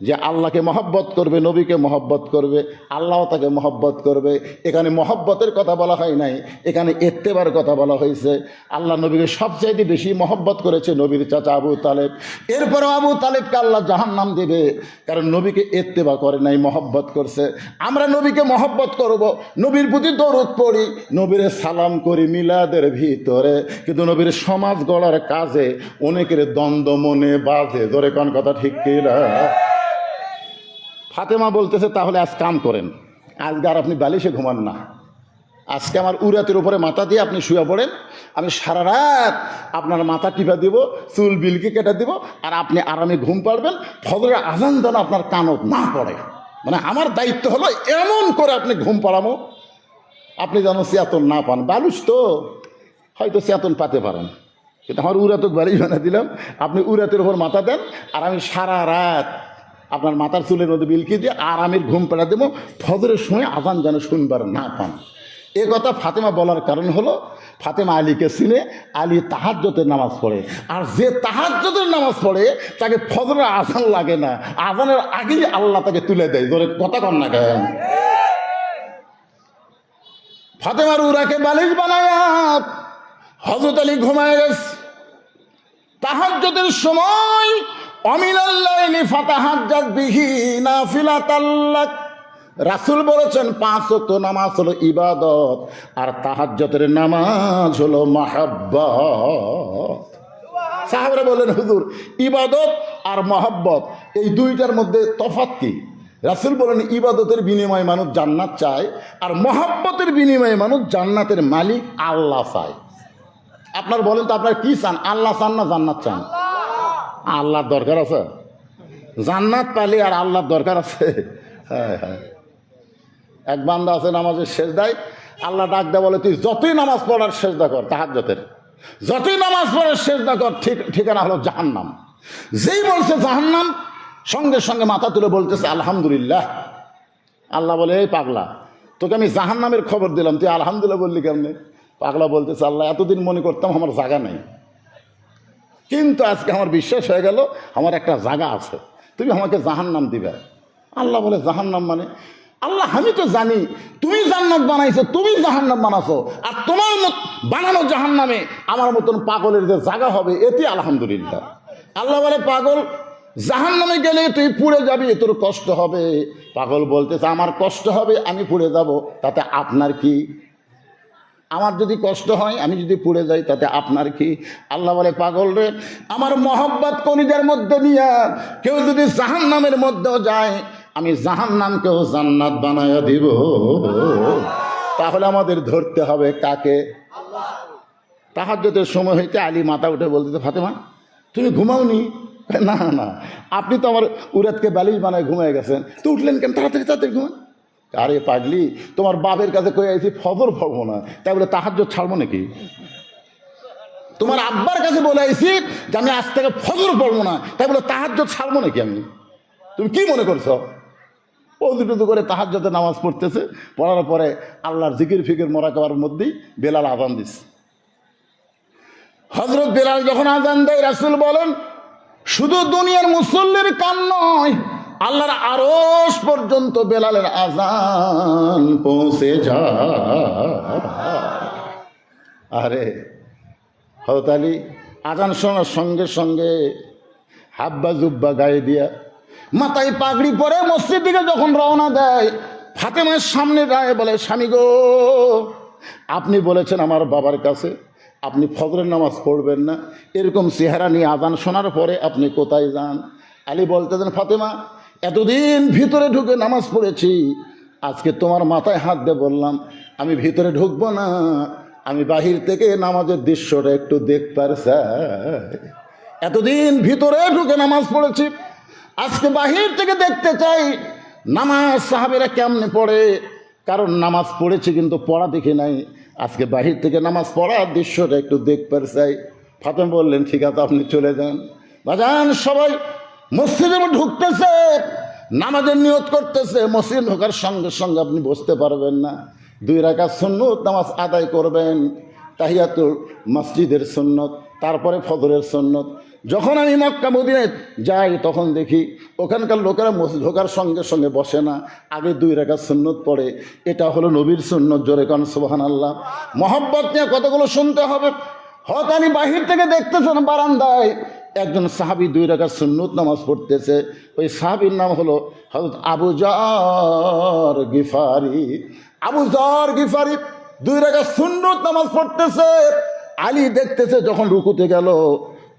যে আল্লাহকে মহব্বত করবে, নবীকে মহব্বত করবে, আল্লাহ তাকে মহব্বত করবে। এখানে মহব্বতের কথা বলা হয় নাই, এখানে ইত্তেবার কথা বলা হয়েছে। আল্লাহ নবীকে সবচাইতে বেশি মহব্বত করেছে নবীর চাচা আবু তালেব। এরপরেও আবু তালেবকে আল্লাহ জাহান্নাম দেবে, কারণ নবীকে ইত্তেবা করে নাই, মহব্বত করছে। আমরা নবীকে মহব্বত করব, নবীর প্রতি দরুদ পড়ি, নবীর সালাম করি মিলাদের ভিতরে, কিন্তু নবীর সমাজ গড়ার কাজে অনেকের দ্বন্দ্ব মনে বাজে। ধরে কোন কথা ঠিক কিনা? ফাতেমা বলতেছে, তাহলে আজ কাম করেন, আজকে আর আপনি বালিশে ঘুমান না, আজকে আমার উরাতের উপরে মাথা দিয়ে আপনি শুয়ে পড়েন, আমি সারা রাত আপনার মাথা টিপা দিব, চুল বিলকে কেটে দিব, আর আপনি আরামে ঘুম পাড়বেন। ফজরের আজান যেন আপনার কানত না পড়ে, মানে আমার দায়িত্ব হলো এমন করে আপনি ঘুম পাড়ামো আপনি যেন চেতন না পান। বালুস তো হয়তো চেতন পাতে পারেন, কিন্তু আমার উরাতক বালিশ বানা দিলাম, আপনি উরাতের উপর মাথা দেন, আর আমি সারা রাত আপনার মাথার চুলের মধ্যে বিলকি দিয়ে আরামের ঘুম পেড়া দেবো, ফজরের সময় আজান যেন শুনবার না পান। এ কথা ফাতেমা বলার কারণ হলো, ফাতেমা আলীকে চিনে, আলী তাহাজ্জুদের নামাজ পড়ে, আর যে তাহাজ্জুদের নামাজ পড়ে তাকে ফজরের আজান লাগে না, আজানের আগেই আল্লাহ তাকে তুলে দেয়। ধরে কথা কন না কেন? ফাতেমার উরাকে বালিশ বানায় হযরত আলী ঘুমায় গেছে। তাহাজ্জুদের সময় অমিনাল লাইলি ফাতাহাজ্জাত বিহি নাফিলাতাল লাক, রাসূল বলেছেন 5 ওয়াক্ত নামাজ হলো ইবাদত, আর তাহাজ্জুদের নামাজ হলো মহব্বত। সাহাবারা বলেন, হুজুর ইবাদত আর মহব্বত এই দুইটার মধ্যে তফাৎ কি? রাসূল বলেন, ইবাদতের বিনিময়ে মানুষ জান্নাত চায়, আর মহব্বতের বিনিময়ে মানুষ জান্নাতের মালিক আল্লাহ চায়। আপনার বলেন তো, আপনার কি চান? আল্লাহ চান না জান্নাত চান? আল্লাহর দরকার আছে? জান্নাত পাইলে আর আল্লাহর দরকার আছে? হ্যাঁ হ্যাঁ। এক বান্দা আছে নামাজের সেজদায়, আল্লাহ ডাক দেয়, বলে তুই যতই নামাজ পড়ার সেজদা কর, তাহাজ্জুদের যতই নামাজ পড়ার সেজদা কর, ঠিকানা হলো জাহান্নাম। যেই বলছে জাহান্নাম, সঙ্গে সঙ্গে মাথা তুলে বলতেছে আলহামদুলিল্লাহ। আল্লাহ বলে, এই পাগলা, তোকে আমি জাহান্নামের খবর দিলাম, তুই আলহামদুলিল্লাহ বললি কেমনে? পাগলা বলতেছে, আল্লাহ এতদিন মনে করতাম আমার জায়গা নেই, কিন্তু আজকে আমার বিশ্বাস হয়ে গেল আমার একটা জায়গা আছে, তুমি আমাকে জাহান্নাম দিবে। আল্লাহ বলে, জাহান্নাম মানে? আল্লাহ আমি তো জানি তুমি জান্নাত বানাইছো, তুমি জাহান্নাম বানাছো, আর তোমার বানানো জাহান্নামে আমার মতন পাগলের যে জায়গা হবে, এতে আলহামদুলিল্লাহ। আল্লাহ বলে, পাগল জাহান্নামে গেলে তুই পুড়ে যাবি, তোর কষ্ট হবে। পাগল বলতেছে, আমার কষ্ট হবে, আমি পুড়ে যাব, তাতে আপনার কি? আমার যদি কষ্ট হয়, আমি যদি পুড়ে যাই, তাতে আপনার কি? আল্লাহ বলে, পাগল রে, আমার মহব্বত কলিজার মধ্যে নিয়ে কেউ যদি জাহান্নামের মধ্যেও যায়, আমি জাহান্নামকেও জান্নাত বানায়া দিব। তাহলে আমাদের ধরতে হবে কাকে? তাহাজ্জুদের সময় হইতে আলী মাথা উঠে বলতেছে, ফাতেমা তুমি ঘুমাওনি? না না, আপনি তো আমার উরাতকে বালিশ বানায় ঘুমিয়ে গেছেন, তো উঠলেন কেন? তাড়াতাড়ি তাড়াতাড়ি ঘুমান। আরে পাগলি, তোমার বাপের কাছে কয়ে আইছি ফজর পড়বো না, তাই বলে তাহাজ্জুদ ছাড়বো নাকি? তোমার আব্বার কাছে বলে আইছি যে আমি আজ থেকে ফজর পড়বো না, তাই বলে তাহাজ্জুদ ছাড়বো নাকি আমি? তুমি কি মনে করছো? অজু করে তাহাজ্জুদের নামাজ পড়তেছে, পড়ার পরে আল্লাহর জিকির ফিকির মোরাকাবার মধ্যেই বেলাল আজান দিচ্ছে। হযরত বেলাল যখন আজান দেয়, রাসূল বলেন, শুধু দুনিয়ার মুসল্লির কান নয়, আল্লাহর আরশ পর্যন্ত বেলালের আজান পৌঁছে যায়। আরে হযরত আলী আজান শোনার সঙ্গে সঙ্গে হাব্বা জুব্বা গায়ে দিয়া মাথায় পাগড়ি পরে মসজিদ দিকে যখন রওনা দেয়, ফাতেমার সামনে দাঁড়িয়ে বলে, স্বামী গো, আপনি বলেছেন আমার বাবার কাছে আপনি ফজরের নামাজ পড়বেন না, এরকম চেহারা নিয়ে আজান শোনার পরে আপনি কোথায় যান? আলী বলতেছেন, ফাতেমা এতদিন ভিতরে ঢুকে নামাজ পড়েছি, আজকে তোমার মাথায় হাত দিয়ে বললাম আমি ভিতরে ঢুকবো না, আমি বাহির থেকে নামাজের দৃশ্যটা একটু দেখতে চাই। এতদিন ভিতরে ঢুকে নামাজ পড়েছি, আজকে বাহির থেকে দেখতে চাই নামাজ সাহাবেরা কেমনে পড়ে। কারণ নামাজ পড়েছি কিন্তু পড়া দেখি নাই, আজকে বাহির থেকে নামাজ পড়ার দৃশ্যটা একটু দেখতে চাই। ফাতেমা বললেন, ঠিক আছে আপনি চলে যান। বাজান সবাই মসজিদে ঢুকতেছে, নামাজের নিয়ত করতেছে, মসজিদ ঢোকার সঙ্গে সঙ্গে আপনি বসতে পারবেন না, 2 রাকাত সুন্নত নামাজ আদায় করবেন, তাহিয়াতুল মসজিদের সুন্নত, তারপরে ফজরের সুন্নত। যখন আমি মক্কা মদিনায় যাই তখন দেখি ওখানকার লোকেরা মসজিদ ঢোকার সঙ্গে সঙ্গে বসে না, আগে 2 রাকাত সুন্নত পড়ে। এটা হলো নবীর সুন্নত। জোরে কান সুবহানাল্লাহ। মহব্বত নিয়ে কতগুলো শুনতে হবে। হয়তো আমি বাহির থেকে দেখতেছেন বারান্দায় একজন সাহাবী 2 রাকাত সুন্নত নামাজ পড়তেছে, ওই সাহাবীর নাম হলো হযরত আবু যর গিফারি। আবু যর গিফারি 2 রাকাত সুন্নত নামাজ পড়তেছে। আলী দেখতেছে, যখন রুকুতে গেল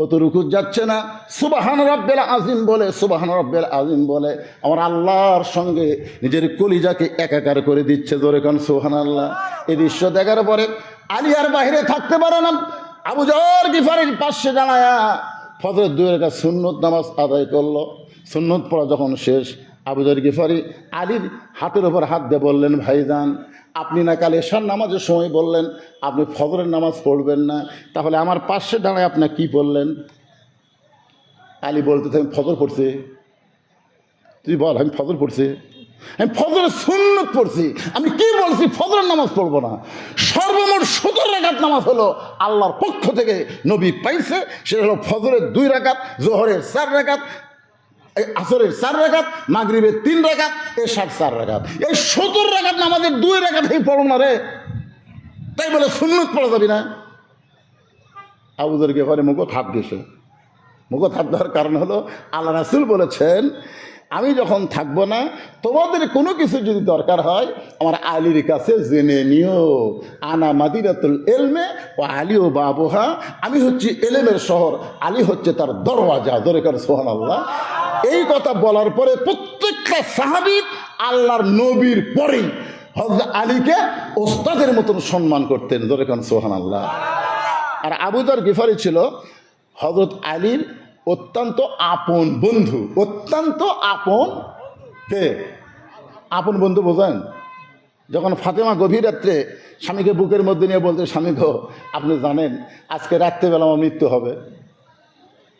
ও তো রুকু যাচ্ছে না, সুবহান রাব্বিল আযীম বলে, সুবহান রাব্বিল আযীম বলে আমার আল্লাহর সঙ্গে নিজের কলিজাকে একাকার করে দিচ্ছে। জোরে কান সুবহানাল্লাহ। এই দৃশ্য দেখার পরে আলী আর বাইরে থাকতে পারে না, আবু যর গিফারির পাশে দাঁড়ায়া ফজরের 2 রাকাত সুন্নত নামাজ আদায় করলো। সুন্নত পড়া যখন শেষ, আবু যর গিফারি আলীর হাতের ওপর হাত দিয়ে বললেন, ভাইজান আপনি না কাল এশার নামাজের সময় বললেন আপনি ফজরের নামাজ পড়বেন না, তাহলে আমার পাশে দাঁড়ায় আপনি কি বললেন? আলী বলতে আমি ফজর পড়ছি। তুই বল, আমি ফজর পড়ছি, আমি ফজরের সুন্নত পড়ছি, আমি কি বলছি ফজরের নামাজ পড়বো না? সর্বমোট 17 রাকাত নামাজ হলো আল্লাহর পক্ষ থেকে নবী পাইছে। সেটা হলো ফজরের 2 রাকাত, জোহরের 4 রাকাত, আসরের 4 রাকাত, মাগরিবের 3 রাকাত, এশার 4 রাকাত। এই 17 রাকাত নামাজের 2 রাকাতই পড়ো না রে, তাই বলে সুন্নত পড়া যাবি না? আবু যর গিফারি মুখ হাত দিয়েছে। মুখ হাত দেওয়ার কারণ হলো আল্লাহ রাসূল বলেছেন, আমি যখন থাকবো না তোমাদের কোনো কিছু যদি দরকার হয় আমার আলীর কাছে জেনে নিও। আনা মাদিনাতুল ইলমে ও আলী ও বাবুহা, আমি হচ্ছি এলেমের শহর, আলী হচ্ছে তার দরওয়াজা। জোরে করে সুবহানাল্লাহ। এই কথা বলার পরে প্রত্যেকটা সাহাবী আল্লাহর নবীর পরেই হযরত আলীকে ওস্তাদের মতন সম্মান করতেন। জোরে করে সুবহানাল্লাহ। আর আবু যর গিফারি ছিল হযরত আলীর অত্যন্ত আপন বন্ধু। অত্যন্ত আপন। কে আপন বন্ধু বোঝেন? যখন ফাতেমা গভীর রাত্রে স্বামীকে বুকের মধ্যে নিয়ে বলতে, স্বামী গো আপনি জানেন আজকে রাত্রেবেলা আমার মৃত্যু হবে,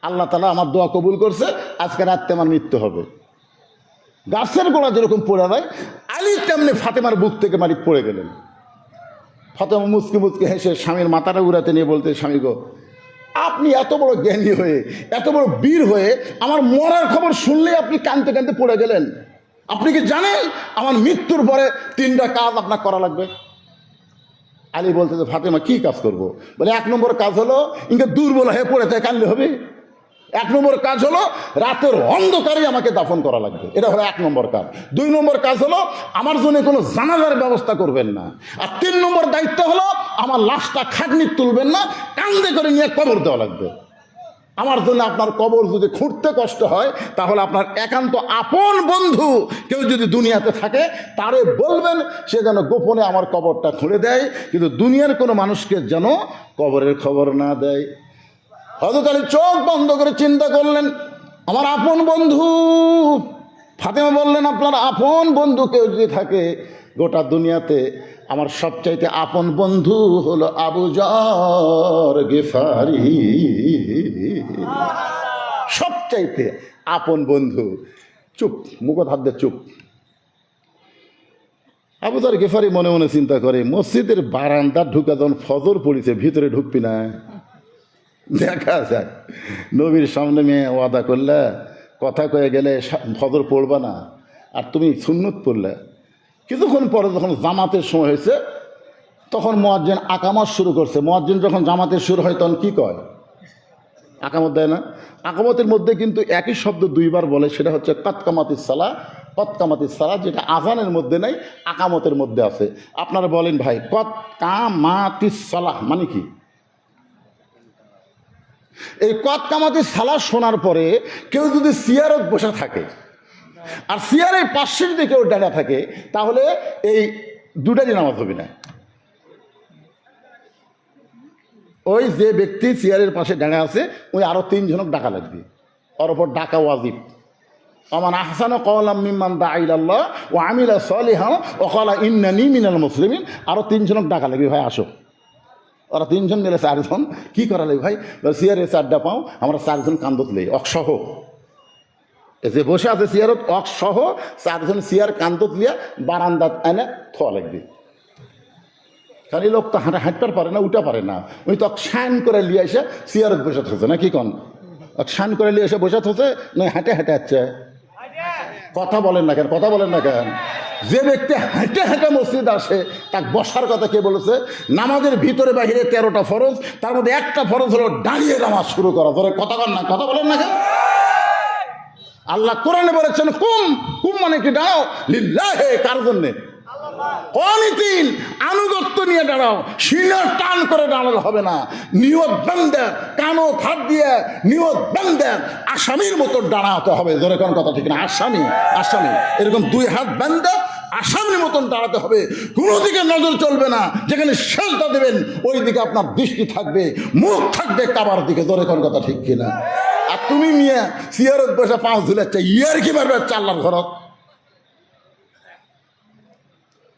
আল্লাহ তাআলা আমার দোয়া কবুল করছে, আজকে রাত্রে আমার মৃত্যু হবে। গাছের গোড়া যেরকম পড়ে যায়, আলী তেমনি ফাতেমার বুক থেকে মারি পড়ে গেলেন। ফাতেমা মুচকি মুচকি হেসে স্বামীর মাথাটা উড়াতে নিয়ে বলতে, স্বামী গো আপনি এত বড় জ্ঞানী হয়ে, এত বড় বীর হয়ে আমার মরার খবর শুনলে আপনি কাঁদতে কাঁদতে পড়ে গেলেন। আপনি কি জানেন আমার মৃত্যুর পরে 3টা কাজ আপনার করা লাগবে? আলী বলতে, ফাতেমা কি কাজ করব? বলে 1 নম্বর কাজ হলো ইনকে দুর্বল হয়ে পড়ে তাই কাঁদলে হবে। 1 নম্বর কাজ হলো রাতের অন্ধকারে আমাকে দাফন করা লাগবে, এটা হলো 1 নম্বর কাজ। 2 নম্বর কাজ হলো আমার জন্য কোনো জানাজার ব্যবস্থা করবেন না। আর 3 নম্বর দায়িত্ব হলো আমার লাশটা খাটনি তুলবেন না, কান্দে করে নিয়ে কবর দেওয়া লাগবে। আমার জন্য আপনার কবর যদি খুঁড়তে কষ্ট হয় তাহলে আপনার একান্ত আপন বন্ধু কেউ যদি দুনিয়াতে থাকে তারে বলবেন সে যেন গোপনে আমার কবরটা খুঁড়ে দেয়, কিন্তু দুনিয়ার কোনো মানুষকে যেন কবরের খবর না দেয়। হযরত আলী চোখ বন্ধ করে চিন্তা করলেন, আমার আপন বন্ধু। ফাতেমা বললেন, আপনার আপন বন্ধু কেউ যদি থাকে গোটা দুনিয়াতে, আমার সবচাইতে আপন বন্ধু হলো আবু যর গিফারি। সবচাইতে আপন বন্ধু। চুপ, মুখ হাত দিয়ে চুপ। আবু যর গিফারি মনে মনে চিন্তা করে, মসজিদের বারান্দা ঢুকা যখন ফজর পড়েছে, ভিতরে ঢুকবি না? দেখা যাক, নবীর সামনে মেয়ে ওয়াদা করলে, কথা কয়ে গেলে ফজর পড়বা না, আর তুমি সুন্নত পড়লে। কিছুক্ষণ পরে যখন জামাতের সময় হয়েছে তখন মুয়াজ্জিন আকামত শুরু করছে। মুয়াজ্জিন যখন জামাতের শুরু হয় তখন কি কয়? আকামত দেয় না? আকামতের মধ্যে কিন্তু একই শব্দ 2 বার বলে, সেটা হচ্ছে কাদ কামাতিস সালাহ কত কামাতিস সালাহ, যেটা আজানের মধ্যে নাই, আকামতের মধ্যে আছে। আপনারা বলেন ভাই, কত কামাতিস সালাহ মানে কি? এই কত কামাতিস সালাহ শোনার পরে কেউ যদি সিয়ারত বসে থাকে আর সিয়ারের পাশের দিকে কেউ দাঁড়া থাকে, তাহলে এই দুটারই নামাজ হবে না। ওই যে ব্যক্তি চেয়ারের পাশে দাঁড়িয়ে আছে, ওই আরো 3 জনক ডাকা লাগবে, ওর ওপর ডাকা ওয়াজিব। আমান আহসানু কওলাম মিম্মান দাআ ইলাল্লাহ ওয়া আমিলা সালিহান ওয়া ক্বালা ইন্নানী মিনাল মুসলিমিন। আরো 3 জনক ডাকা লাগবে, ভাই আসো। ওরা 3 জন মিলে 4 জন। কি করা লাগবে ভাই? চেয়ারে 4টা পাও, আমরা 4 জন কান্দত লই অকসহ, যে বসে আছে চেয়ারত অকসহ 4 জন চেয়ার কান্দত লিয়া বারান্দাত এনে থোয়া লাগবে। কারণ এই লোক তো হাঁটতে পারে না, উঠা পারে না, ওই তো শান করে লিয়ে এসে চেয়ারত বসে থাকছে না, কি কন? শান করে লিয়ে এসে বসে থাকছে না, হাঁটে হাঁটে আসছে। কথা বলেন না কেন? কথা বলেন না কেন? যে ব্যক্তি হেঁটে হেঁটে মসজিদ আসে, তাকে বসার কথা কে বলেছে? নামাজের ভিতরে বাহিরে 13টা ফরজ, তার মধ্যে একটা ফরজ হলো দাঁড়িয়ে নামাজ শুরু করা। ধরে কথা বলেন না, কথা বলেন না কেন? আল্লাহ কোরআনে বলেছেন কুম, কুম মানে কি? দাঁড়াও লিল্লাহে, কার জন্যে? অনিতিন, আনুগত্য নিয়ে দাঁড়াও, সিনার টান করে দাঁড়ালে হবে না। নিয়ত বান্দা, কানো থাক দিয়ে নিয়ত বান্দা আসামির মতো দাঁড়াতে হবে। ধরে কোন কথা ঠিক না? আসামি, আসামি এরকম 2 হাত বান্দা আসামির মতন দাঁড়াতে হবে। কোনো দিকে নজর চলবে না, যেখানে সেজদা দেবেন ওই দিকে আপনার দৃষ্টি থাকবে, মুখ থাকবে কাবার দিকে। ধরে কোন কথা ঠিক কিনা? আর তুমি মিয়া চেয়ারত বসে 5 ঝুলাচ্ছে, ইয়ার কি পারবে আল্লাহর ঘরত?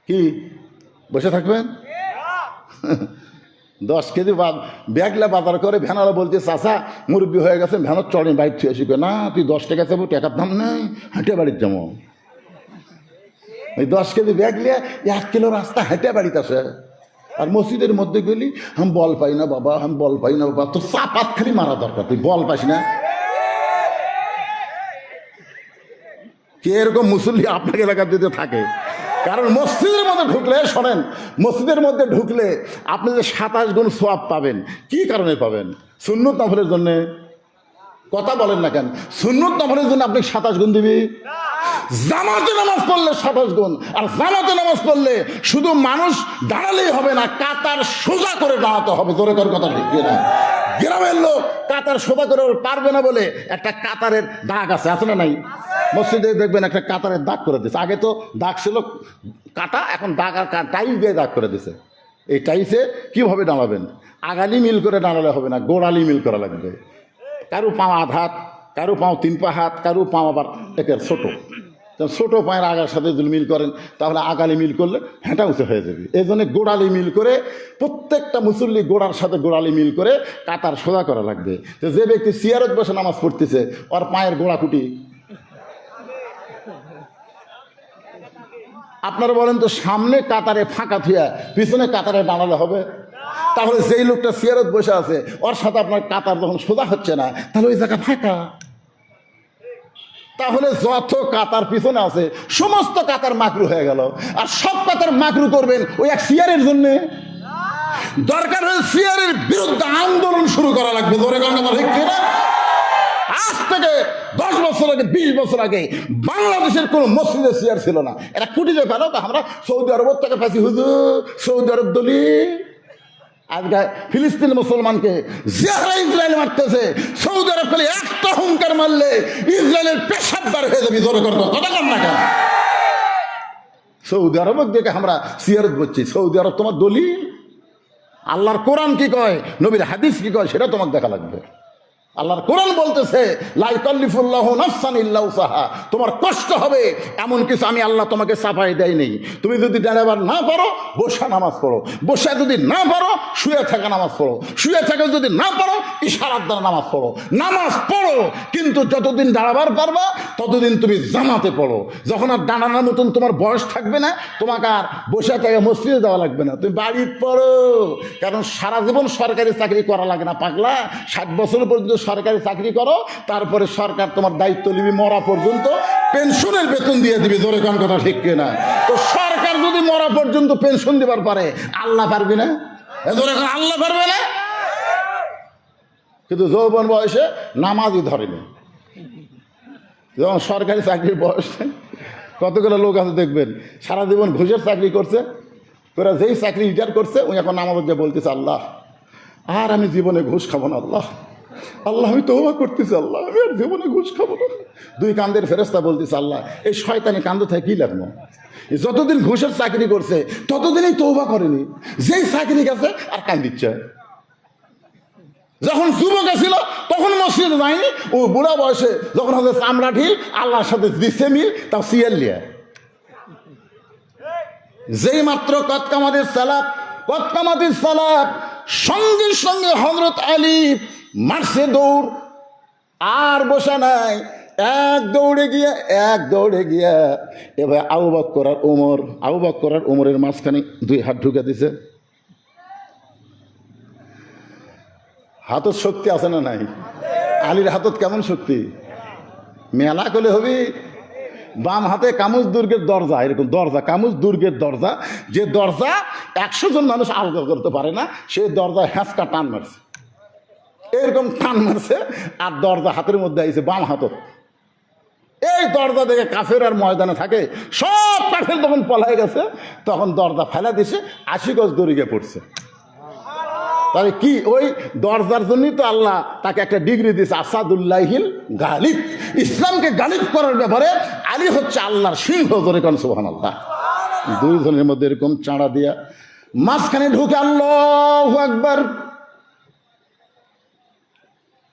কি বসে থাকবেন? 10 কেজি ব্যাগলা বাজার করে ভ্যানালা বলছে, চাষা মুরব্বী হয়ে গেছে, ভ্যানত চড়ে বাইক ছুঁয়ে শিখবে না, তুই 10 টাকা চাবো, টাকার দাম নেই, হেঁটে বাড়ির যেমন ওই 10 কেজি ব্যাগ নিয়ে 1 কিলো রাস্তা হেঁটে বাড়িতে আসে। আর মসজিদের মধ্যে গেলি, আমি বল পাই না বাবা, আমি বল পাই না বাবা। তোর চাপাত খালি মারা দরকার, তুই বল পাস না। কে এরকম মুসল্লি আপনার এলাকার যদি থাকে? কারণ মসজিদের মধ্যে ঢুকলে, শোনেন, মসজিদের মধ্যে ঢুকলে আপনি যে 27 গুণ সওয়াব পাবেন। কি কারণে পাবেন? সুন্নত নফলের জন্যে। কথা বলেন না কেন? সুন্নত নফলের জন্য আপনি 27 গুণ দিবি। জামাতে নামাজ পড়লে 27 গুণ। আর জামাতে নামাজ পড়লে শুধু মানুষ দাঁড়ালেই হবে না, কাতার সোজা করে দাঁড়াতে হবে। জোরে কর কথা ঠিক না? গ্রামের লোক কাতার সোজা করে পারবে না বলে একটা কাতারের দাগ আছে না নাই? মসজিদে দেখবেন একটা কাতারের দাগ করে দিচ্ছে। আগে তো দাগ ছিল কাটা, এখন দাগ আর টাইলস দিয়ে দাগ করে দিছে। এই টাইলসে কীভাবে দাঁড়াবেন? আগালি মিল করে দাঁড়ালে হবে না, গোড়ালি মিল করা লাগবে। কারো পাও আধ হাত, কারো পাও 3 পা হাত, কারো পাও আবার একের ছোটো। ছোটো পায়ের আগার সাথে যদি মিল করেন, তাহলে আগালি মিল করলে হেঁটা উঁচু হয়ে যাবে। এই জন্য গোড়ালি মিল করে, প্রত্যেকটা মুসল্লি গোড়ার সাথে গোড়ালি মিল করে কাতার সোজা করা লাগবে। তো যে ব্যক্তি চেয়ারত বসে নামাজ পড়তেছে, ওর পায়ের গোড়া কুটি। আপনারা বলেন তো, সামনে কাতারে ফাঁকা থুয়া পিছনে কাতারে দাঁড়ালে হবে? তাহলে যেই লোকটা চেয়ারত বসে আছে, ওর সাথে আপনার কাতার যখন সোজা হচ্ছে না, তাহলে ওই জায়গা ফাঁকা। তাহলে যত কাতার পিছনে আছে সমস্ত কাতার মাকরু হয়ে গেল। আর সব কাতার মাকরু করবেন ওই এক চেয়ারের জন্য। দরকার হলে চেয়ারের বিরুদ্ধে আন্দোলন শুরু করা লাগবে। ধরে কথা ঠিক না? আজ থেকে 10 বছর আগে, 20 বছর আগে বাংলাদেশের কোনো মসজিদে চেয়ার ছিল না। এটা কুটিতে ফেলো, তো আমরা সৌদি আরব থেকে পাইছি। হুজুর সৌদি আরব দলি আজকে ফিলিস্তিন মুসলমানকে যারা ইসরায়েল মারতেছে, সৌদি আরব খালি একটা হুঙ্কার মারলে ইসরায়েলের পেশাব বার হয়ে যাবে। জোরে করতো কথা কম না কেন? সৌদি আরব দেখে আমরা সিয়ারত বলছি। সৌদি আরব তোমার দলিল? আল্লাহর কোরআন কি কয়, নবীর হাদিস কি কয়, সেটা তোমাকে দেখা লাগবে। আল্লাহর কোরআন বলতেছে, লা ইকাল্লিফুল্লাহু নাফসান ইল্লা উসাহা। তোমার কষ্ট হবে এমন কিছু আমি আল্লাহ তোমাকে চাপাই দেয় নেই। তুমি যদি দাঁড়াবার না পারো, বসা নামাজ পড়ো। বসা যদি না পারো, শুয়ে থাকা নামাজ পড়ো। শুয়ে থাকা যদি না পারো, ইশারার দ্বারা নামাজ পড়ো। নামাজ পড়ো, কিন্তু যতদিন দাঁড়াবার পারবা ততদিন তুমি জামাতে পড়ো। যখন আর দাঁড়ানোর মতন তোমার বয়স থাকবে না, তোমাকে আর বসে থাকা মসজিদে যাওয়া লাগবে না, তুমি বাড়িতে পড়ো। কারণ সারা জীবন সরকারি চাকরি করা লাগে না পাগলা। 60 বছর পর্যন্ত সরকারি চাকরি করো, তারপরে সরকার তোমার দায়িত্ব নিবি, মরা পর্যন্ত পেনশনের বেতন দিয়ে দিবি। জোরে কোন কথা ঠিক কিনা? তো সরকার যদি মরা পর্যন্ত পেনশন দিবার পারে, আল্লাহ পারবি না? জোরে কোন আল্লাহ পারবে না? কিন্তু যৌবন বয়সে নামাজই ধরেনি। যখন সরকারি চাকরির বয়স কতগুলো লোক আছে দেখবেন সারা জীবন ঘুষের চাকরি করছে, ওরা যেই চাকরি রিটায়ার করছে উনি এখন আমাদের যে বলতেছে আল্লাহ আর আমি জীবনে ঘুষ খাবো না, আল্লাহ আল্লাহ আমি তওবা করতেছি, আল্লাহ আমি আর জীবনে ঘুষ খাবো না। দুই কান্দের ফেরেশতা বলতেছে আল্লাহ এই শয়তানি কান্দ থেকে কী লাগলো, যতদিন ঘুষের চাকরি করছে ততদিনই তওবা করেনি, যেই চাকরি গেছে আর কান্দিচ্ছে। যখন যুবক ছিল তখন মসজিদে যায়নি, ও বুড়া বয়সে যখন হচ্ছে চামড়া ঢিল আল্লাহর সাথে দিচ্ছে মিল তাও সিয়াল লিয়া। যেই মাত্র কতকামাদের সালাত সঙ্গে সঙ্গে হযরত আলী মারছে দৌড়, আর বসা নাই, এক দৌড়ে গিয়া এবার আবু বকর আর ওমরের মাঝখানে দুই হাত ঢুকে দিছে। হাতত শক্তি আছে না নাই? আলীর হাতত কেমন শক্তি, মেলা করলে হবি। বাম হাতে কামুজ দুর্গের দরজা, এরকম দরজা কামুজ দুর্গের দরজা, যে দরজা 100 জন মানুষ আলগা করতে পারে না, সেই দরজা হ্যাঁচকা টান মারছে, এরকম টান মারছে, আর দরজা হাতের মধ্যে আইছে বাম হাতত। এই দরজা দেখে কাফের আর ময়দানে থাকে সব কাফের তখন পলায় গেছে, তখন দরজা ফেলা দিছে, 80 গজ দড়িয়ে পড়ছে। তাহলে কি ওই দরজার জন্যই তো আল্লাহ তাকে একটা ডিগ্রি দিয়েছে আসাদুল্লাহিল গালিব। ইসলামকে গালিব করার ব্যাপারে আলী হচ্ছে আল্লাহর সিংহ, ধরে কোন সুবহানাল্লাহ। দুইজনের মধ্যে এরকম চাঁড়া দিয়া মাঝখানে ঢুকে আল্লাহু আকবার,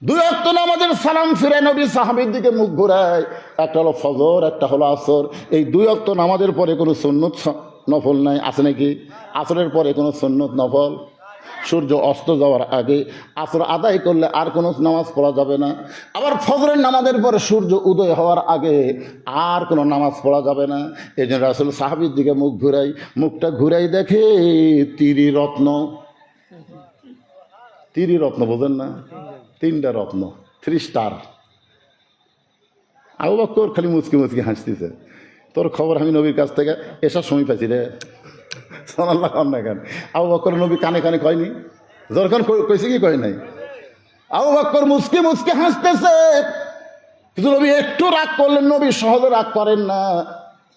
2 ওয়াক্ত নামাজের সালাম ফিরে নবী সাহাবীর দিকে মুখ ঘুরায়, একটা হলো ফজর একটা হলো আসর। এই 2 ওয়াক্ত নামাজের পরে কোনো সুন্নত নফল নাই, আছে নাকি? আসরের পরে কোনো সুন্নত নফল, সূর্য অস্ত যাওয়ার আগে আসর আদায় করলে আর কোনো নামাজ পড়া যাবে না। আবার ফজরের নামাজের পরে সূর্য উদয় হওয়ার আগে আর কোনো নামাজ পড়া যাবে না। এই জন্য রাসূল সাহাবীর দিকে মুখটা ঘুরাই দেখে ত্রিরত্ন বোঝেন না? 3টা রত্ন, 3 স্টার। আবু বকর খালি মুচকি হাসতেছে, তোর খবর আমি নবীর কাছ থেকে এসব সময় পাইছি রে। সুবহানাল্লাহ। কেন আবু বকর নবী কানে কানে কয়নি? যখন কইছে কি কয় নাই? আবু বকর মুচকি হাসতেছে, কিন্তু নবী একটু রাগ করলেন। নবী সহজে রাগ করেন না,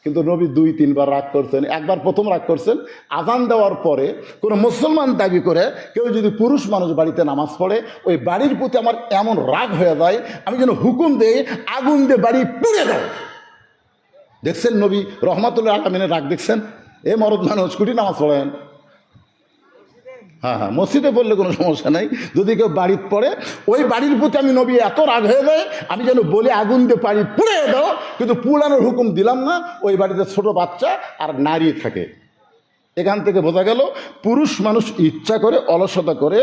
কিন্তু নবী 2-3 বার রাগ করছেন। একবার প্রথম রাগ করছেন আজান দেওয়ার পরে, কোনো মুসলমান দাবি করে কেউ যদি পুরুষ মানুষ বাড়িতে নামাজ পড়ে, ওই বাড়ির প্রতি আমার এমন রাগ হয়ে যায় আমি যেন হুকুম দেই আগুন দিয়ে বাড়ি পুড়ে দাও। দেখছেন নবী রহমাতুল্লাহ আলামিনের রাগ দেখছেন? এ মরদ মানুষ কুটি নামাজ পড়েন, হ্যাঁ মসজিদে পড়লে কোনো সমস্যা নাই, যদি কেউ বাড়িতে পড়ে ওই বাড়ির প্রতি আমি নবী এত রাগ হয়ে যায় আমি যেন বলি আগুন দিয়ে বাড়ি পুড়ে দাও, কিন্তু পুড়ানোর হুকুম দিলাম না। ওই বাড়িতে ছোট বাচ্চা আর নারী থাকে। এখান থেকে বোঝা গেল পুরুষ মানুষ ইচ্ছা করে অলসতা করে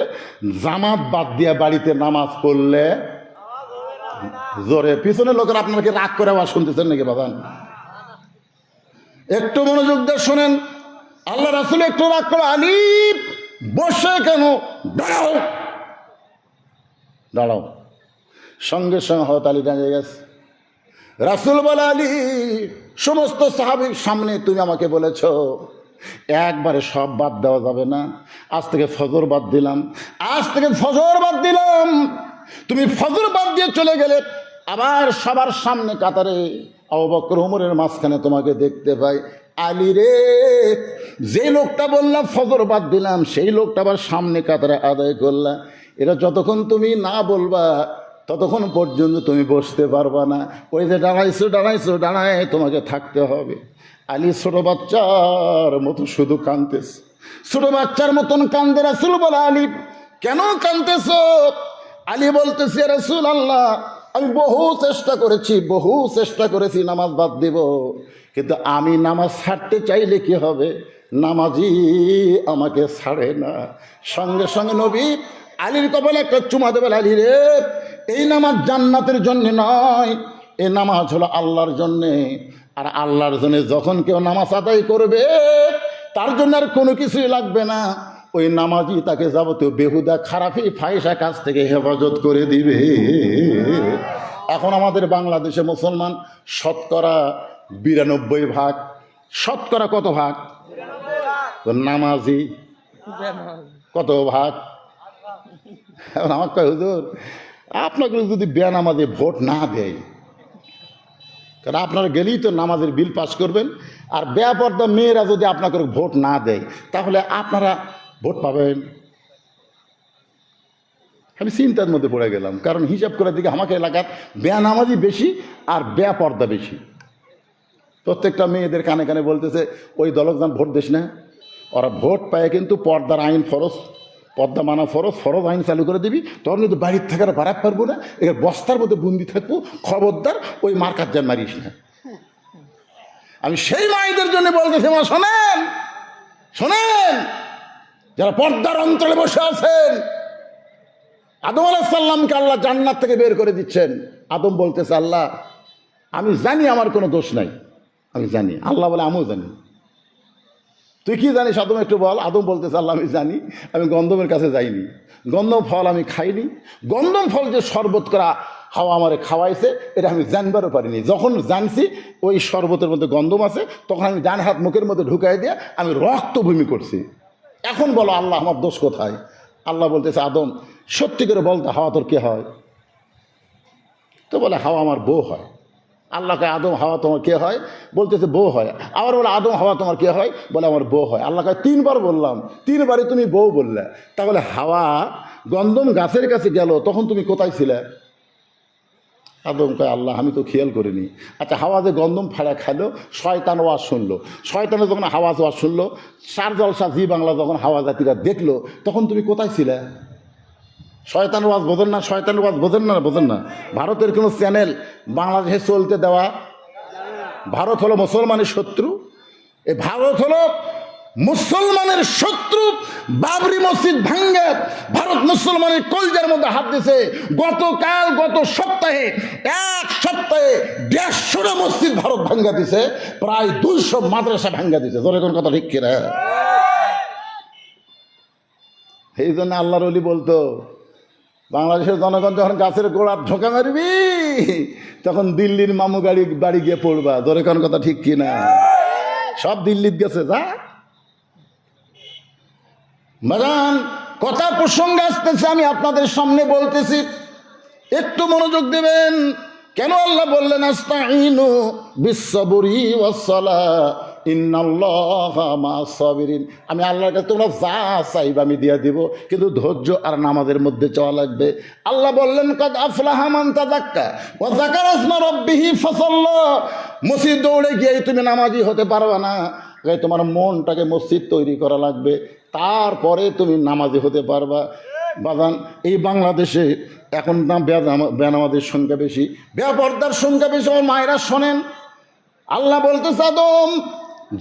জামাত বাদ দিয়া বাড়িতে নামাজ পড়লে জোরে। পিছনের লোকেরা আপনাকে রাগ করে আওয়াজ শুনতেছেন নাকি বাবান? একটু মনোযোগ দিয়ে শোনেন। আল্লাহ রাসূল একটু রাগ করে, আলী বসে কেন, দাঁড়াও। সঙ্গে সঙ্গে হযরত আলী দাঁড়িয়ে গেছে। রাসূল বলে, আলী সমস্ত সাহাবীর সামনে তুমি আমাকে বলেছ একবারে সব বাদ দেওয়া যাবে না, আজ থেকে ফজর বাদ দিলাম। তুমি ফজর বাদ দিয়ে চলে গেলে, আবার সবার সামনে কাতারে আবু বকর ওমরের মাঝখানে তোমাকে দেখতে পাই। আলী রে, যে লোকটা বললাম ফজর বাদ দিলাম, সেই লোকটা আবার সামনে কাতারে আদায় করলা। এটা যতক্ষণ তুমি না বলবা ততক্ষণ পর্যন্ত তুমি বসতে পারবা না। ওই যে দাঁড়ায় তোমাকে থাকতে হবে। আলী ছোট বাচ্চার মতো শুধু কাঁদতেছে, ছোট বাচ্চার মতন কান্দে। রাসূল বলে, আলী কেন কাঁদতেছ? আলী বলতেছে, রাসূল আল্লাহ আমি বহু চেষ্টা করেছি নামাজ বাদ দিব, কিন্তু আমি নামাজ ছাড়তে চাইলে কি হবে, নামাজি আমাকে ছাড়ে না। সঙ্গে সঙ্গে নবী আলীর কপালে একটা চুমা দেবে। আলী রে, এই নামাজ জান্নাতের জন্য নয়, এই নামাজ হলো আল্লাহর জন্যে। আর আল্লাহর জন্য যখন কেউ নামাজ আদায় করবে তার জন্য আর কোনো কিছুই লাগবে না। ওই নামাজি তাকে যাবতীয় বেহুদা খারাপি ফাহিশা কাজ থেকে হেফাজত করে দিবে। এখন আমাদের বাংলাদেশে মুসলমান শতকরা 92%। শতকরা কত ভাগ? নামাজি কত ভাগ? এখন আমার কয় হুজুর, আপনাকে যদি বেনামাজি ভোট না দেয় কারণ আপনারা গেলেই তো নামাজের বিল পাস করবেন। আর বেপর্দা মেয়েরা যদি আপনাকে ভোট না দেয় তাহলে আপনারা ভোট পাবেন। আমি চিন্তার মধ্যে পড়ে গেলাম, কারণ হিসাব করে দিকে আমাকে এলাকার বেনামাজি বেশি আর বেপর্দা বেশি। প্রত্যেকটা মেয়েদের কানে কানে বলতেছে ওই দলকদান ভোট দিস না। ওরা ভোট পায় কিন্তু পর্দার আইন ফরজ, পর্দা মানা ফরজ, ফরজ আইন চালু করে দিবি, তখন কিন্তু বাড়ির থেকে আর বাড়াতে পারবো না, এর বস্তার মধ্যে বন্দি থাকবো, খবরদার ওই মার্কার যান মারিস না। আমি সেই মায়েদের জন্য বলতেছি, মা শোনেন শোনেন, যারা পর্দার অঞ্চলে বসে আছেন, আদম আলাইহিস সালামকে আল্লাহ জান্নাত থেকে বের করে দিচ্ছেন। আদম বলতেছে, আল্লাহ আমি জানি আমার কোনো দোষ নাই, আমি জানি। আল্লাহ বলে, আমিও জানি। তুই কি জানিস আদম একটু বল। আদম বলতেছে, আল্লাহ আমি জানি আমি গন্ধমের কাছে যাইনি, গন্ধম ফল আমি খাইনি, গন্ধম ফল যে শরবত করা হাওয়া আমারে খাওয়াইছে এটা আমি জানবারও পারিনি। যখন জানছি ওই শরবতের মধ্যে গন্ধম আছে, তখন আমি ডান হাত মুখের মধ্যে ঢুকাই দিয়ে আমি রক্ত বমি করছি। এখন বলো আল্লাহ আমার দোষ কোথায়? আল্লাহ বলতেছে, আদম সত্যি করে বলতে হাওয়া তোর কে হয়? তো বলে, হাওয়া আমার বউ হয়। আল্লাহকে, আদম হাওয়া তোমার কে হয়? বলতেছে বউ হয়। আবার বলে, আদম হাওয়া তোমার কে হয়? বলে আমার বউ হয়। আল্লাহকে তিনবার বললাম, তিনবারে তুমি বউ বললে, তাহলে হাওয়া গন্ধম গাছের কাছে গেল তখন তুমি কোথায় ছিলে? আদম কয়, আল্লাহ আমি তো খেয়াল করিনি। আচ্ছা, হাওয়া যে গন্ধম ফাড়া খাইলো, শয়তান ওয়াজ শুনলো, শয়তানে যখন হাওয়া ওয়াজ শুনলো, সার জলসা জি বাংলা যখন হাওয়া জাতিরা দেখলো, তখন তুমি কোথায় ছিলে? শয়তান ওয়াজ বোঝেন না? শয়তান ওয়াজ বোঝেন না? বোঝেন না? ভারতের কোনো চ্যানেল বাংলাদেশে চলতে দেওয়া? ভারত হলো মুসলমানের শত্রু, এ ভারত হলো মুসলমানের শত্রু। বাবরি মসজিদ ভাঙ্গে ভারত মুসলমানের কলজার মধ্যে হাত দিছে। গতকাল, গত সপ্তাহে, এক সপ্তাহে 150টা মসজিদ ভারত ভাঙ্গা দিছে, প্রায় 200 মাদ্রাসা ভাঙ্গা দিছে। জোরে কোন কথা ঠিক কিনা? এই জন্য আল্লাহর ওলি বলতো, বাংলাদেশের জনগণ যখন গাছের গোড়ার ঢোকা মারবি তখন দিল্লির মামু বাড়ি গিয়ে পড়বা। জোরে কোন কথা ঠিক কিনা? সব দিল্লির গেছে যা। বাজান, কথা প্রসঙ্গে আসতেছে, আমি আপনাদের সামনে বলতেছি, একটু মনোযোগ দেবেন। কেন আল্লাহ বললেন আস্তাইনু বিসসবরি ওয়াসসালাহ ইন্নাল্লাহা মা'আস সাবিরিন? আমি আল্লাহর কাছে তোমরা যা চাইবে আমি দিয়ে দিব, কিন্তু ধৈর্য আর নামাজের মধ্যে চাওয়া লাগবে। আল্লাহ বললেন কদ আফলাহা মান তাযাক্কা ওয়া যাকারা ইসমা রাব্বিহি ফাসাল্লা। মসজিদ দৌড়ে গিয়ে তুমি নামাজি হতে পারবে না, তোমার মনটাকে মসজিদ তৈরি করা লাগবে, তারপরে তুমি নামাজি হতে পারবা। বাজান, এই বাংলাদেশে এখন না বেনামাজের সংখ্যা বেশি, বেপর্দার সংখ্যা বেশি। আমার মায়েরা শোনেন, আল্লাহ বলতেছে, আদম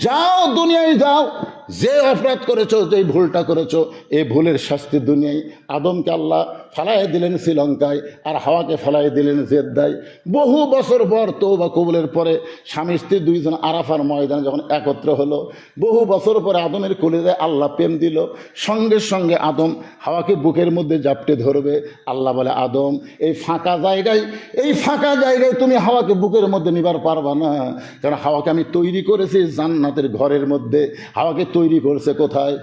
যাও, দুনিয়ায় যাও, যে অপরাধ করেছো, যে ভুলটা করেছো, এই ভুলের শাস্তি দুনিয়ায়। আদমকে আল্লাহ ফালাই দিলেন শ্রীলঙ্কায়, আর হাওয়াকে ফালাই দিলেন জেদ্দায়। বহু বছর পর তওবা কবুলের পরে স্বামী স্ত্রী দুইজন আরাফার ময়দানে যখন একত্র হলো, বহু বছর পরে আদমের কলিজায় আল্লাহ প্রেম দিল। সঙ্গে সঙ্গে আদম হাওয়াকে বুকের মধ্যে জাপটে ধরবে। আল্লাহ বলে, আদম এই ফাঁকা জায়গায় তুমি হাওয়াকে বুকের মধ্যে নিবার পারবা না, কারণ হাওয়াকে আমি তৈরি করেছি জান্নাতের ঘরের মধ্যে। হাওয়াকে তৈরি করছে কোথায়?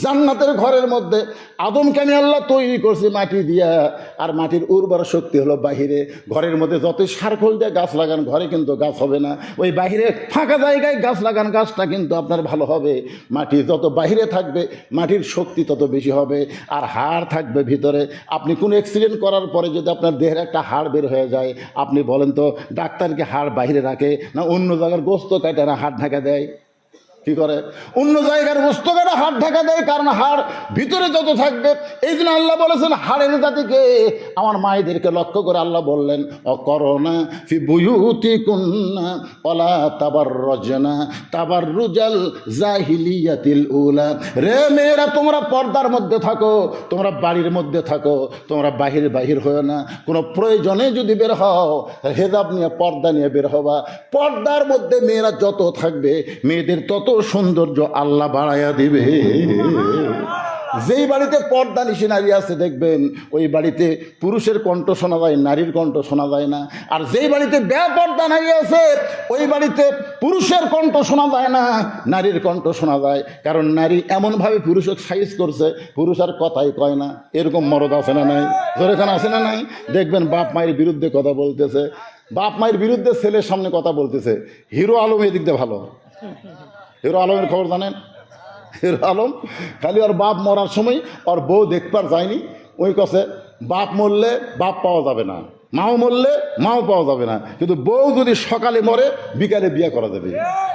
জান্নাতের ঘরের মধ্যে। আদমকে আমি আল্লাহ তৈরি করছি মাটি দিয়া, আর মাটির উর্বর শক্তি হলো বাহিরে। ঘরের মধ্যে যত সারখোল দিয়ে গাছ লাগান, ঘরে কিন্তু গাছ হবে না। ওই বাহিরে ফাঁকা জায়গায় গাছ লাগান, গাছটা কিন্তু আপনার ভালো হবে। মাটি যত বাহিরে থাকবে, মাটির শক্তি তত বেশি হবে। আর হাড় থাকবে ভিতরে। আপনি কোনো অ্যাক্সিডেন্ট করার পরে যদি আপনার দেহের একটা হাড় বের হয়ে যায়, আপনি বলেন তো ডাক্তারকে হাড় বাহিরে রাখে না অন্য জায়গার গোস্ত কাটে না হাড় ঢাকা দেয়? কি করে? অন্য জায়গার বস্তু কাটা হাড় ঢাকা দেয়, কারণ হাড় ভিতরে যত থাকবে। এই জন্য আল্লাহ বলেছেন হাড়ের জাতিকে, আমার মায়েদেরকে লক্ষ্য করে আল্লাহ বললেন, অকরনা ফি বুয়ুতিকুন্না ওয়ালা তাবাররাজনা তাবাররুজাল জাহিলিয়াতিল উলা। রে মেয়েরা, তোমরা পর্দার মধ্যে থাকো, তোমরা বাড়ির মধ্যে থাকো, তোমরা বাহির হও না। কোনো প্রয়োজনে যদি বের হও, হেজাব নিয়ে, পর্দা নিয়ে বের হবা। পর্দার মধ্যে মেয়েরা যত থাকবে, মেয়েদের তত সৌন্দর্য আল্লাহ বাড়াইয়া দিবে। যেই বাড়িতে পর্দা নিশি নারী আছে, দেখবেন ওই বাড়িতে পুরুষের কণ্ঠ শোনা যায়, নারীর কণ্ঠ শোনা যায় না। আর যেই বাড়িতে বেপর্দা নারী আছে, ওই বাড়িতে পুরুষের কণ্ঠ শোনা যায় না, নারীর কণ্ঠ শোনা যায়। কারণ নারী এমনভাবে পুরুষের সাইজ করছে, পুরুষ আর কথাই কয় না। এরকম মরদ আছে না নাই? জোরে খান আছে না নাই? দেখবেন বাপ মায়ের বিরুদ্ধে কথা বলতেছে, বাপ মায়ের বিরুদ্ধে ছেলের সামনে কথা বলতেছে। হিরো আলম এদিক দিয়ে ভালো। হিরো আলমের খবর জানেন? হিরো আলম খালি ওর বাপ মরার সময় ওর বউ দেখবার যায়নি, ওই কাছে বাপ মরলে বাপ পাওয়া যাবে না, মাও মরলে মাও পাওয়া যাবে না, কিন্তু বউ যদি সকালে মরে বিকালে বিয়ে করা যাবে।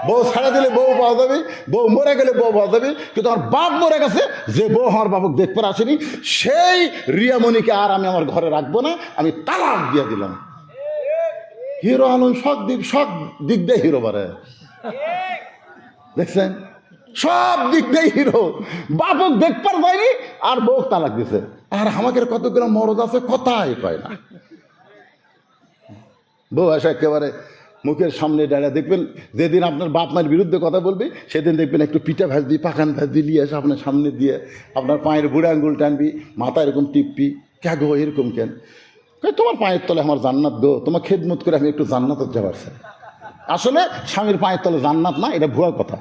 বউ ছাড়া দিলে বউ পাওয়া যাবে, বউ মরে গেলে বউ পাওয়া যাবে, কিন্তু আমার বাপ মরে গেছে, যে বউ আমার বাবুক দেখবার আসেনি সেই রিয়ামণিকে আর আমি আমার ঘরে রাখবো না, আমি তালাক দিয়ে দিলাম। হিরো আলম সব দিক দিয়ে হিরো বারে, দেখছেন? সব দিক দিয়ে হিরো। বাপক দেখবার পায়নি আর বউ তালাক দিছে। আর আমাকে কতগুলো মরদ আছে কথাই কয় না। বউ আসে একেবারে মুখের সামনে দাঁড়িয়ে, দেখবেন যেদিন আপনার বাপ মায়ের বিরুদ্ধে কথা বলবি সেদিন দেখবেন একটু পিঠা ভাজবি, পাকান ভাজবি নিয়ে এসে আপনার সামনে দিয়ে আপনার পায়ের বুড়া আঙ্গুল টানবি, মাথা এরকম টিপবি। কে গো এরকম কেন? তোমার পায়ের তলে আমার জান্নাত গো, তোমার খেদমত করে আমি একটু জান্নাতে যাবার চাই। আসলে স্বামীর পায়ের তলে জান্নাত না, এটা ভুয়া কথা।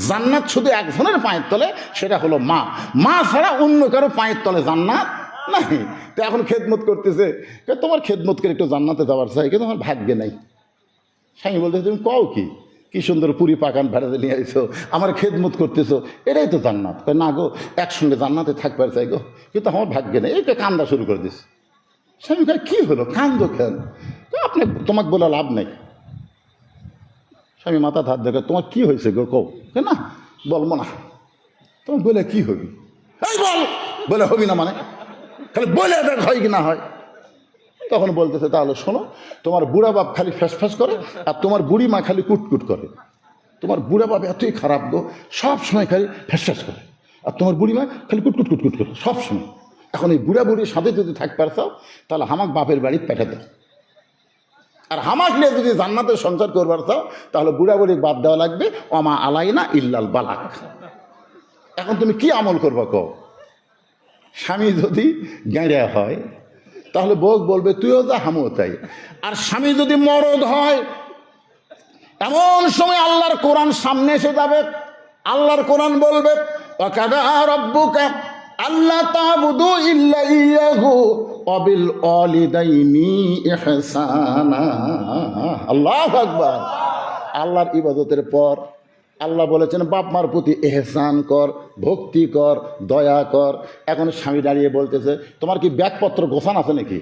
জান্নাত শুধু একজনের পায়ের তলে, সেটা হলো মা। মা ছাড়া অন্য কারো পায়ের তলে জান্নাত নাই। তো এখন খেদমত করতেছে, তোমার খেদমত করে একটু জান্নাতে যাবার চাই, কিন্তু আমার ভাগ্যে নাই। স্বামী বলতে তুমি কও কি সুন্দর পুরি পাকান ভাড়াতে নিয়ে আইছো, আমার খেদমত করতেছো, এটাই তো জান্নাত। না গো, একসঙ্গে জান্নাতে থাকবার চাই গো, কিন্তু আমার ভাগ্যে নেই। এইটা কান্দা শুরু করে দিস। স্বামী কয় কি হলো, কান্দো কেন? আপনি, তোমাকে বলে লাভ নেই। স্বামী মাথা ধার দেখে, তোমার কি হয়েছে গো কও। না বলবো না। তোমার বলে কি হবি? এই বল, বলে হবি না মানে খালি বলে দেখ হয় কি না হয়। তখন বলতেছে তাহলে শোনো, তোমার বুড়া বাপ খালি ফ্যাস করে আর তোমার বুড়ি মা খালি কুটকুট করে। তোমার বুড়া বাপ এতই খারাপ গো, সব সময় খালি ফ্যাস করে, আর তোমার বুড়ি মা খালি কুটকুট করে সব সময়। এখন এই বুড়া বুড়ির সাথে যদি থাকবার চাও তাহলে হামাক বাপের বাড়ি পেঠে দাও, আর হামাক নিয়ে যদি জান্নাতের সঞ্চার করবার চাও তাহলে বুড়া বুড়ি বাদ দেওয়া লাগবে, অমা আলাইনা ইল্লাল বালাক। এখন তুমি কি আমল করবা কও? স্বামী যদি গেঁড়া হয় তাহলে বউ বলবে তুইও যা হামও তাই। আর স্বামী যদি মরদ হয়, এমন সময় আল্লাহর কোরআন সামনে এসে যাবে। আল্লাহর কোরআন বলবে ওয়াকাদা রাব্বুকা আল্লা তা'বুদু ইল্লা ইয়াহু ওয়া বিল ওয়ালিদাইনি ইহসানা। আল্লাহু আকবার। আল্লাহর ইবাদতের পর আল্লাহ বলেছেন বাপ মার প্রতি এহসান কর, ভক্তি কর, দয়া কর। এখন স্বামী দাঁড়িয়ে বলতেছে তোমার কি ব্যাগপত্র গোছান আছে নাকি?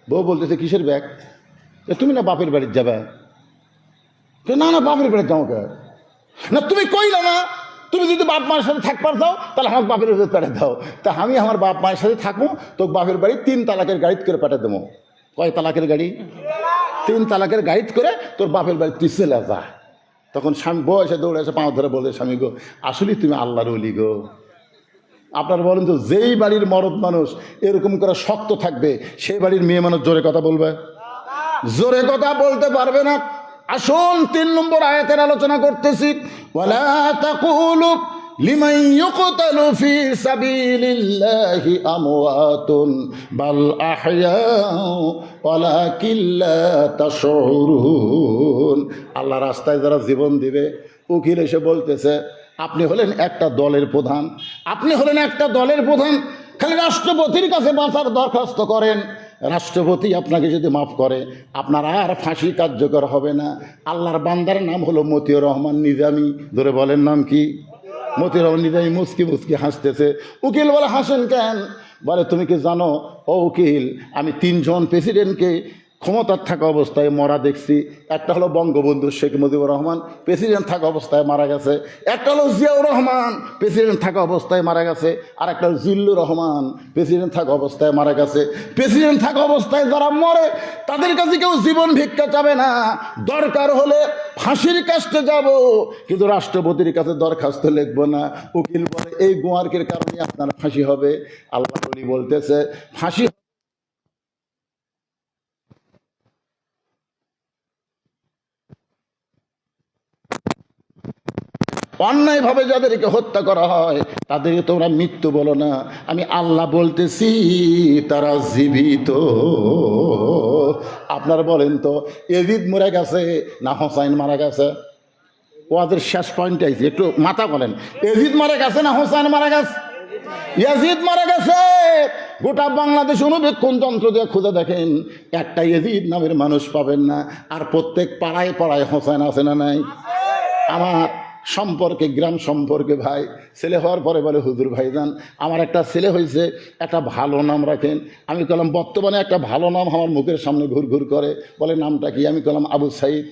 বউ বলতেছে কিসের ব্যাগ? তুমি না বাপের বাড়ির যাবে। না না বাপের বাড়ির যাও কে? না তুমি কইলে না তুমি যদি বাপ মায়ের সাথে থাকবার দাও তাহলে আমার বাপের বাড়ি পাঠিয়ে দাও। তা আমি আমার বাপ মায়ের সাথে থাকবো, তো বাপের বাড়ি 3 তালাকের গাড়িতে করে পাঠিয়ে দেবো। কয় তালাকের গাড়ি? 3 তালাকের গাড়িতে করে তোর বাপের বাড়ি তুই চলে যা। তখন স্বামী বউ এসে দৌড়ে এসে পাঁচ ধরে বলে স্বামী গো আসলেই তুমি আল্লাহর ওলি গো। আপনারা বলেন তো যেই বাড়ির মরদ মানুষ এরকম করে শক্ত থাকবে সেই বাড়ির মেয়ে মানুষ জোরে কথা বলবে? জোরে কথা বলতে পারবে না। আসুন 3 নম্বর আয়াতের আলোচনা করতেছি। ওয়ালা তাকুলু লিমান ইউকতালু ফি সাবিলিল্লাহি আমওয়াতুন বাল আহইয়াউ ওয়ালাকিন লা তাশউরুন। আল্লাহর রাস্তায় যারা জীবন দিবে, উকিল এসে বলতেছে আপনি হলেন একটা দলের প্রধান, আপনি হলেন একটা দলের প্রধান, খালি রাষ্ট্রপতির কাছে বাঁচার দরখাস্ত করেন, রাষ্ট্রপতি আপনাকে যদি মাফ করে আপনার আর ফাঁসি কার্যকর হবে না। আল্লাহর বান্দার নাম হলো মতিউর রহমান নিজামী। ধরে বলেন নাম কি? মতিউর রহমান নিজামী মুস্কি মুস্কি হাসতেছে। উকিল বলে হাসেন কেন? বলে তুমি কি জানো ও উকিল, আমি 3 জন প্রেসিডেন্টকে ক্ষমতার থাকা অবস্থায় মরা দেখছি। একটা হলো বঙ্গবন্ধু শেখ মুজিবুর রহমান, প্রেসিডেন্ট থাকা অবস্থায় মারা গেছে। একটা হলো জিয়াউর রহমান, প্রেসিডেন্ট থাকা অবস্থায় মারা গেছে। আর একটা হলো জিল্লুর রহমান, প্রেসিডেন্ট থাকা অবস্থায় মারা গেছে। প্রেসিডেন্ট থাকা অবস্থায় যারা মরে তাদের কাছে কেউ জীবন ভিক্ষা চাবে না, দরকার হলে ফাঁসির কাস্টে যাব, কিন্তু রাষ্ট্রপতির কাছে দরখাস্ত লিখবো না। উকিল বলে এই গোয়ার্কের কারণে আপনার ফাঁসি হবে। আল্লাহ বলতেছে ফাঁসি অন্যায়ভাবে যাদেরকে হত্যা করা হয় তাদেরকে তোমরা মৃত্যু বলো না, আমি আল্লাহ বলতেছি তারা জীবিত। আপনারা বলেন তো ইয়াজিদ মরে গেছে না হোসাইন মারা গেছে? ওদের শেষ পয়েন্টে আইছে, একটু মাথা বলেন। ইয়াজিদ মারা গেছে না হোসাইন মারা গেছে? ইয়াজিদ মারা গেছে। গোটা বাংলাদেশ অনুবেক্ষণ যন্ত্র দিয়ে খুঁজে দেখেন একটা এজিদ নামের মানুষ পাবেন না। আর প্রত্যেক পাড়ায় পাড়ায় হোসেন আছে না নাই? আমার সম্পর্কে, গ্রাম সম্পর্কে ভাই ছেলে হওয়ার পরে বলে, হুজুর ভাইজান আমার একটা ছেলে হয়েছে, একটা ভালো নাম রাখেন। আমি বললাম বর্তমানে একটা ভালো নাম আমার মুখের সামনে ঘুর ঘুর করে, বলে নামটা কি? আমি বললাম আবু সাইদ।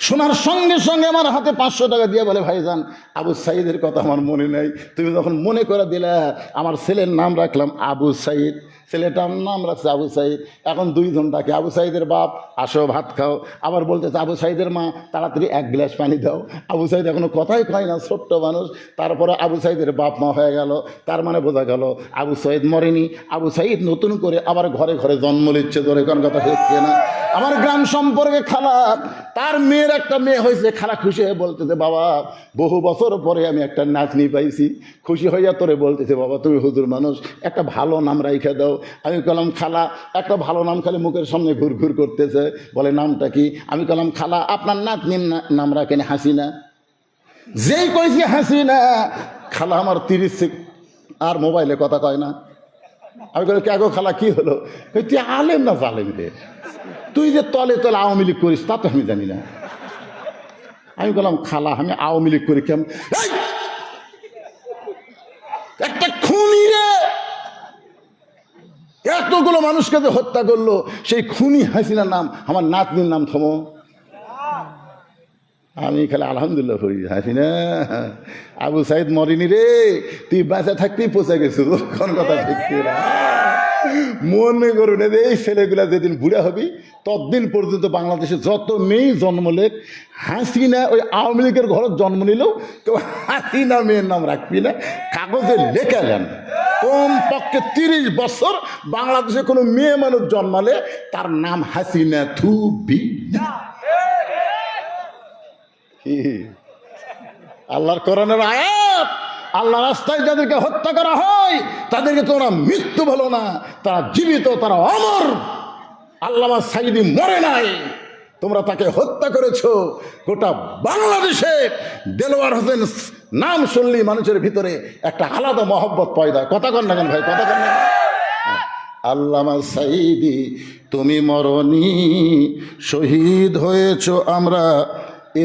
শোনার সঙ্গে সঙ্গে আমার হাতে 500 টাকা দিয়ে বলে, ভাইজান আবু সাইদের কথা আমার মনে নেই, তুমি যখন মনে করে দিলে আমার ছেলের নাম রাখলাম আবু সাইদ। ছেলেটার নাম রাখছে আবু সাইদ। এখন 2 জন ডাকে, আবু সাইদের বাপ আসো ভাত খাও, আবার বলতেছে আবু সাইদের মা তাড়াতাড়ি 1 গ্লাস পানি দাও। আবু সাইদ এখনো কথাই কয় না, ছোট্ট মানুষ। তারপরে আবু সাইদের বাপ মা হয়ে গেল। তার মানে বোঝা গেল আবু সাইদ মরেনি, আবু সাইদ নতুন করে আবার ঘরে ঘরে জন্ম নিচ্ছে। ধরে কোন কথা হচ্ছে না? আমার গ্রাম সম্পর্কে খালা, তার মেয়ের একটা মেয়ে হয়েছে, খালা খুশি হয়ে বলতেছে, বাবা বহু বছর পরে আমি একটা নাতনি পাইছি। খুশি হইয়া তোরে বলতেছে, বাবা তুমি হুজুর মানুষ, একটা ভালো নাম রাইখা দাও। আমি বললাম খালা একটা ভালো নাম খালি মুখের সামনে ঘুর ঘুর করতেছে, বলে নামটা কি? আমি বললাম খালা আপনার নাতনির নাম রাখেন হাসিনা। যেই কইছি হাসিনা, খালা আমার 30 আর মোবাইলে কথা কয় না। আমি বলি কে গো খালা কি হলো? তুই আলেম না জালেম রে? তুই যে তলে তলে আওয়ামী লীগ করিস তা তো আমি জানি না। আমি বললাম খালা আমি আওয়ামী লীগ করি কেমন? একটা খুনি রে, এতগুলো মানুষকে যে হত্যা করলো, সেই খুনি হাসিনার নাম আমার নাতনির নাম থমো। আমি খালি আলহামদুলিল্লাহ করি, হাসিনা আবু সাইদ মরিনি রে, তুই বাঁচা থাকতেই পচে গেছো। কোন কথা ঠিক না? মনে করুন এই ছেলেগুলা যেদিন বুড়া হবি ততদিন পর্যন্ত বাংলাদেশে যত মেয়ে জন্ম লেখ, হাসিনা ওই আওয়ামী লীগের ঘরে জন্ম নিলেও কেউ হাসিনা মেয়ের নাম রাখবি না, কাগজে লেখালেন। কম পক্ষে 30 বছর বাংলাদেশে কোনো মেয়ে মানুষ জন্মালে তার নাম হাসিনা থুবি। আল্লাহর কোরআনের আয়াত, আল্লাহ রাস্তায় যাদেরকে হত্যা করা হয় তাদেরকে তোমরা মৃত্যু বলো না, তারা জীবিত, তারা অমর। আল্লামা সাইদি মরে নাই, তোমরা তাকে হত্যা করেছো। গোটা বাংলাদেশে দেলোয়ার হোসেন নাম শুনলেই মানুষের ভিতরে একটা আলাদা মহব্বত পয়দা। কথা কন না কেন ভাই, কথা কন না? আল্লামা সাইদি তুমি মরনি, শহীদ হয়েছো আমরা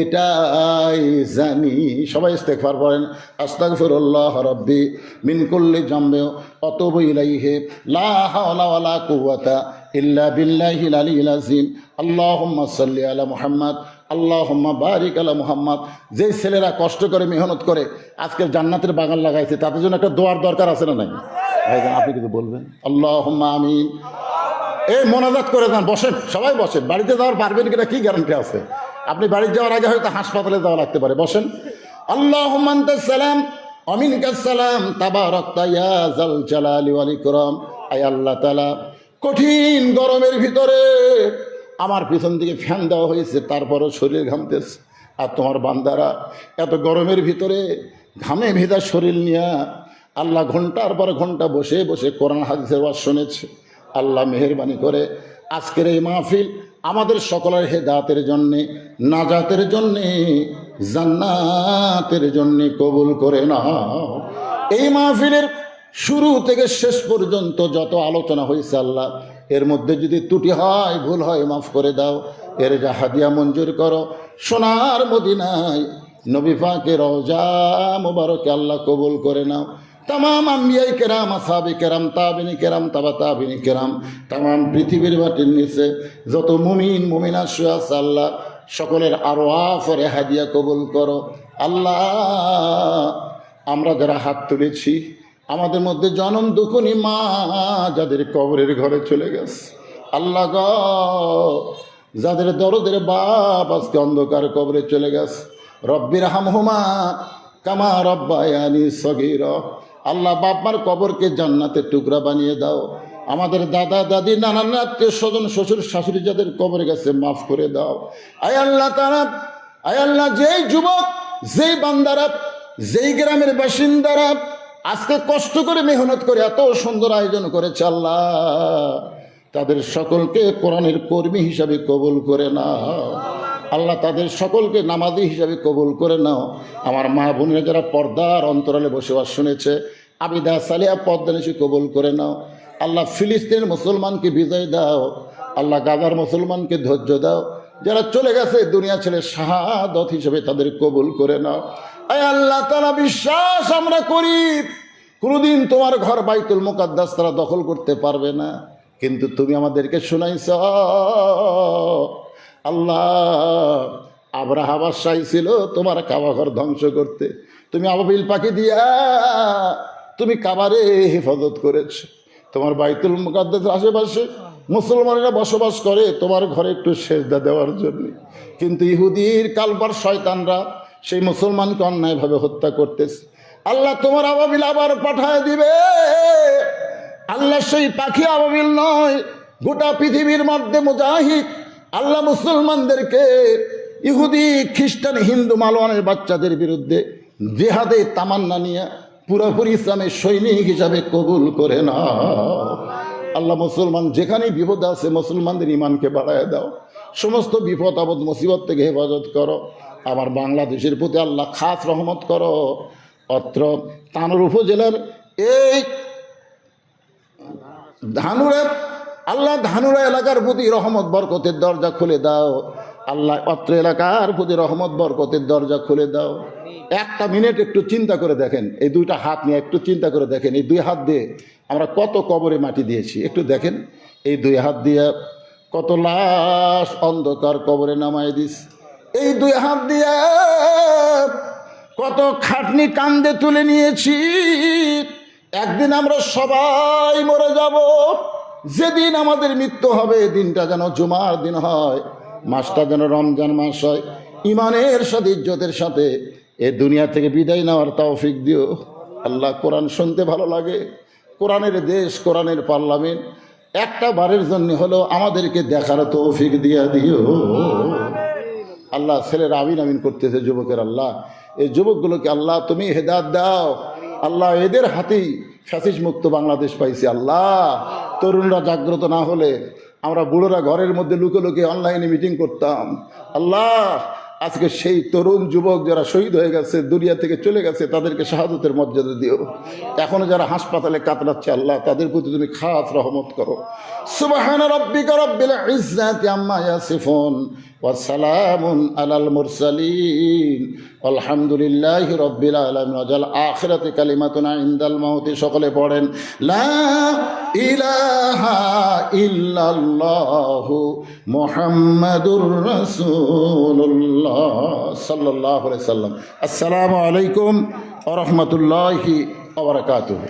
এটাই জানি। সবাই ইস্তেগফার পড়েন, আস্তাগফিরুল্লাহ রাব্বি মিন কুল্লি জামবি ওয়া আতুবু ইলাইহি লা হাওলা ওয়ালা কুওয়াতা ইল্লা বিল্লাহিল আলিয়্যিল আযীম। আল্লাহুম্মা সাল্লি আলা মুহাম্মদ, আল্লাহুম্মা বারিক আলা মুহাম্মদ। যে ছেলেরা কষ্ট করে মেহনত করে আজকে জান্নাতের বাগান লাগাইছে, তাদের জন্য একটা দোয়ার দরকার আছে না নাই? ভাইজান আপনি কিছু বলবেন? আল্লাহুম্মা আমিন। এই মোনাজাত করে যান, বসেন সবাই বসেন। বাড়িতে যাওয়ার পারবেন কিনা কি গ্যারান্টি আছে? আপনি বাড়ি যাওয়ার আগে হয়তো হাসপাতালে যাওয়া লাগতে পারে, বসেন। আল্লাহুম্মা আনতাস সালাম ওয়া মিনকাস সালাম তাবারাকতা ইয়া যাল জালালি ওয়াল ইকরাম। আয় আল্লাহ তাআলা, কঠিন গরমের ভিতরে আমার পিছন দিকে ফ্যান দেওয়া হয়েছে, তারপরও শরীর ঘামতেছে। আর তোমার বান্দারা এত গরমের ভিতরে ঘামে ভেজা শরীর নিয়ে আল্লাহ ঘন্টার পর ঘন্টা বসে বসে কোরআন হাদিসের ওয়াজ শুনেছে। আল্লাহ মেহেরবানি করে আজকের এই মাহফিল আমাদের সকলের হেদায়েতের জন্যে, নাজাতের জন্যে, জান্নাতের জন্যে কবুল করে নাও। এই মাহফিলের শুরু থেকে শেষ পর্যন্ত যত আলোচনা হয়েছে আল্লাহ, এর মধ্যে যদি ত্রুটি হয়, ভুল হয়, মাফ করে দাও। এর যা হাদিয়া মঞ্জুর করো সোনার মদিনায় নবী পাকের রওজা মুবারকে আল্লাহ কবুল করে নাও। तमाम अम्बियाई केराम, असहाबे केराम, ताबिनी केराम, तबा ताबिनी केराम, तमाम पृथिवीर माटिर निचे যত মুমিন মুমিনা শুয়ে আছে আল্লাহ সকলের আরওয়াফের হাদিয়া কবুল করো। আল্লাহ আমরা যারা হাত তুলেছি, আমাদের মধ্যে জনম দুঃখনী মা যাদের কবরের ঘরে চলে গেছে, আল্লাহ গো যাদের দরদের বাপ আজকে অন্ধকার কবরে চলে গেছে, রব্বির হামহুমা কামা রব্বায়ানি সগীরা। আল্লাহ বাপ মার কবরকে জান্নাতের টুকরা বানিয়ে দাও। আমাদের দাদা দাদি নানান আত্মীয় স্বজন শ্বশুর শাশুড়ি যাদের কবরে গেছে মাফ করে দাও। আয় আল্লাহ তাআলা, আয় আল্লাহ যেই যুবক, যেই বান্দারা, যেই গ্রামের বাসিন্দারা আজকে কষ্ট করে মেহনত করে এত সুন্দর আয়োজন করেছে আল্লাহ, তাদের সকলকে কোরআনের কর্মী হিসাবে কবুল করে নাও। আল্লাহ তাদের সকলকে নামাজি হিসাবে কবুল করে নাও। আমার মা বোনেরা যারা পর্দার অন্তরালে বসবাস শুনেছে, আবিদা সালিয়া পর্দানিশি কবুল করে নাও। আল্লাহ ফিলিস্তিনের মুসলমানকে বিজয় দাও, আল্লাহ গাজার মুসলমানকে ধৈর্য দাও, যারা চলে গেছে দুনিয়া ছেড়ে শাহাদত হিসেবে তাদের কবুল করে নাও। আয় আল্লাহ তাআলা, বিশ্বাস আমরা করি কোনোদিন তোমার ঘর বাইতুল মুকাদ্দাস তারা দখল করতে পারবে না, কিন্তু তুমি আমাদেরকে শোনাইছ আল্লাহ, আব্রাহা বাদশাহ ছিল তোমার কাবা ঘর ধ্বংস করতে, তুমি আবাবিল পাখি দিয়া তুমি কাবারে হেফাজত করেছ। তোমার বাইতুল মুকাদ্দাসের আশেপাশে মুসলমানেরা বসবাস করে তোমার ঘরে একটু সেজদা দেওয়ার জন্য, কিন্তু ইহুদির কালবার শয়তানরা সেই মুসলমানকে অন্যায়ভাবে হত্যা করতেছে। আল্লাহ তোমার আবাবিল আবার পাঠায় দিবে। আল্লাহ সেই পাখি আবাবিল নয়, গোটা পৃথিবীর মধ্যে মুজাহিদ আল্লাহ মুসলমানদেরকে ইহুদি খ্রিস্টান হিন্দু মালওয়ানের বাচ্চাদের বিরুদ্ধে জিহাদে তামান্না নিয়ে পুরোপুরি ইসলামের সৈনিক হিসাবে কবুল করে না। আল্লাহ মুসলমান যেখানেই বিপদ আছে মুসলমানদের ইমানকে বাড়ায় দাও, সমস্ত বিপদ আপদ মুসিবত থেকে হেফাজত করো। আমার বাংলাদেশের প্রতি আল্লাহ খাস রহমত করো। অত্র তানোর উপজেলার এই ধানুরা, আল্লাহ ধানুরা এলাকার প্রতি রহমত বরকতের দরজা খুলে দাও। আল্লাহ অত্র এলাকার প্রতি রহমত বরকতের দরজা খুলে দাও। একটা মিনিট একটু চিন্তা করে দেখেন, এই দুইটা হাত নিয়ে একটু চিন্তা করে দেখেন, এই দুই হাত দিয়ে আমরা কত কবরে মাটি দিয়েছি। একটু দেখেন, এই দুই হাত দিয়ে কত লাশ অন্ধকার কবরে নামায় দিস। এই দুই হাত দিয়ে কত খাটনি কান্দে তুলে নিয়েছি। একদিন আমরা সবাই মরে যাব। যেদিন আমাদের মৃত্যু হবে দিনটা যেন জুমার দিন হয়, মাসটা যেন রমজান মাস হয়। ইমানের সাথে ইজ্জতের সাথে এ দুনিয়া থেকে বিদায় নেওয়ার তৌফিক দিও আল্লাহ। কোরআন শুনতে ভালো লাগে, কোরআনের দেশ, কোরআনের পার্লামেন্ট, একটা বারের জন্য হলো আমাদেরকে দেখার তৌফিক দিয়া দিও আল্লাহ। ছেলেরা আমিন আমিন করতেছে, যুবকের আল্লাহ এই যুবকগুলোকে আল্লাহ তুমি হেদায়েত দাও আল্লাহ। এদের হাতেই ফ্যাসিস্ট মুক্ত বাংলাদেশ পাইছি আল্লাহ। তরুণরা জাগ্রত না হলে আমরা বুড়োরা ঘরের মধ্যে লুকে লুকে অনলাইনে মিটিং করতাম আল্লাহ। আজকে সেই তরুণ যুবক যারা শহীদ হয়ে গেছে, দুনিয়া থেকে চলে গেছে, তাদেরকে শাহাদতের মর্যাদা দিও। এখনো যারা হাসপাতালে কাতরাচ্ছে আল্লাহ, তাদের প্রতি তুমি খাস রহমত করো। সুবহানা রাব্বিকা রাব্বিল ইজ্জাতি আম্মা ইয়াসিফুন ওয়া সালামুন আলাল মুরসালিন আলহামদুলিল্লাহি রাব্বিল আলামিন। ওয়াজাল আখিরাতি কালিমাতুনা ইনদাল মাউতি। সকলে পড়েন লা ইলাহা ইল্লাল্লাহু মুহাম্মাদুর রাসূলুল্লাহ সাল্লাল্লাহু আলাইহি সাল্লাম। আসসালামু আলাইকুম ওয়া রাহমাতুল্লাহি ওয়া বারাকাতুহু।